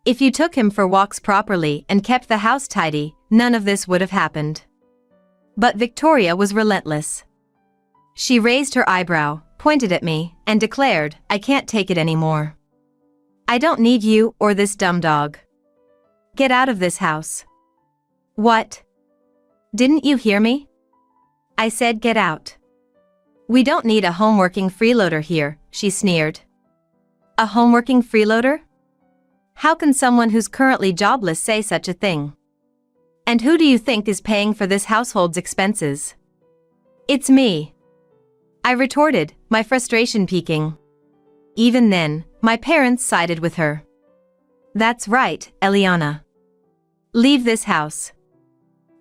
Speaker 4: If you took him for walks properly and kept the house tidy, none of this would have happened." But Victoria was relentless. She raised her eyebrow, pointed at me, and declared, "I can't take it anymore. I don't need you or this dumb dog. Get out of this house." "What? Didn't you hear me? I said get out. We don't need a home-working freeloader here," she sneered. "A home-working freeloader? How can someone who's currently jobless say such a thing? And who do you think is paying for this household's expenses?" "It's me," I retorted, my frustration peaking. Even then, my parents sided with her. "That's right, Eliana. Leave this house.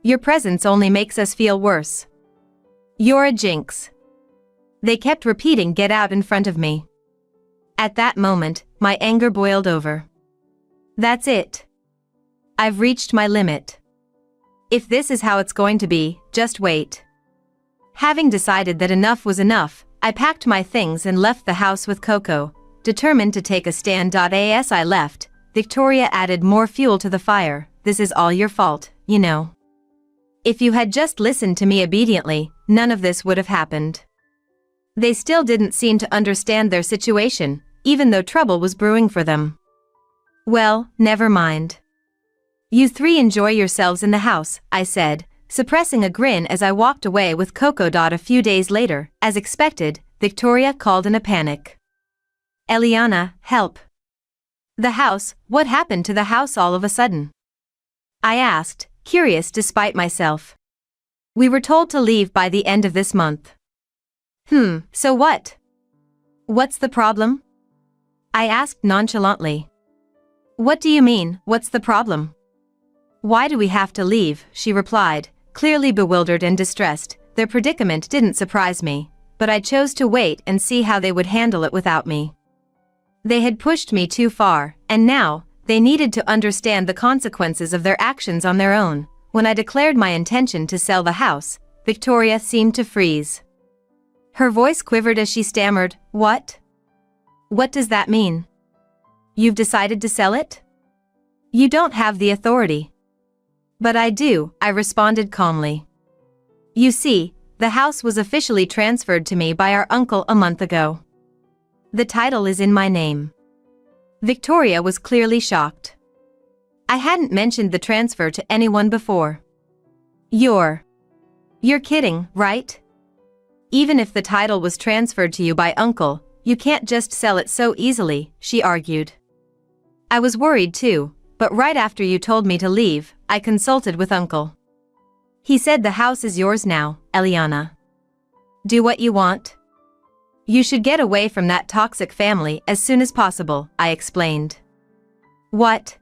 Speaker 4: Your presence only makes us feel worse. You're a jinx." They kept repeating "get out" in front of me. At that moment, my anger boiled over. That's it. I've reached my limit. If this is how it's going to be, just wait. Having decided that enough was enough, I packed my things and left the house with Coco, determined to take a stand. As I left, Victoria added more fuel to the fire. "This is all your fault, you know. If you had just listened to me obediently, none of this would have happened. They still didn't seem to understand their situation, even though trouble was brewing for them. Well, never mind. You three enjoy yourselves in the house, I said, suppressing a grin as I walked away with Coco. A few days later, as expected, Victoria called in a panic. Eliana, help. The house, what happened to the house all of a sudden? I asked, curious despite myself. We were told to leave by the end of this month. So what? What's the problem? I asked nonchalantly. What do you mean, what's the problem? Why do we have to leave? She replied, clearly bewildered and distressed. Their predicament didn't surprise me, but I chose to wait and see how they would handle it without me. They had pushed me too far, and now, they needed to understand the consequences of their actions on their own. When I declared my intention to sell the house, Victoria seemed to freeze. Her voice quivered as she stammered, What? What does that mean? You've decided to sell it? You don't have the authority. But I do, I responded calmly. You see, the house was officially transferred to me by our uncle a month ago. The title is in my name. Victoria was clearly shocked. I hadn't mentioned the transfer to anyone before. You're kidding, right? Even if the title was transferred to you by uncle, you can't just sell it so easily, she argued. I was worried too, but right after you told me to leave, I consulted with uncle. He said the house is yours now, Eliana. Do what you want. You should get away from that toxic family as soon as possible, I explained. What?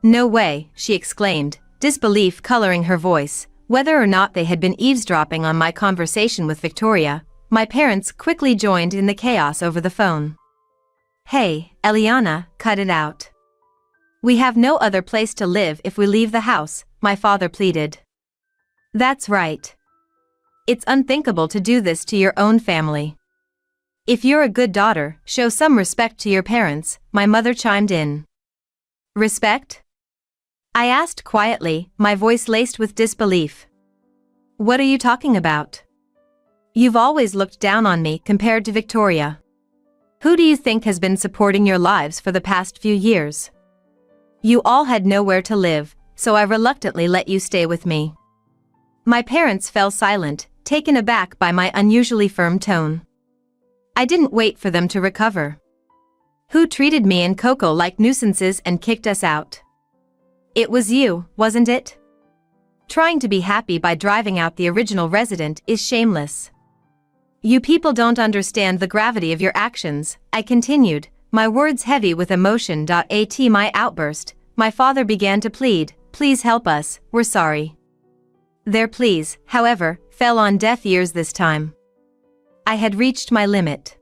Speaker 4: No way, she exclaimed, disbelief coloring her voice. Whether or not they had been eavesdropping on my conversation with Victoria, my parents quickly joined in the chaos over the phone. Hey, Eliana, cut it out. We have no other place to live if we leave the house, my father pleaded. That's right. It's unthinkable to do this to your own family. If you're a good daughter, show some respect to your parents, my mother chimed in. Respect? I asked quietly, my voice laced with disbelief. What are you talking about? You've always looked down on me compared to Victoria. Who do you think has been supporting your lives for the past few years? You all had nowhere to live, so I reluctantly let you stay with me. My parents fell silent, taken aback by my unusually firm tone. I didn't wait for them to recover. Who treated me and Coco like nuisances and kicked us out? It was you, wasn't it? Trying to be happy by driving out the original resident is shameless. You people don't understand the gravity of your actions, I continued, my words heavy with emotion. At my outburst, my father began to plead, please help us, we're sorry. Their pleas, however, fell on deaf ears this time. I had reached my limit.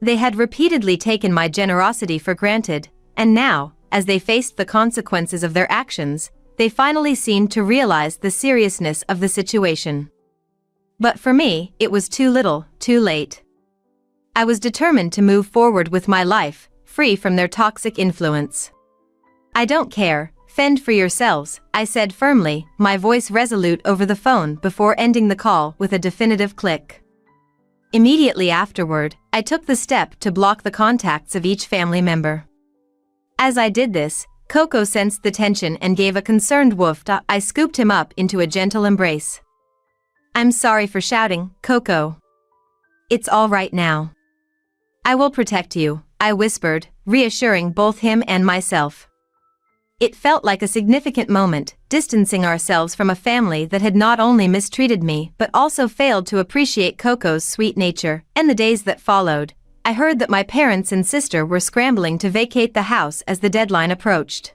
Speaker 4: They had repeatedly taken my generosity for granted, and now, as they faced the consequences of their actions, they finally seemed to realize the seriousness of the situation. But for me, it was too little, too late. I was determined to move forward with my life, free from their toxic influence. I don't care, fend for yourselves, I said firmly, my voice resolute over the phone before ending the call with a definitive click. Immediately afterward, I took the step to block the contacts of each family member. As I did this, Coco sensed the tension and gave a concerned woof. I scooped him up into a gentle embrace. I'm sorry for shouting, Coco. It's all right now. I will protect you, I whispered, reassuring both him and myself. It felt like a significant moment, distancing ourselves from a family that had not only mistreated me but also failed to appreciate Coco's sweet nature. And the days that followed, I heard that my parents and sister were scrambling to vacate the house as the deadline approached.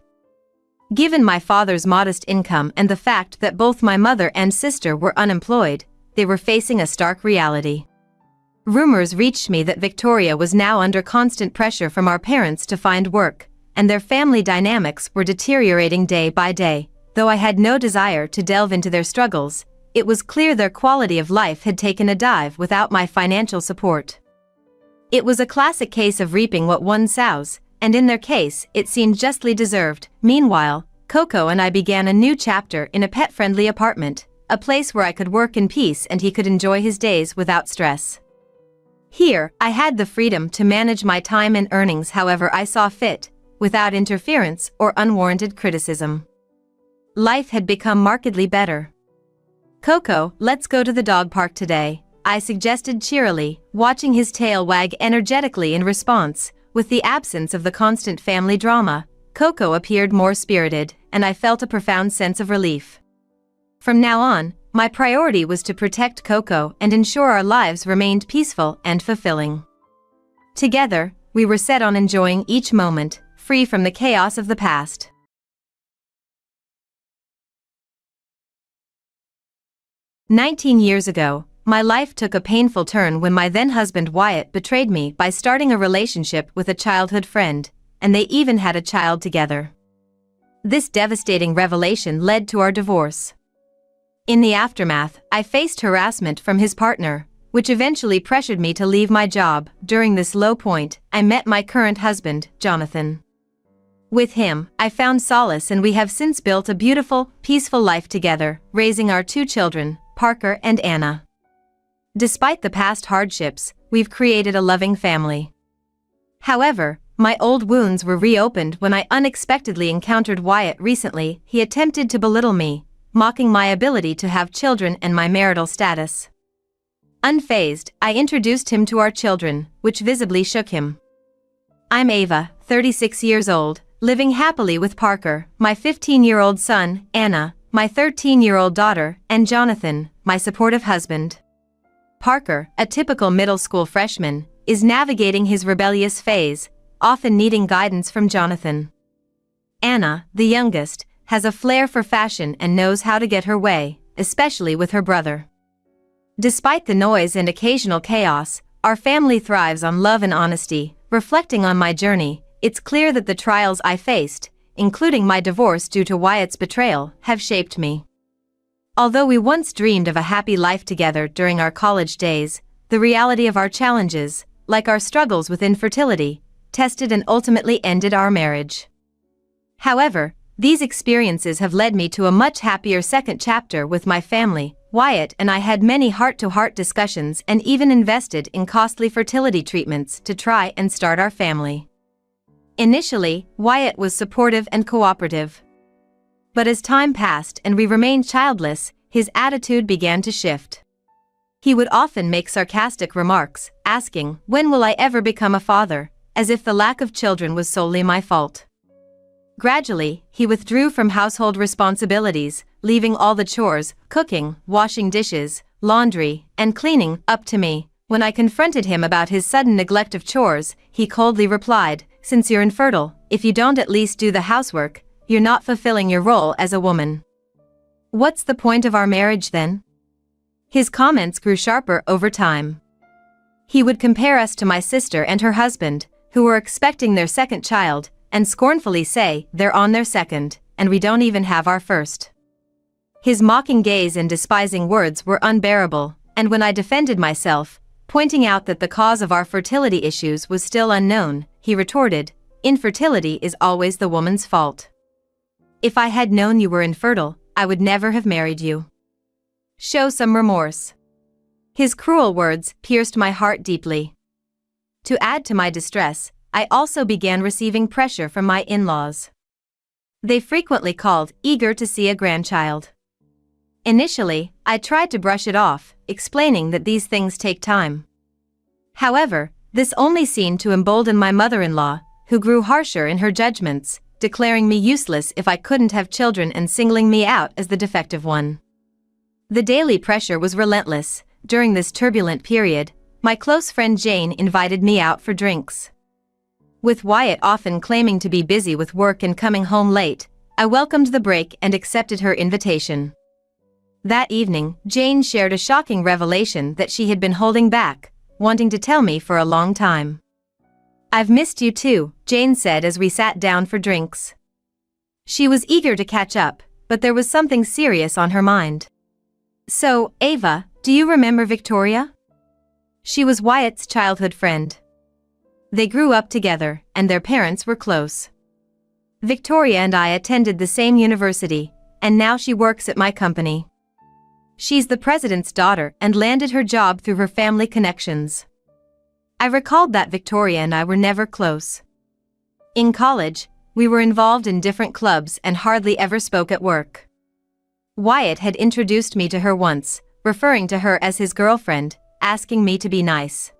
Speaker 4: Given my father's modest income and the fact that both my mother and sister were unemployed, they were facing a stark reality. Rumors reached me that Victoria was now under constant pressure from our parents to find work, and their family dynamics were deteriorating day by day. Though I had no desire to delve into their struggles, it was clear their quality of life had taken a dive without my financial support. It was a classic case of reaping what one sows, and in their case, it seemed justly deserved. Meanwhile, Coco and I began a new chapter in a pet-friendly apartment, a place where I could work in peace and he could enjoy his days without stress. Here, I had the freedom to manage my time and earnings however I saw fit, without interference or unwarranted criticism. Life had become markedly better. "Coco, let's go to the dog park today," I suggested cheerily, watching his tail wag energetically in response. With the absence of the constant family drama, Coco appeared more spirited, and I felt a profound sense of relief. From now on, my priority was to protect Coco and ensure our lives remained peaceful and fulfilling. Together, we were set on enjoying each moment, free from the chaos of the past. "19 years ago, my life took a painful turn when my then-husband Wyatt betrayed me by starting a relationship with a childhood friend, and they even had a child together. This devastating revelation led to our divorce. In the aftermath, I faced harassment from his partner, which eventually pressured me to leave my job. During this low point, I met my current husband, Jonathan. With him, I found solace, and we have since built a beautiful, peaceful life together, raising our 2 children, Parker and Anna. Despite the past hardships, we've created a loving family. However, my old wounds were reopened when I unexpectedly encountered Wyatt recently. He attempted to belittle me, mocking my ability to have children and my marital status. Unfazed, I introduced him to our children, which visibly shook him. "I'm Ava, 36 years old, living happily with Parker, my 15-year-old son, Anna, my 13-year-old daughter, and Jonathan, my supportive husband." Parker, a typical middle school freshman, is navigating his rebellious phase, often needing guidance from Jonathan. Anna, the youngest, has a flair for fashion and knows how to get her way, especially with her brother. Despite the noise and occasional chaos, our family thrives on love and honesty. Reflecting on my journey, it's clear that the trials I faced, including my divorce due to Wyatt's betrayal, have shaped me. Although we once dreamed of a happy life together during our college days, the reality of our challenges, like our struggles with infertility, tested and ultimately ended our marriage. However, these experiences have led me to a much happier second chapter with my family. Wyatt and I had many heart-to-heart discussions and even invested in costly fertility treatments to try and start our family. Initially, Wyatt was supportive and cooperative. But as time passed and we remained childless, his attitude began to shift. He would often make sarcastic remarks, asking, "When will I ever become a father?" as if the lack of children was solely my fault. Gradually, he withdrew from household responsibilities, leaving all the chores, cooking, washing dishes, laundry, and cleaning, up to me. When I confronted him about his sudden neglect of chores, he coldly replied, "Since you're infertile, if you don't at least do the housework, you're not fulfilling your role as a woman. What's the point of our marriage then?" His comments grew sharper over time. He would compare us to my sister and her husband, who were expecting their second child, and scornfully say, "They're on their second, and we don't even have our first." His mocking gaze and despising words were unbearable, and when I defended myself, pointing out that the cause of our fertility issues was still unknown, he retorted, "Infertility is always the woman's fault. If I had known you were infertile, I would never have married you. Show some remorse." His cruel words pierced my heart deeply. To add to my distress, I also began receiving pressure from my in-laws. They frequently called, eager to see a grandchild. Initially, I tried to brush it off, explaining that these things take time. However, this only seemed to embolden my mother-in-law, who grew harsher in her judgments, declaring me useless if I couldn't have children and singling me out as the defective one. The daily pressure was relentless. During this turbulent period, my close friend Jane invited me out for drinks. With Wyatt often claiming to be busy with work and coming home late, I welcomed the break and accepted her invitation. That evening, Jane shared a shocking revelation that she had been holding back, wanting to tell me for a long time. "I've missed you too," Jane said as we sat down for drinks. She was eager to catch up, but there was something serious on her mind. "So, Ava, do you remember Victoria?" She was Wyatt's childhood friend. They grew up together, and their parents were close. Victoria and I attended the same university, and now she works at my company. She's the president's daughter and landed her job through her family connections. I recalled that Victoria and I were never close. In college, we were involved in different clubs and hardly ever spoke at work. Wyatt had introduced me to her once, referring to her as his girlfriend, asking me to be nice.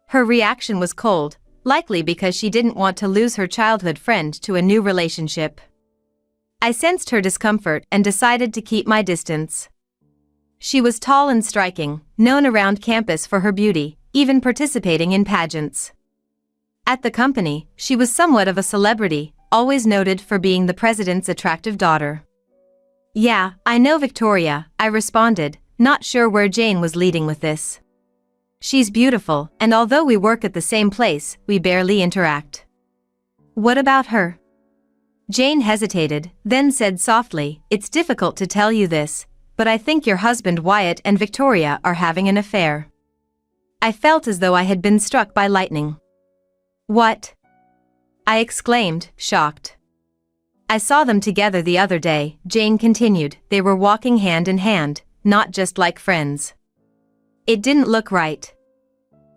Speaker 4: Her reaction was cold, likely because she didn't want to lose her childhood friend to a new relationship. I sensed her discomfort and decided to keep my distance. She was tall and striking, known around campus for her beauty, even participating in pageants. At the company, she was somewhat of a celebrity, always noted for being the president's attractive daughter. "Yeah, I know Victoria," I responded, not sure where Jane was leading with this. "She's beautiful, and although we work at the same place, we barely interact." "What about her?" Jane hesitated, then said softly, "It's difficult to tell you this, but I think your husband Wyatt and Victoria are having an affair." I felt as though I had been struck by lightning. "What?" I exclaimed, shocked. "I saw them together the other day," Jane continued. "They were walking hand in hand, not just like friends. It didn't look right."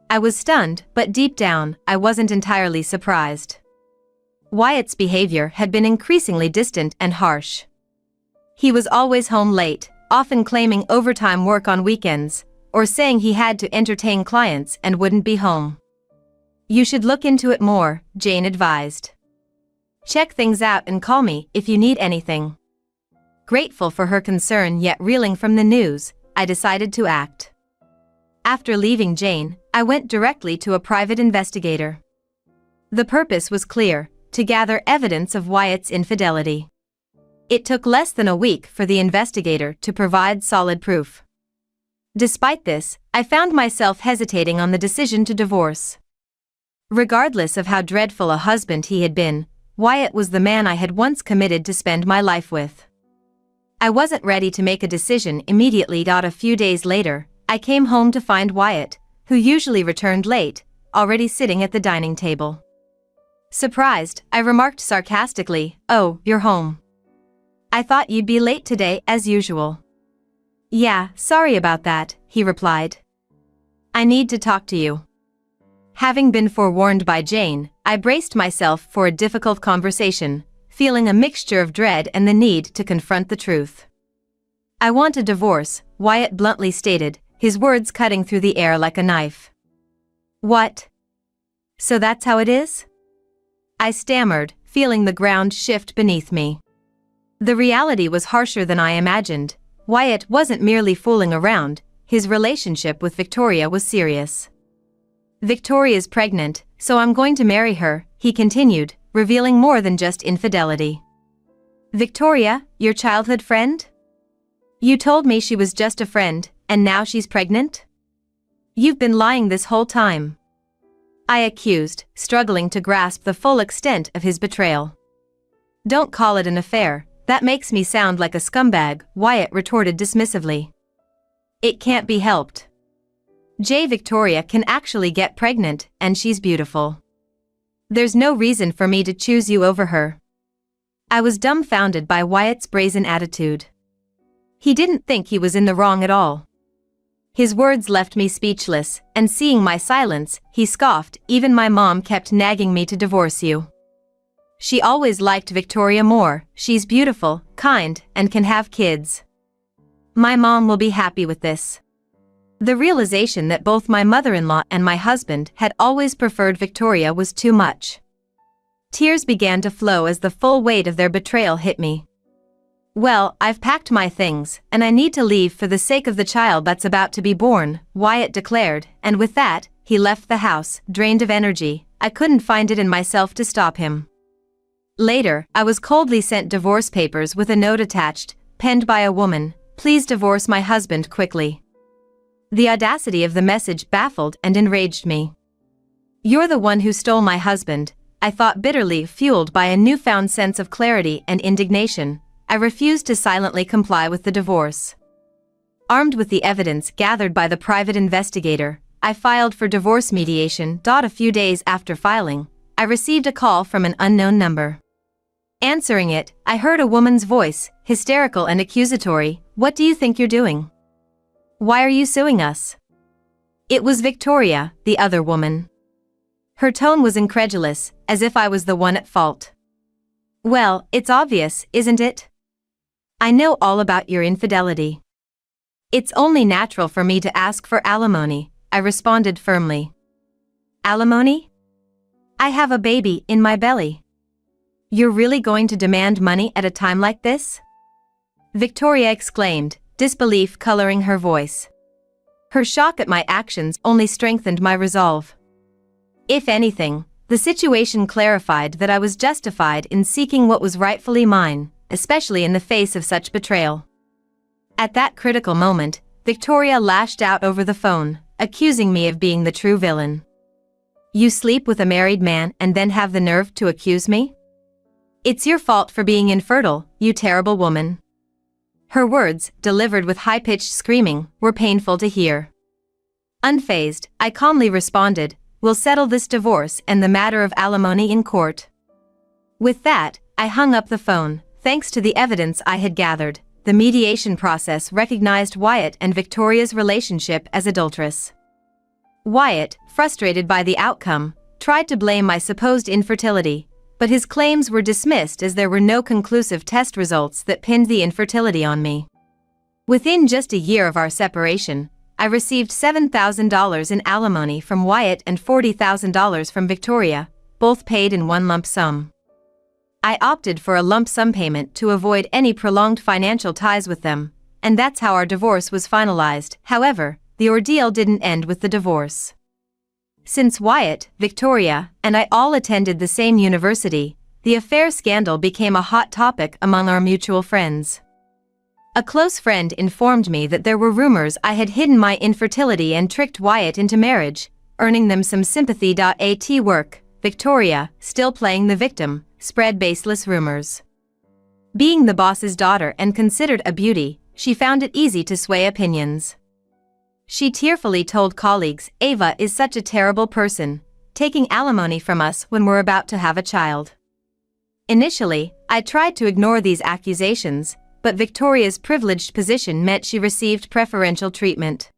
Speaker 4: I was stunned, but deep down, I wasn't entirely surprised. Wyatt's behavior had been increasingly distant and harsh. He was always home late, often claiming overtime work on weekends, or saying he had to entertain clients and wouldn't be home. "You should look into it more," Jane advised. "Check things out and call me if you need anything." Grateful for her concern yet reeling from the news, I decided to act. After leaving Jane, I went directly to a private investigator. The purpose was clear: to gather evidence of Wyatt's infidelity. It took less than a week for the investigator to provide solid proof. Despite this, I found myself hesitating on the decision to divorce. Regardless of how dreadful a husband he had been, Wyatt was the man I had once committed to spend my life with. I wasn't ready to make a decision immediately. A few days later, I came home to find Wyatt, who usually returned late, already sitting at the dining table. Surprised, I remarked sarcastically, "Oh, you're home. I thought you'd be late today, as usual." "Yeah, sorry about that," he replied. "I need to talk to you." Having been forewarned by Jane, I braced myself for a difficult conversation, feeling a mixture of dread and the need to confront the truth. "I want a divorce," Wyatt bluntly stated, his words cutting through the air like a knife. "What? So that's how it is?" I stammered, feeling the ground shift beneath me. The reality was harsher than I imagined. Wyatt wasn't merely fooling around, his relationship with Victoria was serious. "Victoria's pregnant, so I'm going to marry her," he continued, revealing more than just infidelity. "Victoria, your childhood friend? You told me she was just a friend, and now she's pregnant? You've been lying this whole time," I accused, struggling to grasp the full extent of his betrayal. "Don't call it an affair, that makes me sound like a scumbag," Wyatt retorted dismissively. "It can't be helped. Victoria can actually get pregnant, and she's beautiful. There's no reason for me to choose you over her." I was dumbfounded by Wyatt's brazen attitude. He didn't think he was in the wrong at all. His words left me speechless, and seeing my silence, he scoffed, "Even my mom kept nagging me to divorce you. She always liked Victoria more. She's beautiful, kind, and can have kids. My mom will be happy with this." The realization that both my mother-in-law and my husband had always preferred Victoria was too much. Tears began to flow as the full weight of their betrayal hit me. "Well, I've packed my things, and I need to leave for the sake of the child that's about to be born," Wyatt declared, and with that, he left the house, drained of energy. I couldn't find it in myself to stop him. Later, I was coldly sent divorce papers with a note attached, penned by a woman, "Please divorce my husband quickly." The audacity of the message baffled and enraged me. "You're the one who stole my husband," I thought bitterly, fueled by a newfound sense of clarity and indignation. I refused to silently comply with the divorce. Armed with the evidence gathered by the private investigator, I filed for divorce mediation. A few days after filing, I received a call from an unknown number. Answering it, I heard a woman's voice, hysterical and accusatory. "What do you think you're doing? Why are you suing us?" It was Victoria, the other woman. Her tone was incredulous, as if I was the one at fault. Well, it's obvious, isn't it? I know all about your infidelity. It's only natural for me to ask for alimony, I responded firmly. Alimony? I have a baby in my belly. You're really going to demand money at a time like this? Victoria exclaimed, disbelief coloring her voice. Her shock at my actions only strengthened my resolve. If anything, the situation clarified that I was justified in seeking what was rightfully mine, especially in the face of such betrayal. At that critical moment, Victoria lashed out over the phone, accusing me of being the true villain. You sleep with a married man and then have the nerve to accuse me? It's your fault for being infertile, you terrible woman. Her words, delivered with high-pitched screaming, were painful to hear. Unfazed, I calmly responded, we'll settle this divorce and the matter of alimony in court. With that, I hung up the phone. Thanks to the evidence I had gathered, the mediation process recognized Wyatt and Victoria's relationship as adulterous. Wyatt, frustrated by the outcome, tried to blame my supposed infertility, but his claims were dismissed as there were no conclusive test results that pinned the infertility on me. Within just a year of our separation, I received $7,000 in alimony from Wyatt and $40,000 from Victoria, both paid in one lump sum. I opted for a lump sum payment to avoid any prolonged financial ties with them, and that's how our divorce was finalized. However, the ordeal didn't end with the divorce. Since Wyatt, Victoria, and I all attended the same university, the affair scandal became a hot topic among our mutual friends. A close friend informed me that there were rumors I had hidden my infertility and tricked Wyatt into marriage, earning them some sympathy. At work, Victoria, still playing the victim, spread baseless rumors. Being the boss's daughter and considered a beauty, she found it easy to sway opinions. She tearfully told colleagues, Ava is such a terrible person, taking alimony from us when we're about to have a child. Initially, I tried to ignore these accusations, but Victoria's privileged position meant she received preferential treatment.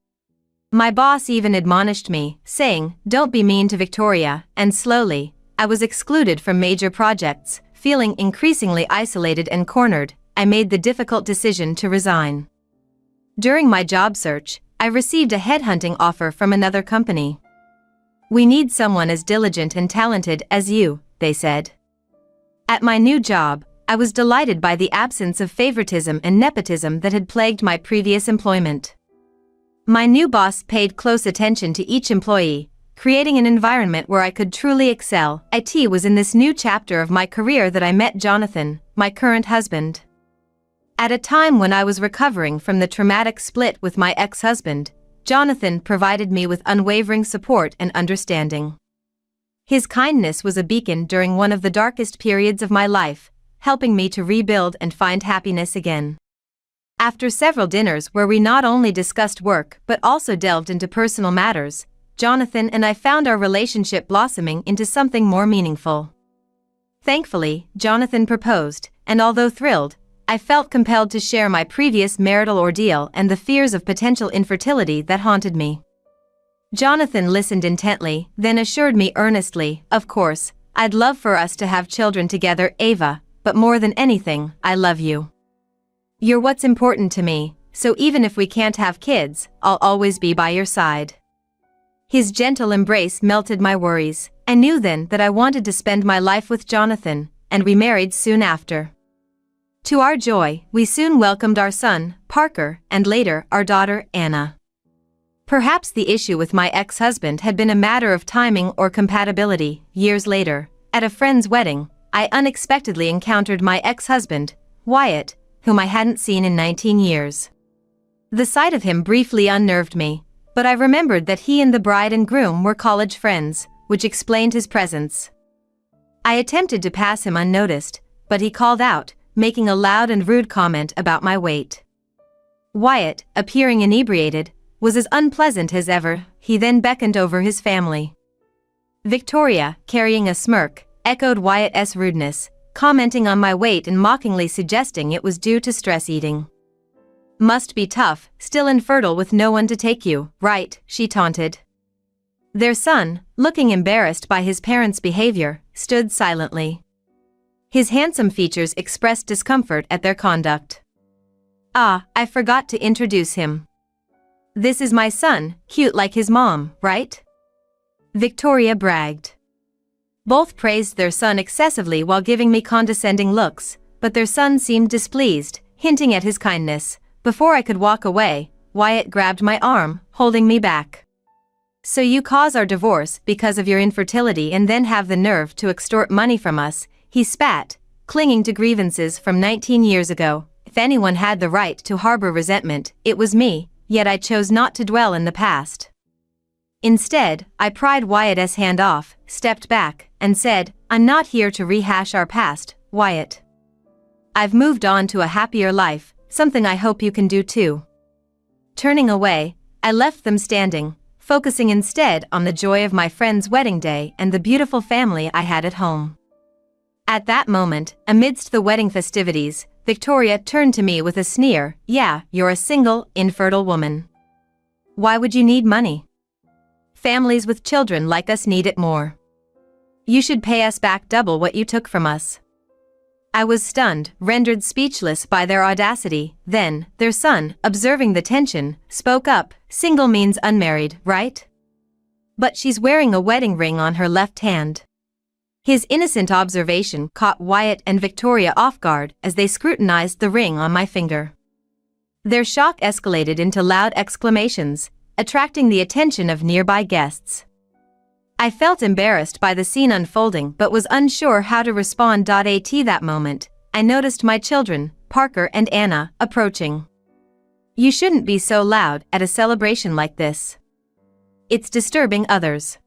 Speaker 4: My boss even admonished me, saying, don't be mean to Victoria, and slowly, I was excluded from major projects. Feeling increasingly isolated and cornered, I made the difficult decision to resign. During my job search, I received a headhunting offer from another company. We need someone as diligent and talented as you, they said. At my new job, I was delighted by the absence of favoritism and nepotism that had plagued my previous employment. My new boss paid close attention to each employee, creating an environment where I could truly excel. It was in this new chapter of my career that I met Jonathan, my current husband. At a time when I was recovering from the traumatic split with my ex-husband, Jonathan provided me with unwavering support and understanding. His kindness was a beacon during one of the darkest periods of my life, helping me to rebuild and find happiness again. After several dinners where we not only discussed work but also delved into personal matters, Jonathan and I found our relationship blossoming into something more meaningful. Thankfully, Jonathan proposed, and although thrilled, I felt compelled to share my previous marital ordeal and the fears of potential infertility that haunted me. Jonathan listened intently, then assured me earnestly, of course, I'd love for us to have children together, Ava, but more than anything, I love you. You're what's important to me, so even if we can't have kids, I'll always be by your side. His gentle embrace melted my worries. I knew then that I wanted to spend my life with Jonathan, and we married soon after. To our joy, we soon welcomed our son, Parker, and later, our daughter, Anna. Perhaps the issue with my ex-husband had been a matter of timing or compatibility. Years later, at a friend's wedding, I unexpectedly encountered my ex-husband, Wyatt, whom I hadn't seen in 19 years. The sight of him briefly unnerved me, but I remembered that he and the bride and groom were college friends, which explained his presence. I attempted to pass him unnoticed, but he called out, making a loud and rude comment about my weight. Wyatt, appearing inebriated, was as unpleasant as ever. He then beckoned over his family. Victoria, carrying a smirk, echoed Wyatt's rudeness, commenting on my weight and mockingly suggesting it was due to stress eating. Must be tough, still infertile with no one to take you, right? She taunted. Their son, looking embarrassed by his parents' behavior, stood silently. His handsome features expressed discomfort at their conduct. Ah, I forgot to introduce him. This is my son, cute like his mom, right? Victoria bragged. Both praised their son excessively while giving me condescending looks, but their son seemed displeased, hinting at his kindness. Before I could walk away, Wyatt grabbed my arm, holding me back. So you cause our divorce because of your infertility and then have the nerve to extort money from us, he spat, clinging to grievances from 19 years ago. If anyone had the right to harbor resentment, it was me, yet I chose not to dwell in the past. Instead, I pried Wyatt's hand off, stepped back, and said, I'm not here to rehash our past, Wyatt. I've moved on to a happier life, something I hope you can do too. Turning away, I left them standing, focusing instead on the joy of my friend's wedding day and the beautiful family I had at home. At that moment, amidst the wedding festivities, Victoria turned to me with a sneer. Yeah, you're a single, infertile woman. Why would you need money? Families with children like us need it more. You should pay us back double what you took from us. I was stunned, rendered speechless by their audacity. Then, their son, observing the tension, spoke up. Single means unmarried, right? But she's wearing a wedding ring on her left hand. His innocent observation caught Wyatt and Victoria off guard as they scrutinized the ring on my finger. Their shock escalated into loud exclamations, attracting the attention of nearby guests. I felt embarrassed by the scene unfolding but was unsure how to respond. At that moment, I noticed my children, Parker and Anna, approaching. You shouldn't be so loud at a celebration like this. It's disturbing others.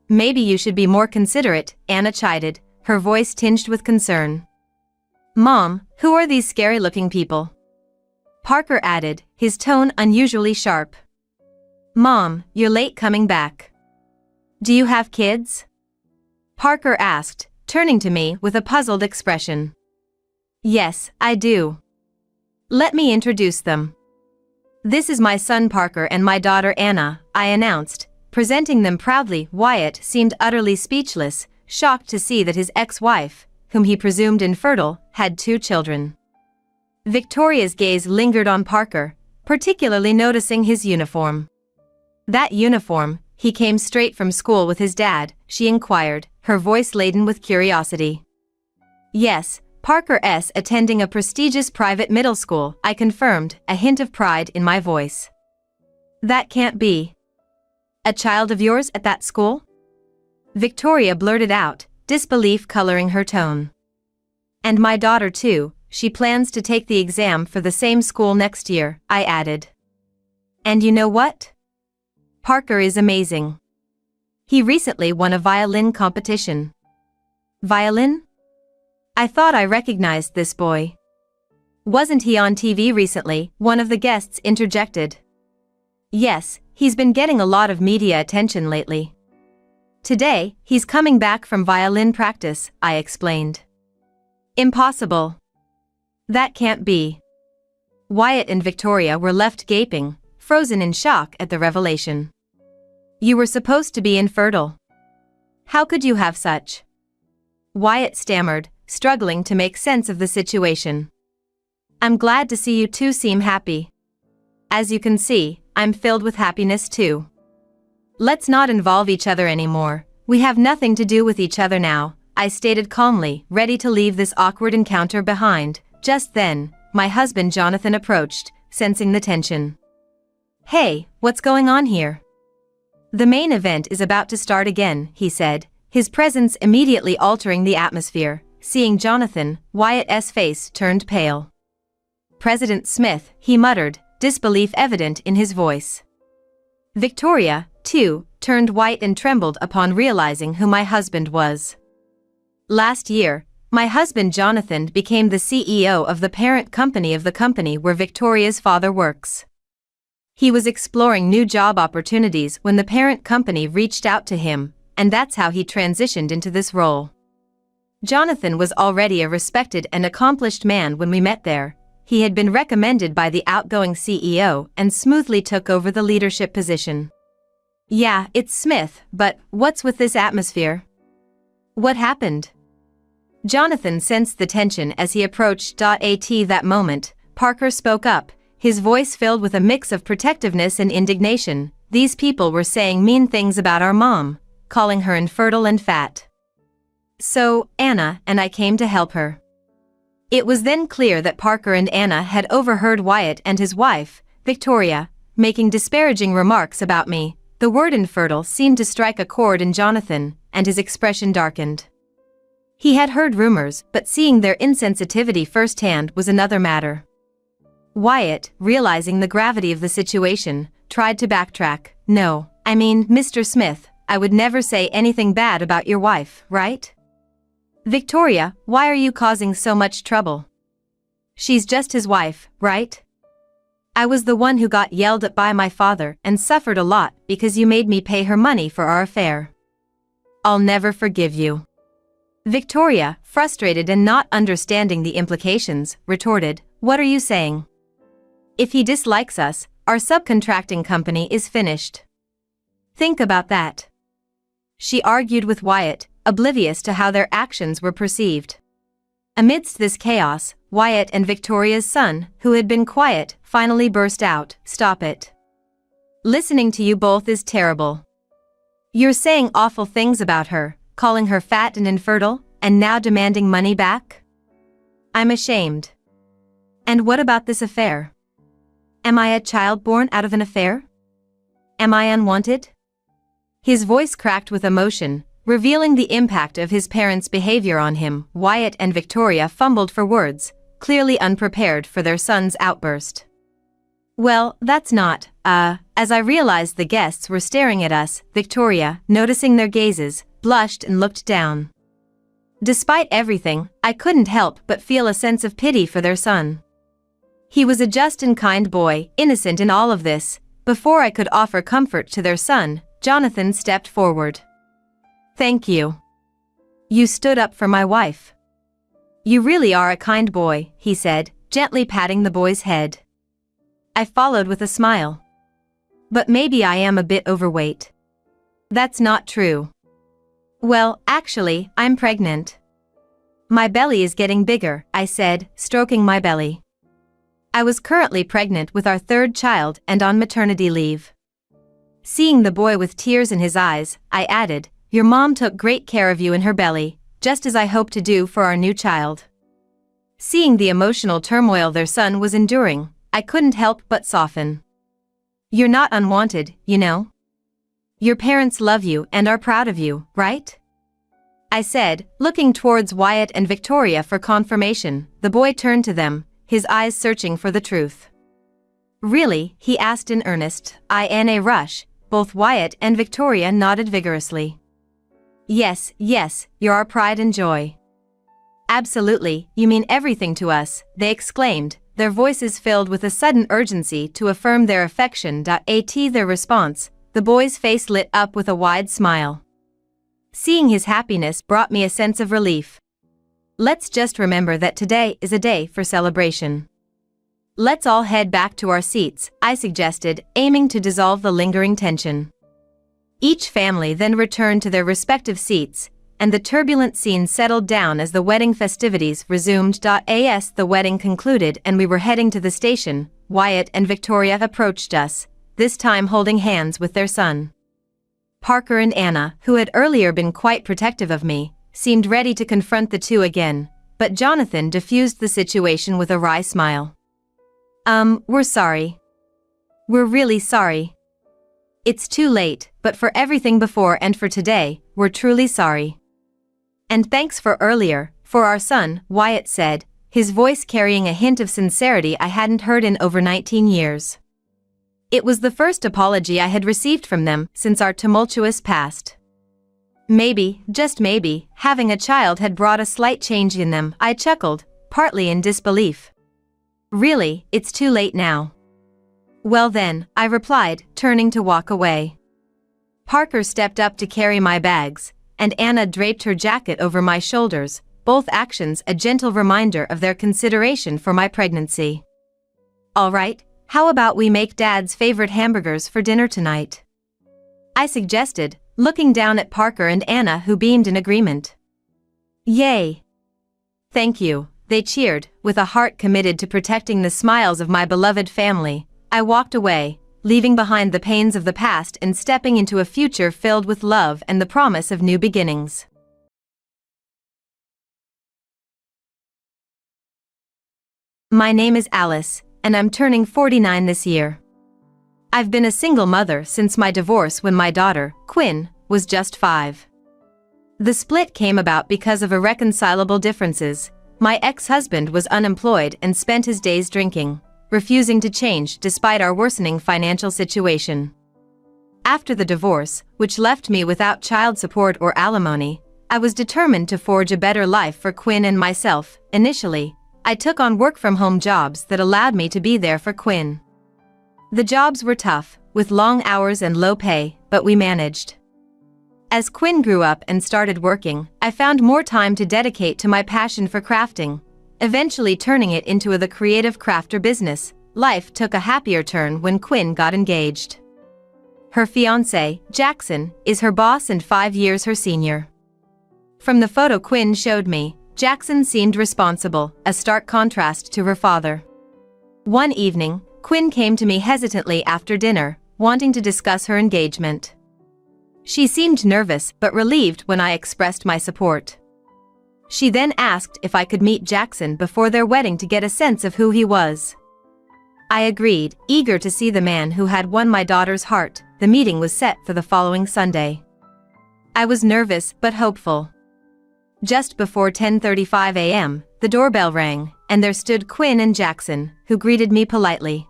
Speaker 4: Maybe you should be more considerate, Anna chided, her voice tinged with concern. Mom, who are these scary-looking people? Parker added, his tone unusually sharp. Mom, you're late coming back. Do you have kids? Parker asked, turning to me with a puzzled expression. Yes, I do. Let me introduce them. This is my son Parker and my daughter Anna, I announced, presenting them proudly. Wyatt seemed utterly speechless, shocked to see that his ex-wife, whom he presumed infertile, had 2 children. Victoria's gaze lingered on Parker, particularly noticing his uniform. That uniform, he came straight from school with his dad, she inquired, her voice laden with curiosity. Yes, Parker's attending a prestigious private middle school, I confirmed, a hint of pride in my voice. That can't be. A child of yours at that school? Victoria blurted out, disbelief coloring her tone. And my daughter too, she plans to take the exam for the same school next year, I added. And you know what? Parker is amazing. He recently won a violin competition. Violin? I thought I recognized this boy. Wasn't he on TV recently? One of the guests interjected. Yes, he's been getting a lot of media attention lately. Today, he's coming back from violin practice, I explained. Impossible. That can't be. Wyatt and Victoria were left gaping, frozen in shock at the revelation. You were supposed to be infertile. How could you have such? Wyatt stammered, struggling to make sense of the situation. I'm glad to see you two seem happy. As you can see, I'm filled with happiness too. Let's not involve each other anymore. We have nothing to do with each other now, I stated calmly, ready to leave this awkward encounter behind. Just then, my husband Jonathan approached, sensing the tension. Hey, what's going on here? The main event is about to start again, he said, his presence immediately altering the atmosphere. Seeing Jonathan, Wyatt's face turned pale. President Smith, he muttered, disbelief evident in his voice. Victoria, too, turned white and trembled upon realizing who my husband was. Last year, my husband Jonathan became the CEO of the parent company of the company where Victoria's father works. He was exploring new job opportunities when the parent company reached out to him, and that's how he transitioned into this role. Jonathan was already a respected and accomplished man when we met there, he had been recommended by the outgoing CEO and smoothly took over the leadership position. Yeah, it's Smith, but what's with this atmosphere? What happened? Jonathan sensed the tension as he approached. At that moment, Parker spoke up, his voice filled with a mix of protectiveness and indignation. These people were saying mean things about our mom, calling her infertile and fat. So, Anna and I came to help her. It was then clear that Parker and Anna had overheard Wyatt and his wife, Victoria, making disparaging remarks about me. The word infertile seemed to strike a chord in Jonathan, and his expression darkened. He had heard rumors, but seeing their insensitivity firsthand was another matter. Wyatt, realizing the gravity of the situation, tried to backtrack. No, I mean, Mr. Smith, I would never say anything bad about your wife, right? Victoria, why are you causing so much trouble? She's just his wife, right? I was the one who got yelled at by my father and suffered a lot because you made me pay her money for our affair. I'll never forgive you. Victoria, frustrated and not understanding the implications, retorted, what are you saying? If he dislikes us, our subcontracting company is finished. Think about that. She argued with Wyatt, oblivious to how their actions were perceived. Amidst this chaos, Wyatt and Victoria's son, who had been quiet, finally burst out, stop it. Listening to you both is terrible. You're saying awful things about her, calling her fat and infertile, and now demanding money back? I'm ashamed. And what about this affair? Am I a child born out of an affair? Am I unwanted? His voice cracked with emotion, revealing the impact of his parents' behavior on him. Wyatt and Victoria fumbled for words, clearly unprepared for their son's outburst. Well, that's not, as I realized the guests were staring at us, Victoria, noticing their gazes, blushed and looked down. Despite everything, I couldn't help but feel a sense of pity for their son. He was a just and kind boy, innocent in all of this. Before I could offer comfort to their son, Jonathan stepped forward. Thank you. You stood up for my wife. You really are a kind boy, he said, gently patting the boy's head. I followed with a smile. But maybe I am a bit overweight. That's not true. Well, actually, I'm pregnant. My belly is getting bigger, I said, stroking my belly. I was currently pregnant with our third child and on maternity leave. Seeing the boy with tears in his eyes, I added, your mom took great care of you in her belly, just as I hope to do for our new child. Seeing the emotional turmoil their son was enduring, I couldn't help but soften. You're not unwanted, you know. Your parents love you and are proud of you, right? I said, looking towards Wyatt and Victoria for confirmation. The boy turned to them, his eyes searching for the truth. Really? He asked in earnest. In a rush, both Wyatt and Victoria nodded vigorously. Yes, you're our pride and joy. Absolutely, you mean everything to us, they exclaimed, their voices filled with a sudden urgency to affirm their affection. At their response, the boy's face lit up with a wide smile. Seeing his happiness brought me a sense of relief. Let's just remember that today is a day for celebration. Let's all head back to our seats, I suggested, aiming to dissolve the lingering tension. Each family then returned to their respective seats, and the turbulent scene settled down as the wedding festivities resumed. As the wedding concluded and we were heading to the station, Wyatt and Victoria approached us, this time holding hands with their son. Parker and Anna, who had earlier been quite protective of me, seemed ready to confront the two again, but Jonathan diffused the situation with a wry smile. We're sorry. We're really sorry. It's too late, but for everything before and for today, we're truly sorry. And thanks for earlier, for our son, Wyatt said, his voice carrying a hint of sincerity I hadn't heard in over 19 years. It was the first apology I had received from them since our tumultuous past. Maybe, just maybe, having a child had brought a slight change in them, I chuckled, partly in disbelief. Really, it's too late now. Well then, I replied, turning to walk away. Parker stepped up to carry my bags, and Anna draped her jacket over my shoulders, both actions a gentle reminder of their consideration for my pregnancy. "All right, how about we make Dad's favorite hamburgers for dinner tonight?" I suggested, looking down at Parker and Anna, who beamed in agreement. "Yay! Thank you," they cheered, with a heart committed to protecting the smiles of my beloved family. I walked away, leaving behind the pains of the past and stepping into a future filled with love and the promise of new beginnings. My name is Alice, and I'm turning 49 this year. I've been a single mother since my divorce when my daughter, Quinn, was just 5. The split came about because of irreconcilable differences. My ex-husband was unemployed and spent his days drinking, refusing to change despite our worsening financial situation. After the divorce, which left me without child support or alimony, I was determined to forge a better life for Quinn and myself. Initially, I took on work-from-home jobs that allowed me to be there for Quinn. The jobs were tough, with long hours and low pay, but we managed. As Quinn grew up and started working, I found more time to dedicate to my passion for crafting, eventually turning it into the creative crafter business. Life took a happier turn when Quinn got engaged. Her fiancé, Jackson, is her boss and 5 years her senior. From the photo Quinn showed me, Jackson seemed responsible, a stark contrast to her father. One evening, Quinn came to me hesitantly after dinner, wanting to discuss her engagement. She seemed nervous but relieved when I expressed my support. She then asked if I could meet Jackson before their wedding to get a sense of who he was. I agreed, eager to see the man who had won my daughter's heart. The meeting was set for the following Sunday. I was nervous but hopeful. Just before 10:35 a.m., the doorbell rang, and there stood Quinn and Jackson, who greeted me politely.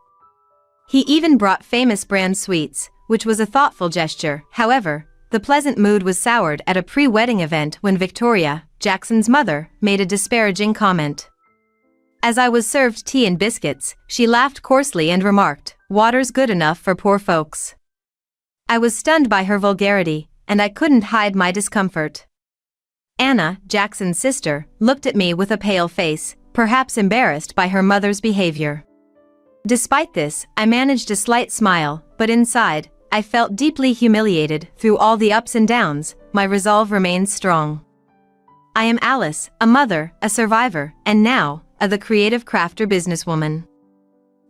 Speaker 4: He even brought famous brand sweets, which was a thoughtful gesture. However, the pleasant mood was soured at a pre-wedding event when Victoria, Jackson's mother, made a disparaging comment. As I was served tea and biscuits, she laughed coarsely and remarked, "Water's good enough for poor folks." I was stunned by her vulgarity, and I couldn't hide my discomfort. Anna, Jackson's sister, looked at me with a pale face, perhaps embarrassed by her mother's behavior. Despite this, I managed a slight smile, but inside, I felt deeply humiliated. Through all the ups and downs, my resolve remains strong. I am Alice, a mother, a survivor, and now, the creative crafter businesswoman.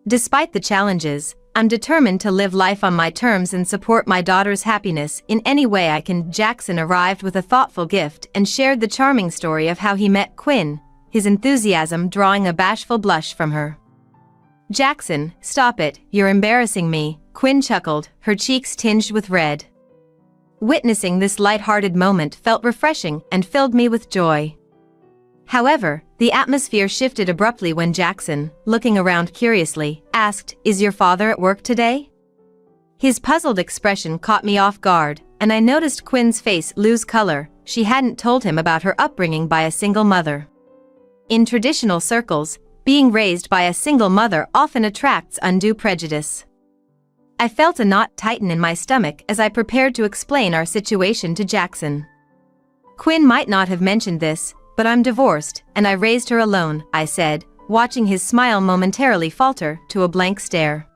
Speaker 4: Despite the challenges, I'm determined to live life on my terms and support my daughter's happiness in any way I can. Jackson arrived with a thoughtful gift and shared the charming story of how he met Quinn, his enthusiasm drawing a bashful blush from her. "Jackson, stop it, you're embarrassing me," Quinn chuckled, her cheeks tinged with red. Witnessing this light-hearted moment felt refreshing and filled me with joy. However, the atmosphere shifted abruptly when Jackson, looking around curiously, asked, "Is your father at work today?" His puzzled expression caught me off guard, and I noticed Quinn's face lose color. She hadn't told him about her upbringing by a single mother. In traditional circles, being raised by a single mother often attracts undue prejudice. I felt a knot tighten in my stomach as I prepared to explain our situation to Jackson. "Quinn might not have mentioned this, but I'm divorced, and I raised her alone," I said, watching his smile momentarily falter to a blank stare.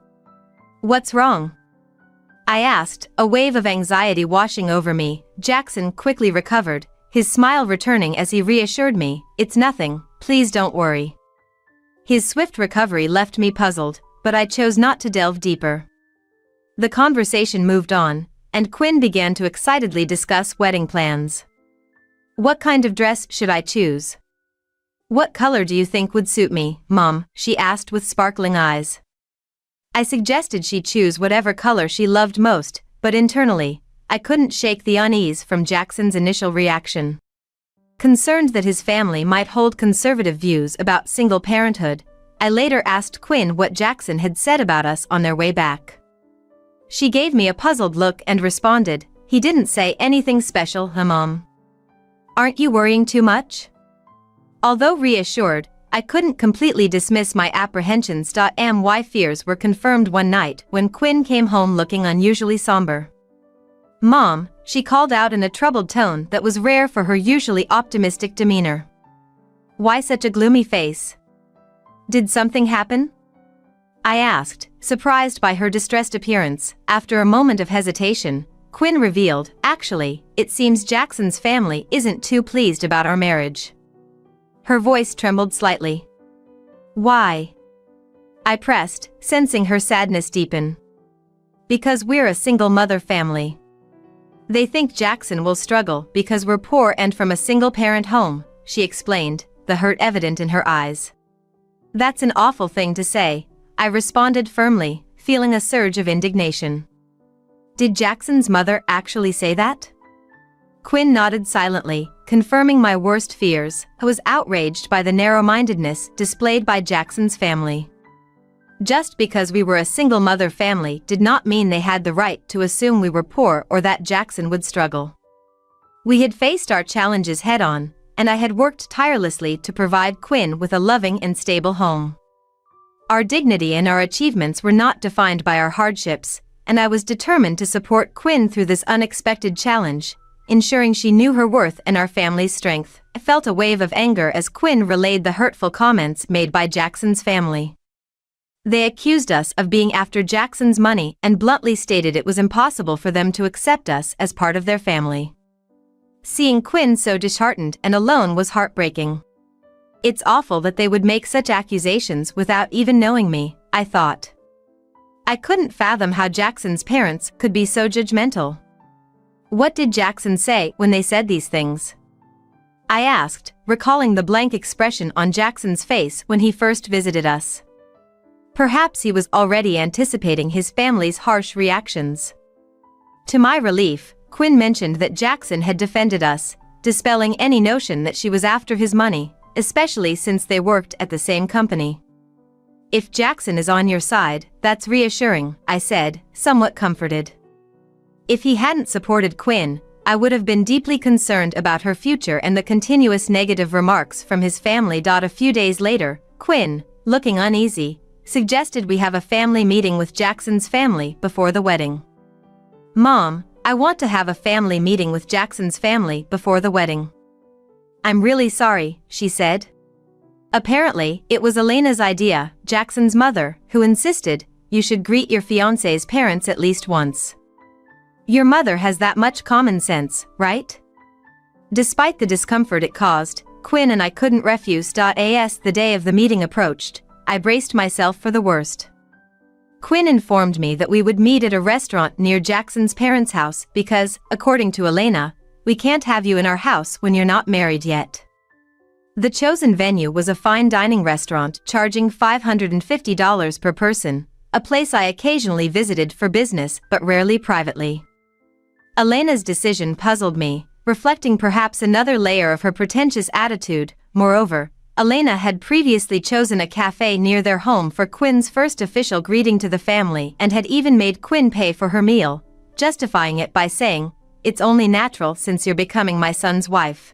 Speaker 4: "What's wrong?" I asked, a wave of anxiety washing over me. Jackson quickly recovered, his smile returning as he reassured me, "It's nothing, please don't worry." His swift recovery left me puzzled, but I chose not to delve deeper. The conversation moved on, and Quinn began to excitedly discuss wedding plans. "What kind of dress should I choose? What color do you think would suit me, Mom?" she asked with sparkling eyes. I suggested she choose whatever color she loved most, but internally, I couldn't shake the unease from Jackson's initial reaction. Concerned that his family might hold conservative views about single parenthood, I later asked Quinn what Jackson had said about us on their way back. She gave me a puzzled look and responded, "He didn't say anything special, huh, Mom? Aren't you worrying too much?" Although reassured, I couldn't completely dismiss my apprehensions. My fears were confirmed one night when Quinn came home looking unusually somber. "Mom," she called out in a troubled tone that was rare for her usually optimistic demeanor. Why such a gloomy face? Did something happen? I asked, surprised by her distressed appearance. After a moment of hesitation, Quinn revealed, actually, it seems Jackson's family isn't too pleased about our marriage. Her voice trembled slightly. Why? I pressed, sensing her sadness deepen. Because we're a single mother family. They think Jackson will struggle because we're poor and from a single-parent home, she explained, the hurt evident in her eyes. That's an awful thing to say, I responded firmly, feeling a surge of indignation. Did Jackson's mother actually say that? Quinn nodded silently, confirming my worst fears. I was outraged by the narrow-mindedness displayed by Jackson's family. Just because we were a single-mother family did not mean they had the right to assume we were poor or that Jackson would struggle. We had faced our challenges head-on, and I had worked tirelessly to provide Quinn with a loving and stable home. Our dignity and our achievements were not defined by our hardships, and I was determined to support Quinn through this unexpected challenge, ensuring she knew her worth and our family's strength. I felt a wave of anger as Quinn relayed the hurtful comments made by Jackson's family. They accused us of being after Jackson's money and bluntly stated it was impossible for them to accept us as part of their family. Seeing Quinn so disheartened and alone was heartbreaking. It's awful that they would make such accusations without even knowing me, I thought. I couldn't fathom how Jackson's parents could be so judgmental. What did Jackson say when they said these things? I asked, recalling the blank expression on Jackson's face when he first visited us. Perhaps he was already anticipating his family's harsh reactions. To my relief, Quinn mentioned that Jackson had defended us, dispelling any notion that she was after his money, especially since they worked at the same company. If Jackson is on your side, that's reassuring, I said, somewhat comforted. If he hadn't supported Quinn, I would have been deeply concerned about her future and the continuous negative remarks from his family. A few days later, Quinn, looking uneasy, suggested we have a family meeting with Jackson's family before the wedding. Mom, I want to have a family meeting with Jackson's family before the wedding. I'm really sorry, she said. Apparently, it was Elena's idea, Jackson's mother, who insisted you should greet your fiancé's parents at least once. Your mother has that much common sense, right? Despite the discomfort it caused, Quinn and I couldn't refuse. As the day of the meeting approached, I braced myself for the worst. Quinn informed me that we would meet at a restaurant near Jackson's parents' house because, according to Elena, we can't have you in our house when you're not married yet. The chosen venue was a fine dining restaurant charging $550 per person, a place I occasionally visited for business but rarely privately. Elena's decision puzzled me, reflecting perhaps another layer of her pretentious attitude. Moreover, Elena had previously chosen a cafe near their home for Quinn's first official greeting to the family and had even made Quinn pay for her meal, justifying it by saying, "It's only natural since you're becoming my son's wife."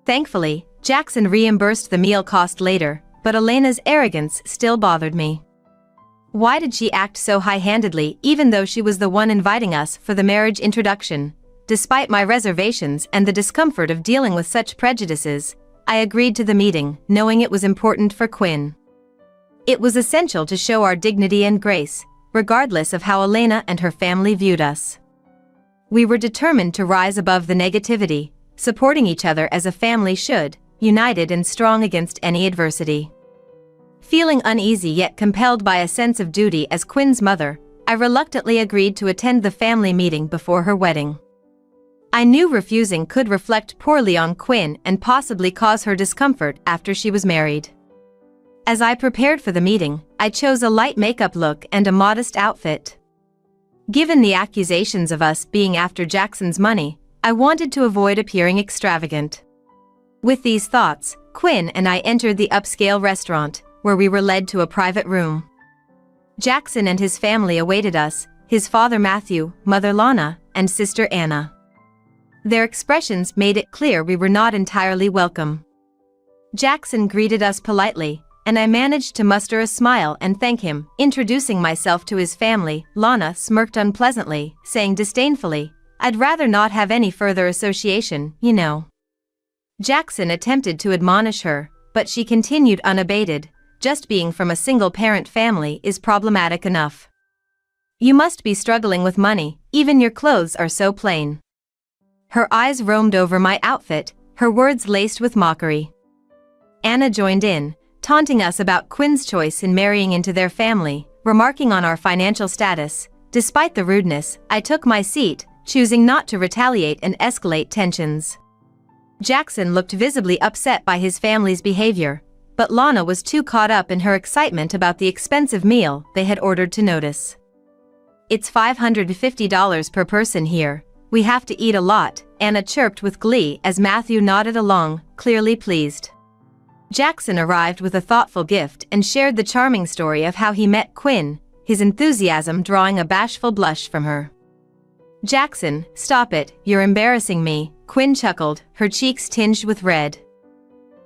Speaker 4: Thankfully, Jackson reimbursed the meal cost later, but Elena's arrogance still bothered me. Why did she act so high-handedly even though she was the one inviting us for the marriage introduction? Despite my reservations and the discomfort of dealing with such prejudices, I agreed to the meeting, knowing it was important for Quinn. It was essential to show our dignity and grace, regardless of how Elena and her family viewed us. We were determined to rise above the negativity, supporting each other as a family should, united and strong against any adversity. Feeling uneasy yet compelled by a sense of duty as Quinn's mother, I reluctantly agreed to attend the family meeting before her wedding. I knew refusing could reflect poorly on Quinn and possibly cause her discomfort after she was married. As I prepared for the meeting, I chose a light makeup look and a modest outfit. Given the accusations of us being after Jackson's money, I wanted to avoid appearing extravagant. With these thoughts, Quinn and I entered the upscale restaurant, where we were led to a private room. Jackson and his family awaited us, his father Matthew, mother Lana, and sister Anna. Their expressions made it clear we were not entirely welcome. Jackson greeted us politely, and I managed to muster a smile and thank him. Introducing myself to his family, Lana smirked unpleasantly, saying disdainfully, "I'd rather not have any further association, you know." Jackson attempted to admonish her, but she continued unabated. Just being from a single-parent family is problematic enough. You must be struggling with money, even your clothes are so plain. Her eyes roamed over my outfit, her words laced with mockery. Anna joined in, taunting us about Quinn's choice in marrying into their family, remarking on our financial status. Despite the rudeness, I took my seat, choosing not to retaliate and escalate tensions. Jackson looked visibly upset by his family's behavior, but Lana was too caught up in her excitement about the expensive meal they had ordered to notice. It's $550 per person here. We have to eat a lot, Anna chirped with glee as Matthew nodded along, clearly pleased. Jackson arrived with a thoughtful gift and shared the charming story of how he met Quinn, his enthusiasm drawing a bashful blush from her. Jackson, stop it, you're embarrassing me, Quinn chuckled, her cheeks tinged with red.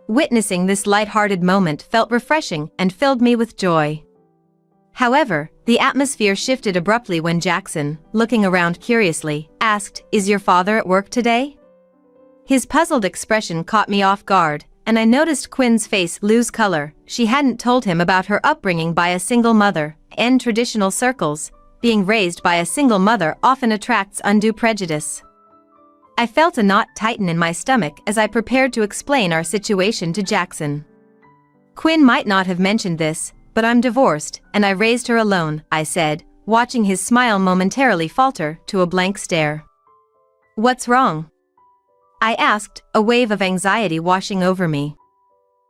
Speaker 4: Witnessing this light-hearted moment felt refreshing and filled me with joy. However, the atmosphere shifted abruptly when Jackson, looking around curiously, asked, "Is your father at work today?" His puzzled expression caught me off guard, and I noticed Quinn's face lose color. She hadn't told him about her upbringing by a single mother. In traditional circles, being raised by a single mother often attracts undue prejudice. I felt a knot tighten in my stomach as I prepared to explain our situation to Jackson. Quinn might not have mentioned this, but I'm divorced, and I raised her alone, I said, watching his smile momentarily falter to a blank stare. What's wrong? I asked, a wave of anxiety washing over me.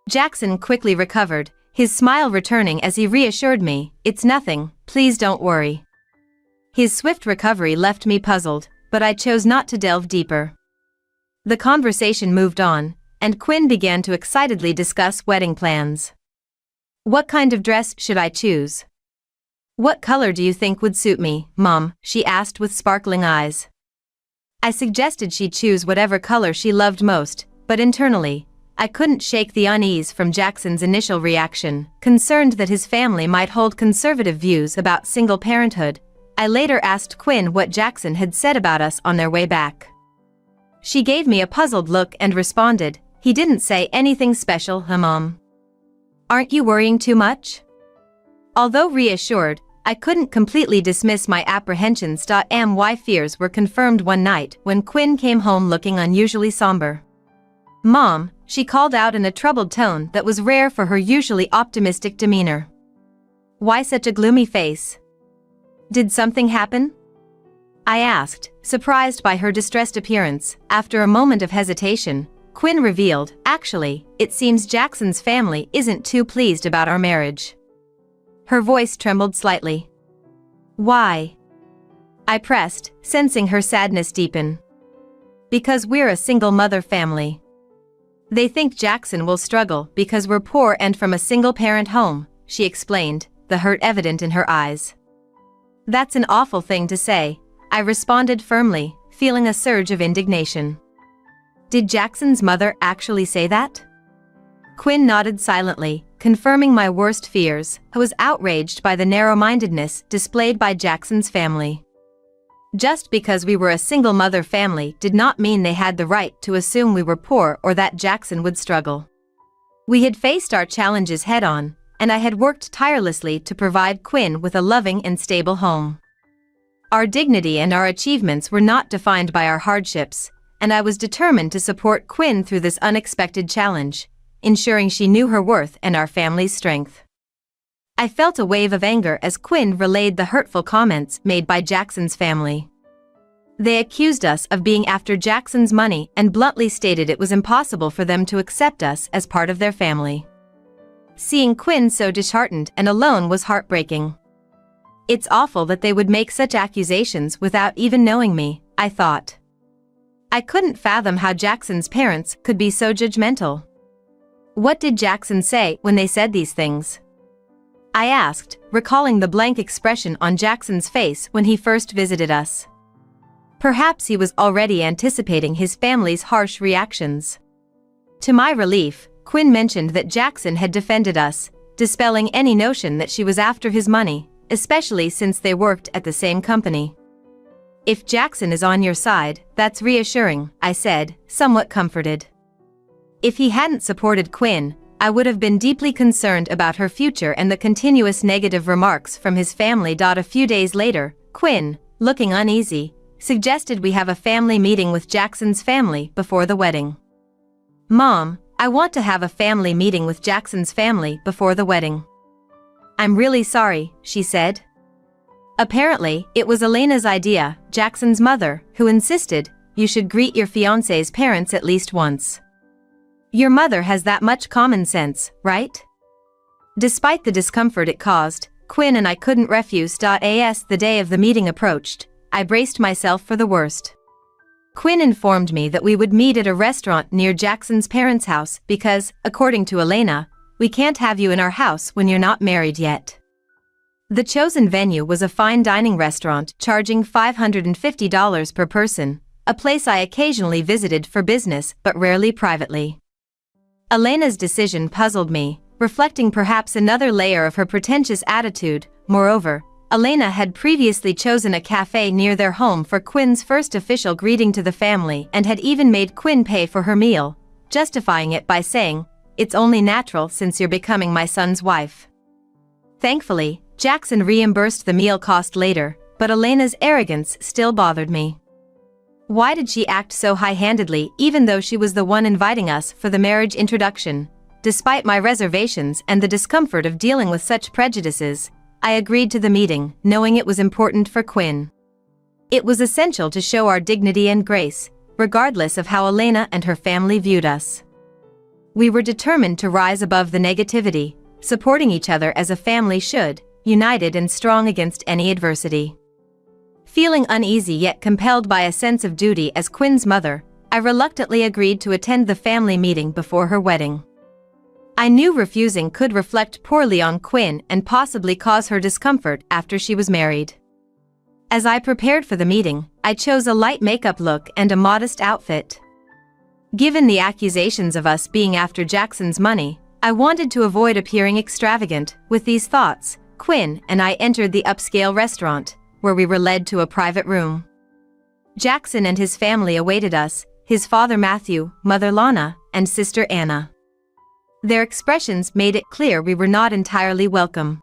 Speaker 4: Jackson quickly recovered, his smile returning as he reassured me, "It's nothing, please don't worry." His swift recovery left me puzzled, but I chose not to delve deeper. The conversation moved on, and Quinn began to excitedly discuss wedding plans. What kind of dress should I choose? What color do you think would suit me, Mom? She asked with sparkling eyes. I suggested she choose whatever color she loved most, but internally, I couldn't shake the unease from Jackson's initial reaction. Concerned that his family might hold conservative views about single parenthood, I later asked Quinn what Jackson had said about us on their way back. She gave me a puzzled look and responded, "He didn't say anything special, huh, Mom? Aren't you worrying too much?" Although reassured, I couldn't completely dismiss my apprehensions. My fears were confirmed one night when Quinn came home looking unusually somber. "Mom," she called out in a troubled tone that was rare for her usually optimistic demeanor. "Why such a gloomy face? Did something happen?" I asked, surprised by her distressed appearance. After a moment of hesitation, Quinn revealed, "Actually, it seems Jackson's family isn't too pleased about our marriage." Her voice trembled slightly. "Why?" I pressed, sensing her sadness deepen. "Because we're a single mother family. They think Jackson will struggle because we're poor and from a single-parent home," she explained, the hurt evident in her eyes. "That's an awful thing to say," I responded firmly, feeling a surge of indignation. "Did Jackson's mother actually say that?" Quinn nodded silently, confirming my worst fears. I was outraged by the narrow-mindedness displayed by Jackson's family. Just because we were a single-mother family did not mean they had the right to assume we were poor or that Jackson would struggle. We had faced our challenges head-on, and I had worked tirelessly to provide Quinn with a loving and stable home. Our dignity and our achievements were not defined by our hardships, and I was determined to support Quinn through this unexpected challenge, ensuring she knew her worth and our family's strength. I felt a wave of anger as Quinn relayed the hurtful comments made by Jackson's family. They accused us of being after Jackson's money and bluntly stated it was impossible for them to accept us as part of their family. Seeing Quinn so disheartened and alone was heartbreaking. It's awful that they would make such accusations without even knowing me, I thought. I couldn't fathom how Jackson's parents could be so judgmental. What did Jackson say when they said these things? I asked, recalling the blank expression on Jackson's face when he first visited us. Perhaps he was already anticipating his family's harsh reactions. To my relief, Quinn mentioned that Jackson had defended us, dispelling any notion that she was after his money, especially since they worked at the same company. "If Jackson is on your side, that's reassuring," I said, somewhat comforted. If he hadn't supported Quinn, I would have been deeply concerned about her future and the continuous negative remarks from his family. A few days later, Quinn, looking uneasy, suggested we have a family meeting with Jackson's family before the wedding. "Mom, I want to have a family meeting with Jackson's family before the wedding." "I'm really sorry," she said. Apparently, it was Elena's idea, Jackson's mother, who insisted, "You should greet your fiancé's parents at least once. Your mother has that much common sense, right?" Despite the discomfort it caused, Quinn and I couldn't refuse. As the day of the meeting approached, I braced myself for the worst. Quinn informed me that we would meet at a restaurant near Jackson's parents' house because, according to Elena, we can't have you in our house when you're not married yet. The chosen venue was a fine dining restaurant charging $550 per person, a place I occasionally visited for business but rarely privately. Elena's decision puzzled me, reflecting perhaps another layer of her pretentious attitude. Moreover, Elena had previously chosen a cafe near their home for Quinn's first official greeting to the family and had even made Quinn pay for her meal, justifying it by saying, "It's only natural since you're becoming my son's wife." Thankfully, Jackson reimbursed the meal cost later, but Elena's arrogance still bothered me. Why did she act so high-handedly even though she was the one inviting us for the marriage introduction? Despite my reservations and the discomfort of dealing with such prejudices, I agreed to the meeting, knowing it was important for Quinn. It was essential to show our dignity and grace, regardless of how Elena and her family viewed us. We were determined to rise above the negativity, supporting each other as a family should, united and strong against any adversity. Feeling uneasy yet compelled by a sense of duty as Quinn's mother, I reluctantly agreed to attend the family meeting before her wedding. I knew refusing could reflect poorly on Quinn and possibly cause her discomfort after she was married. As I prepared for the meeting, I chose a light makeup look and a modest outfit. Given the accusations of us being after Jackson's money, I wanted to avoid appearing extravagant. With these thoughts, Quinn and I entered the upscale restaurant, where we were led to a private room. Jackson and his family awaited us, his father Matthew, mother Lana, and sister Anna. Their expressions made it clear we were not entirely welcome.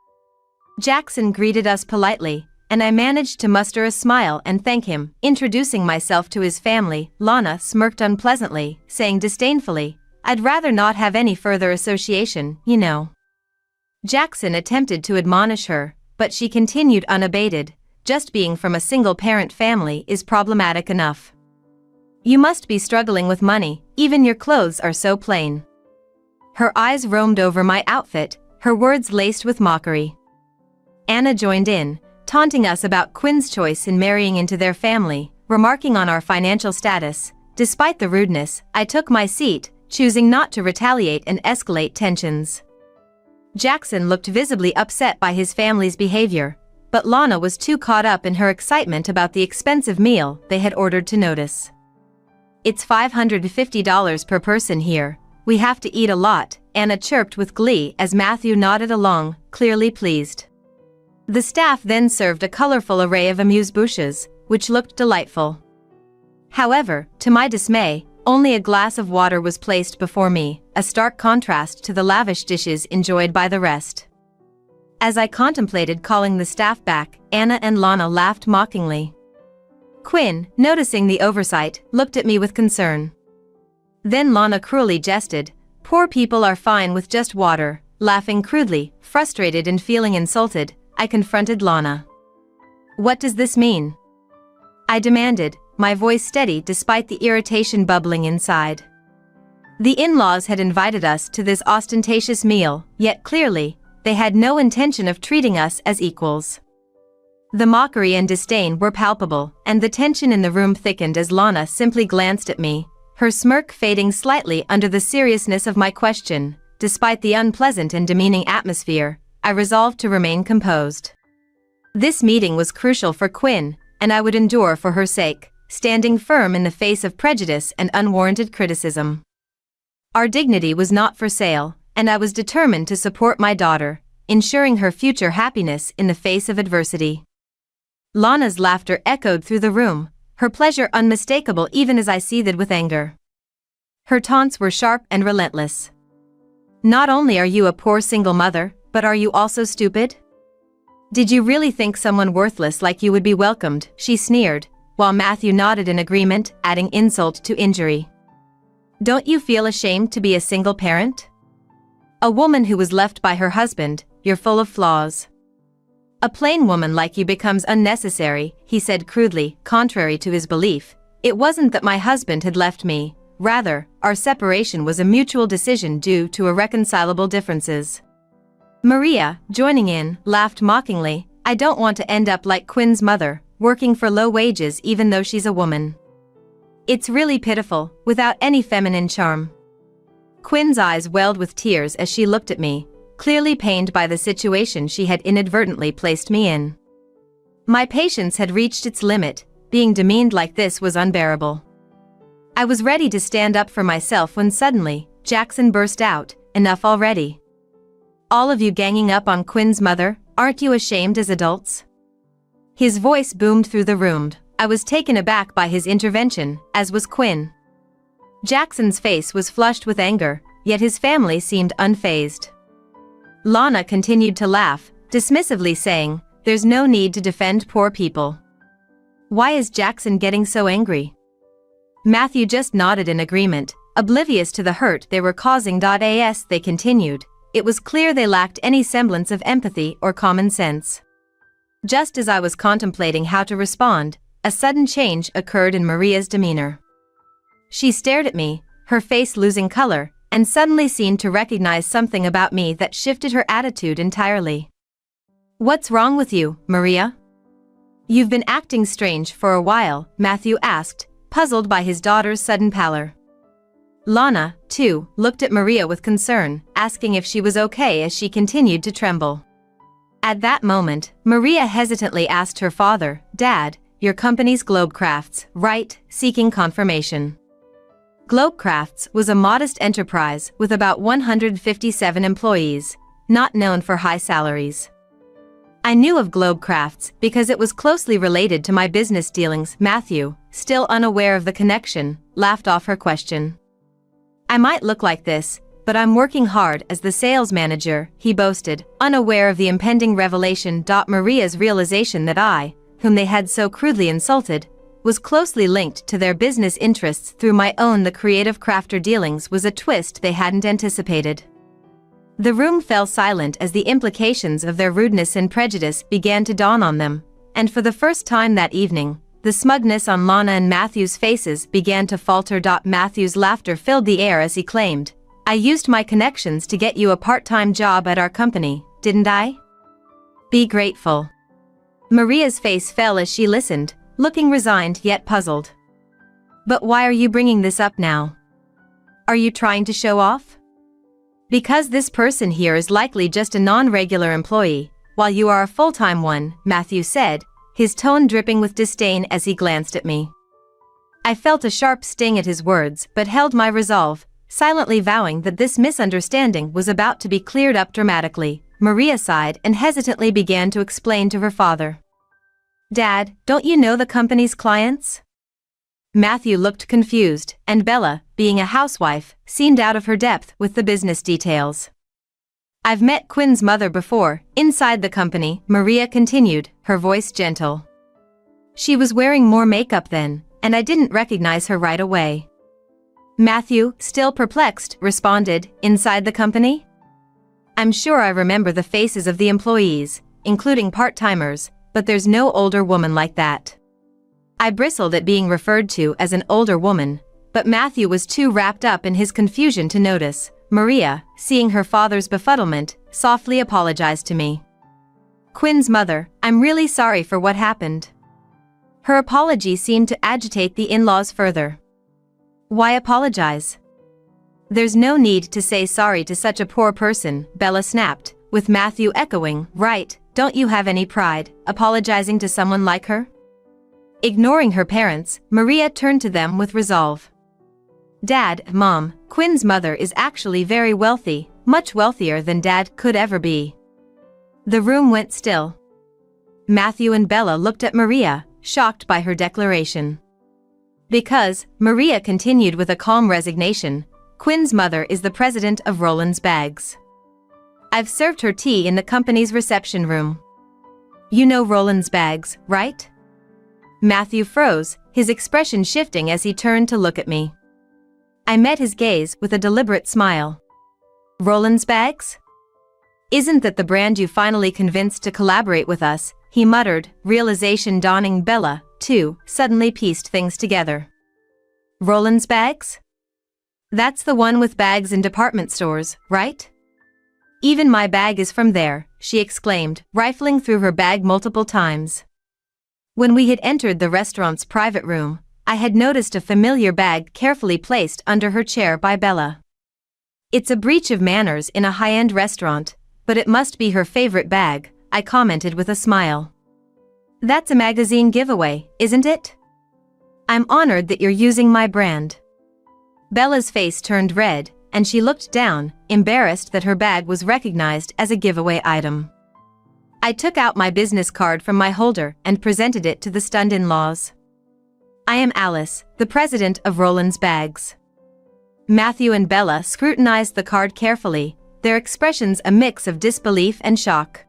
Speaker 4: Jackson greeted us politely, and I managed to muster a smile and thank him. Introducing myself to his family, Lana smirked unpleasantly, saying disdainfully, "I'd rather not have any further association, you know." Jackson attempted to admonish her, but she continued unabated, "Just being from a single-parent family is problematic enough. You must be struggling with money, even your clothes are so plain." Her eyes roamed over my outfit, her words laced with mockery. Anna joined in, taunting us about Quinn's choice in marrying into their family, remarking on our financial status. Despite the rudeness, I took my seat, choosing not to retaliate and escalate tensions. Jackson looked visibly upset by his family's behavior, but Lana was too caught up in her excitement about the expensive meal they had ordered to notice. "It's $550 per person here. We have to eat a lot," Anna chirped with glee as Matthew nodded along, clearly pleased. The staff then served a colorful array of amuse-bouches, which looked delightful. However, to my dismay, only a glass of water was placed before me, a stark contrast to the lavish dishes enjoyed by the rest. As I contemplated calling the staff back, Anna and Lana laughed mockingly. Quinn, noticing the oversight, looked at me with concern. Then Lana cruelly jested, "Poor people are fine with just water." Laughing crudely, frustrated and feeling insulted, I confronted Lana. "What does this mean?" I demanded, my voice steady despite the irritation bubbling inside. The in-laws had invited us to this ostentatious meal, yet clearly, they had no intention of treating us as equals. The mockery and disdain were palpable, and the tension in the room thickened as Lana simply glanced at me, her smirk fading slightly under the seriousness of my question. Despite the unpleasant and demeaning atmosphere, I resolved to remain composed. This meeting was crucial for Quinn, and I would endure for her sake, standing firm in the face of prejudice and unwarranted criticism. Our dignity was not for sale, and I was determined to support my daughter, ensuring her future happiness in the face of adversity. Lana's laughter echoed through the room, her pleasure unmistakable even as I seethed with anger. Her taunts were sharp and relentless. Not only are you a poor single mother, but are you also stupid? Did you really think someone worthless like you would be welcomed? She sneered, while Matthew nodded in agreement, adding insult to injury. Don't you feel ashamed to be a single parent? A woman who was left by her husband, you're full of flaws. A plain woman like you becomes unnecessary, he said crudely, contrary to his belief. It wasn't that my husband had left me, rather, our separation was a mutual decision due to irreconcilable differences. Maria, joining in, laughed mockingly. I don't want to end up like Quinn's mother, working for low wages even though she's a woman. It's really pitiful, without any feminine charm. Quinn's eyes welled with tears as she looked at me, clearly pained by the situation she had inadvertently placed me in. My patience had reached its limit, being demeaned like this was unbearable. I was ready to stand up for myself when suddenly, Jackson burst out, enough already. All of you ganging up on Quinn's mother, aren't you ashamed as adults? His voice boomed through the room. I was taken aback by his intervention, as was Quinn. Jackson's face was flushed with anger, yet his family seemed unfazed. Lana continued to laugh, dismissively saying, there's no need to defend poor people. Why is Jackson getting so angry? Matthew just nodded in agreement, oblivious to the hurt they were causing. As they continued, it was clear they lacked any semblance of empathy or common sense. Just as I was contemplating how to respond, a sudden change occurred in Maria's demeanor. She stared at me, her face losing color, and suddenly seemed to recognize something about me that shifted her attitude entirely. What's wrong with you, Maria? You've been acting strange for a while, Matthew asked, puzzled by his daughter's sudden pallor. Lana, too, looked at Maria with concern, asking if she was okay as she continued to tremble. At that moment, Maria hesitantly asked her father, Dad, your company's Globecrafts, right? Seeking confirmation. Globecrafts was a modest enterprise with about 157 employees, not known for high salaries. I knew of Globecrafts because it was closely related to my business dealings. Matthew, still unaware of the connection, laughed off her question. I might look like this, but I'm working hard as the sales manager, he boasted, unaware of the impending revelation. Maria's realization that I, whom they had so crudely insulted, was closely linked to their business interests through my own the creative crafter dealings was a twist they hadn't anticipated. The room fell silent as the implications of their rudeness and prejudice began to dawn on them, and for the first time that evening, the smugness on Lana and Matthew's faces began to falter. Matthew's laughter filled the air as he claimed, I used my connections to get you a part-time job at our company, didn't I? Be grateful. Maria's face fell as she listened, looking resigned yet puzzled. But why are you bringing this up now? Are you trying to show off? Because this person here is likely just a non-regular employee, while you are a full-time one, Matthew said, his tone dripping with disdain as he glanced at me. I felt a sharp sting at his words but held my resolve, silently vowing that this misunderstanding was about to be cleared up dramatically. Maria sighed and hesitantly began to explain to her father. Dad, don't you know the company's clients? Matthew looked confused, and Bella, being a housewife, seemed out of her depth with the business details. I've met Quinn's mother before, inside the company, Maria continued, her voice gentle. She was wearing more makeup then, and I didn't recognize her right away. Matthew, still perplexed, responded, inside the company? I'm sure I remember the faces of the employees, including part-timers, but there's no older woman like that. I bristled at being referred to as an older woman, but Matthew was too wrapped up in his confusion to notice. Maria, seeing her father's befuddlement, softly apologized to me. Quinn's mother, I'm really sorry for what happened. Her apology seemed to agitate the in-laws further. Why apologize? There's no need to say sorry to such a poor person, Bella snapped, with Matthew echoing, right, don't you have any pride, apologizing to someone like her? Ignoring her parents, Maria turned to them with resolve. Dad, Mom, Quinn's mother is actually very wealthy, much wealthier than Dad could ever be. The room went still. Matthew and Bella looked at Maria, shocked by her declaration. Because, Maria continued with a calm resignation, Quinn's mother is the president of Roland's Bags. I've served her tea in the company's reception room. You know Roland's Bags, right? Matthew froze, his expression shifting as he turned to look at me. I met his gaze with a deliberate smile. Roland's Bags? Isn't that the brand you finally convinced to collaborate with us? He muttered, realization dawning. Bella, too, suddenly pieced things together. Roland's Bags? That's the one with bags in department stores, right? Even my bag is from there, she exclaimed, rifling through her bag multiple times. When we had entered the restaurant's private room, I had noticed a familiar bag carefully placed under her chair by Bella. It's a breach of manners in a high-end restaurant, but it must be her favorite bag, I commented with a smile. That's a magazine giveaway, isn't it? I'm honored that you're using my brand. Bella's face turned red, and she looked down, embarrassed that her bag was recognized as a giveaway item. I took out my business card from my holder and presented it to the stunned in-laws. I am Alice, the president of Roland's Bags. Matthew and Bella scrutinized the card carefully, their expressions a mix of disbelief and shock.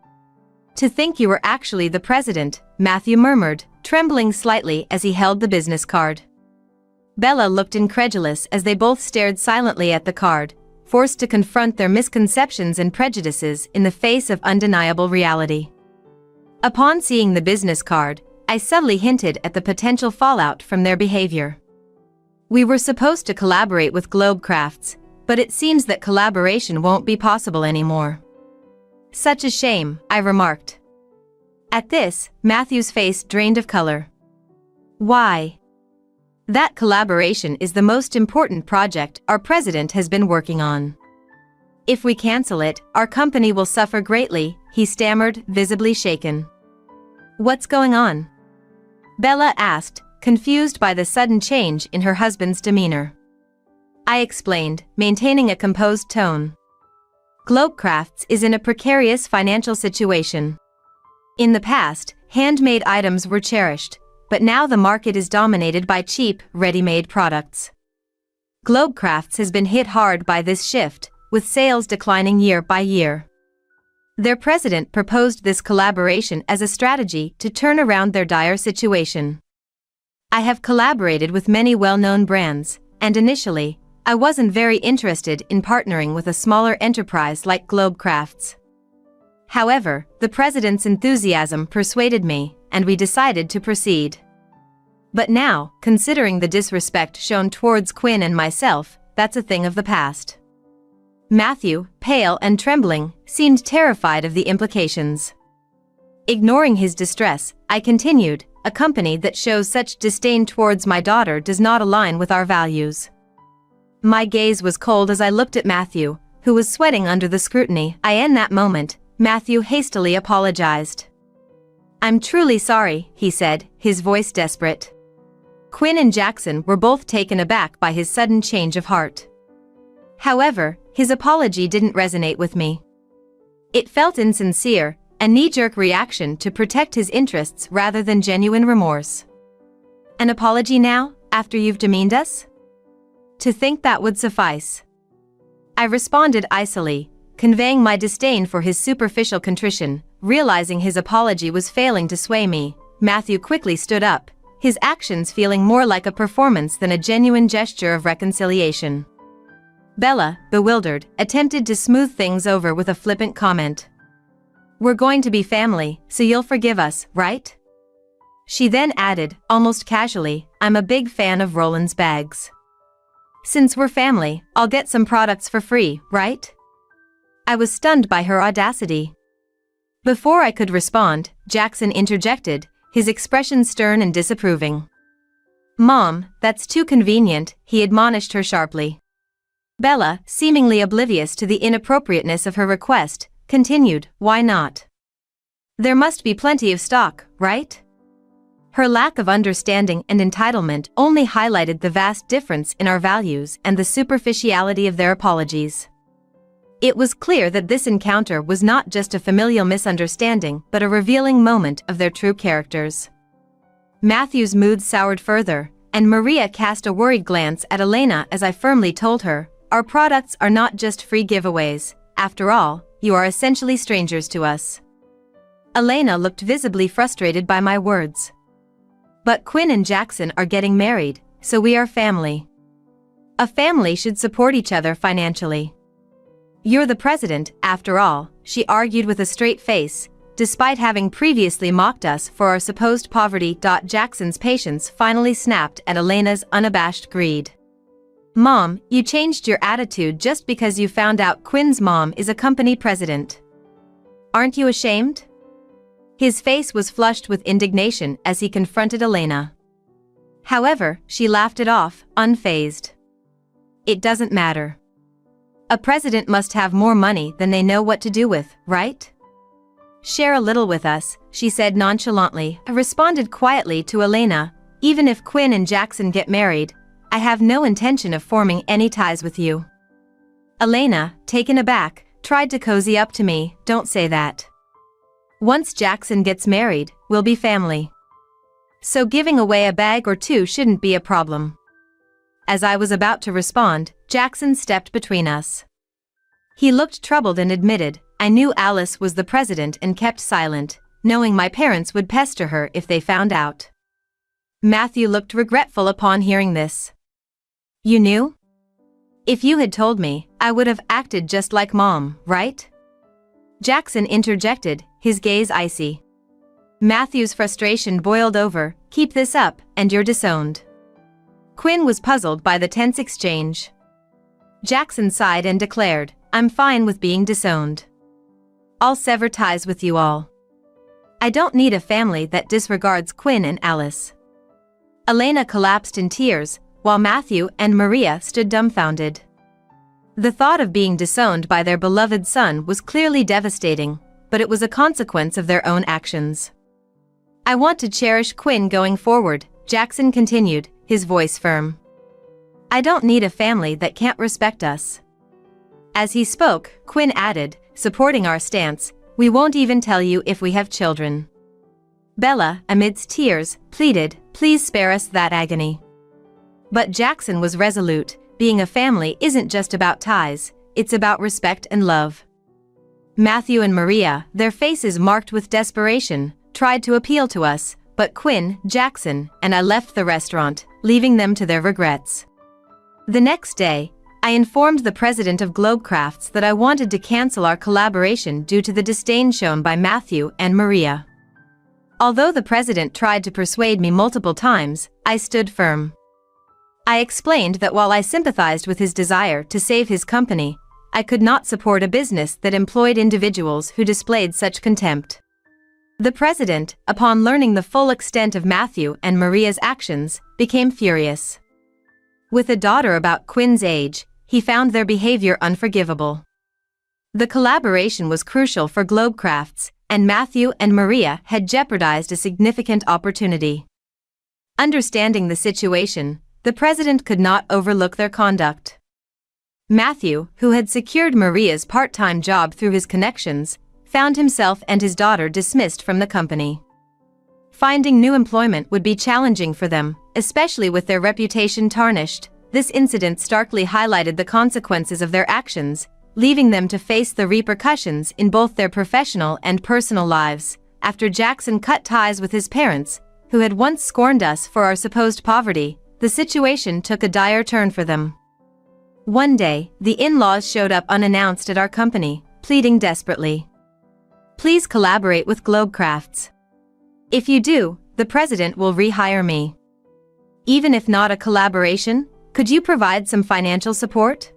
Speaker 4: To think you were actually the president, Matthew murmured, trembling slightly as he held the business card. Bella looked incredulous as they both stared silently at the card, forced to confront their misconceptions and prejudices in the face of undeniable reality. Upon seeing the business card, I subtly hinted at the potential fallout from their behavior. We were supposed to collaborate with Globecrafts, but it seems that collaboration won't be possible anymore. Such a shame, I remarked. At this, Matthew's face drained of color. Why? That collaboration is the most important project our president has been working on. If we cancel it, our company will suffer greatly, he stammered, visibly shaken. What's going on? Bella asked, confused by the sudden change in her husband's demeanor. I explained, maintaining a composed tone. Globecrafts is in a precarious financial situation. In the past, handmade items were cherished, but now the market is dominated by cheap, ready-made products. Globecrafts has been hit hard by this shift, with sales declining year by year. Their president proposed this collaboration as a strategy to turn around their dire situation. I have collaborated with many well-known brands, and initially, I wasn't very interested in partnering with a smaller enterprise like Globecrafts. However, the president's enthusiasm persuaded me, and we decided to proceed. But now, considering the disrespect shown towards Quinn and myself, that's a thing of the past. Matthew, pale and trembling, seemed terrified of the implications. Ignoring his distress, I continued, a company that shows such disdain towards my daughter does not align with our values. My gaze was cold as I looked at Matthew, who was sweating under the scrutiny. In that moment, Matthew hastily apologized. I'm truly sorry, he said, his voice desperate. Quinn and Jackson were both taken aback by his sudden change of heart. However, his apology didn't resonate with me. It felt insincere, a knee-jerk reaction to protect his interests rather than genuine remorse. An apology now, after you've demeaned us? To think that would suffice. I responded icily, conveying my disdain for his superficial contrition. Realizing his apology was failing to sway me, Matthew quickly stood up, his actions feeling more like a performance than a genuine gesture of reconciliation. Bella, bewildered, attempted to smooth things over with a flippant comment. We're going to be family, so you'll forgive us, right? She then added, almost casually, I'm a big fan of Roland's Bags. Since we're family, I'll get some products for free, right? I was stunned by her audacity. Before I could respond, Jackson interjected, his expression stern and disapproving. Mom, that's too convenient, he admonished her sharply. Bella, seemingly oblivious to the inappropriateness of her request, continued, why not? There must be plenty of stock, right? Her lack of understanding and entitlement only highlighted the vast difference in our values and the superficiality of their apologies. It was clear that this encounter was not just a familial misunderstanding but a revealing moment of their true characters. Matthew's mood soured further, and Maria cast a worried glance at Elena as I firmly told her, Our products are not just free giveaways. After all, you are essentially strangers to us. Elena looked visibly frustrated by my words. But Quinn and Jackson are getting married, so we are family. A family should support each other financially. You're the president, after all, she argued with a straight face, despite having previously mocked us for our supposed poverty. Jackson's patience finally snapped at Elena's unabashed greed. Mom, you changed your attitude just because you found out Quinn's mom is a company president. Aren't you ashamed? His face was flushed with indignation as he confronted Elena. However, she laughed it off, unfazed. It doesn't matter. A president must have more money than they know what to do with, right? Share a little with us, she said nonchalantly. I responded quietly to Elena, even if Quinn and Jackson get married, I have no intention of forming any ties with you. Elena, taken aback, tried to cozy up to me. Don't say that. Once Jackson gets married, we'll be family. So giving away a bag or two shouldn't be a problem. As I was about to respond, Jackson stepped between us. He looked troubled and admitted, I knew Alice was the president and kept silent, knowing my parents would pester her if they found out. Matthew looked regretful upon hearing this. You knew? If you had told me, I would have acted just like Mom, right? Jackson interjected, his gaze icy. Matthew's frustration boiled over. Keep this up, and you're disowned. Quinn was puzzled by the tense exchange. Jackson sighed and declared, I'm fine with being disowned. I'll sever ties with you all. I don't need a family that disregards Quinn and Alice. Elena collapsed in tears, while Matthew and Maria stood dumbfounded. The thought of being disowned by their beloved son was clearly devastating, but it was a consequence of their own actions. I want to cherish Quinn going forward, Jackson continued, his voice firm. I don't need a family that can't respect us. As he spoke, Quinn added, supporting our stance, we won't even tell you if we have children. Bella, amidst tears, pleaded, please spare us that agony. But Jackson was resolute. Being a family isn't just about ties, it's about respect and love. Matthew and Maria, their faces marked with desperation, tried to appeal to us, but Quinn, Jackson, and I left the restaurant, leaving them to their regrets. The next day, I informed the president of Globecrafts that I wanted to cancel our collaboration due to the disdain shown by Matthew and Maria. Although the president tried to persuade me multiple times, I stood firm. I explained that while I sympathized with his desire to save his company, I could not support a business that employed individuals who displayed such contempt. The president, upon learning the full extent of Matthew and Maria's actions, became furious. With a daughter about Quinn's age, he found their behavior unforgivable. The collaboration was crucial for Globecrafts, and Matthew and Maria had jeopardized a significant opportunity. Understanding the situation, the president could not overlook their conduct. Matthew, who had secured Maria's part-time job through his connections, found himself and his daughter dismissed from the company. Finding new employment would be challenging for them, especially with their reputation tarnished. This incident starkly highlighted the consequences of their actions, leaving them to face the repercussions in both their professional and personal lives. After Jackson cut ties with his parents, who had once scorned us for our supposed poverty, the situation took a dire turn for them. One day, the in-laws showed up unannounced at our company, pleading desperately. Please collaborate with Globecrafts. If you do, the president will rehire me. Even if not a collaboration, could you provide some financial support?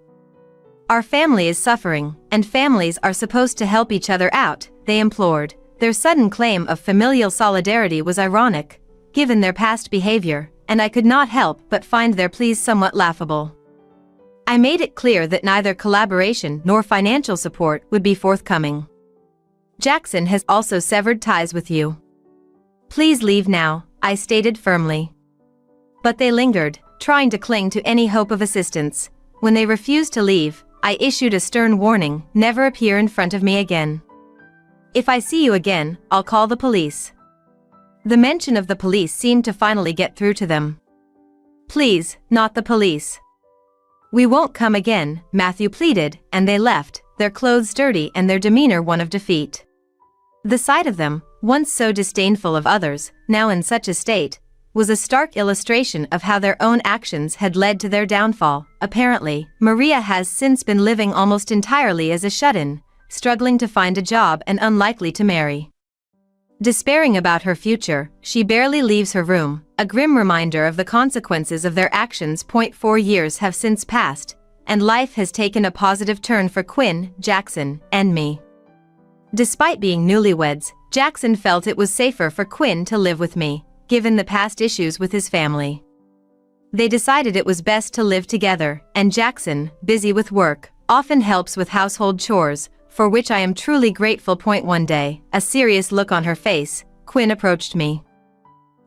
Speaker 4: Our family is suffering, and families are supposed to help each other out, they implored. Their sudden claim of familial solidarity was ironic, given their past behavior, and I could not help but find their pleas somewhat laughable. I made it clear that neither collaboration nor financial support would be forthcoming. Jackson has also severed ties with you. Please leave now, I stated firmly. But they lingered, trying to cling to any hope of assistance. When they refused to leave, I issued a stern warning, never appear in front of me again. If I see you again, I'll call the police. The mention of the police seemed to finally get through to them. Please, not the police. "We won't come again," Matthew pleaded, and they left, their clothes dirty and their demeanor one of defeat. The sight of them, once so disdainful of others, now in such a state, was a stark illustration of how their own actions had led to their downfall. Apparently, Maria has since been living almost entirely as a shut-in, struggling to find a job and unlikely to marry. Despairing about her future, she barely leaves her room, a grim reminder of the consequences of their actions. 4 years have since passed, and life has taken a positive turn for Quinn, Jackson, and me. Despite being newlyweds, Jackson felt it was safer for Quinn to live with me, given the past issues with his family. They decided it was best to live together, and Jackson, busy with work, often helps with household chores, for which I am truly grateful. One day, a serious look on her face, Quinn approached me.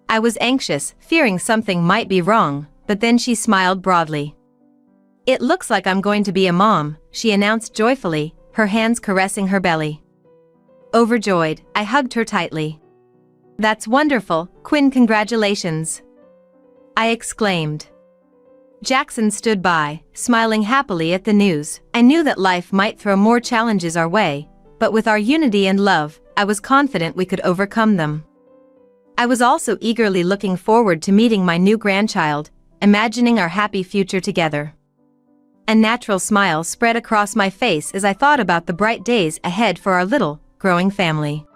Speaker 4: I was anxious, fearing something might be wrong, but then she smiled broadly. "It looks like I'm going to be a mom," she announced joyfully, her hands caressing her belly. Overjoyed, I hugged her tightly. "That's wonderful, Quinn, congratulations!" I exclaimed. Jackson stood by, smiling happily at the news. I knew that life might throw more challenges our way, but with our unity and love, I was confident we could overcome them. I was also eagerly looking forward to meeting my new grandchild, imagining our happy future together. A natural smile spread across my face as I thought about the bright days ahead for our little, growing family.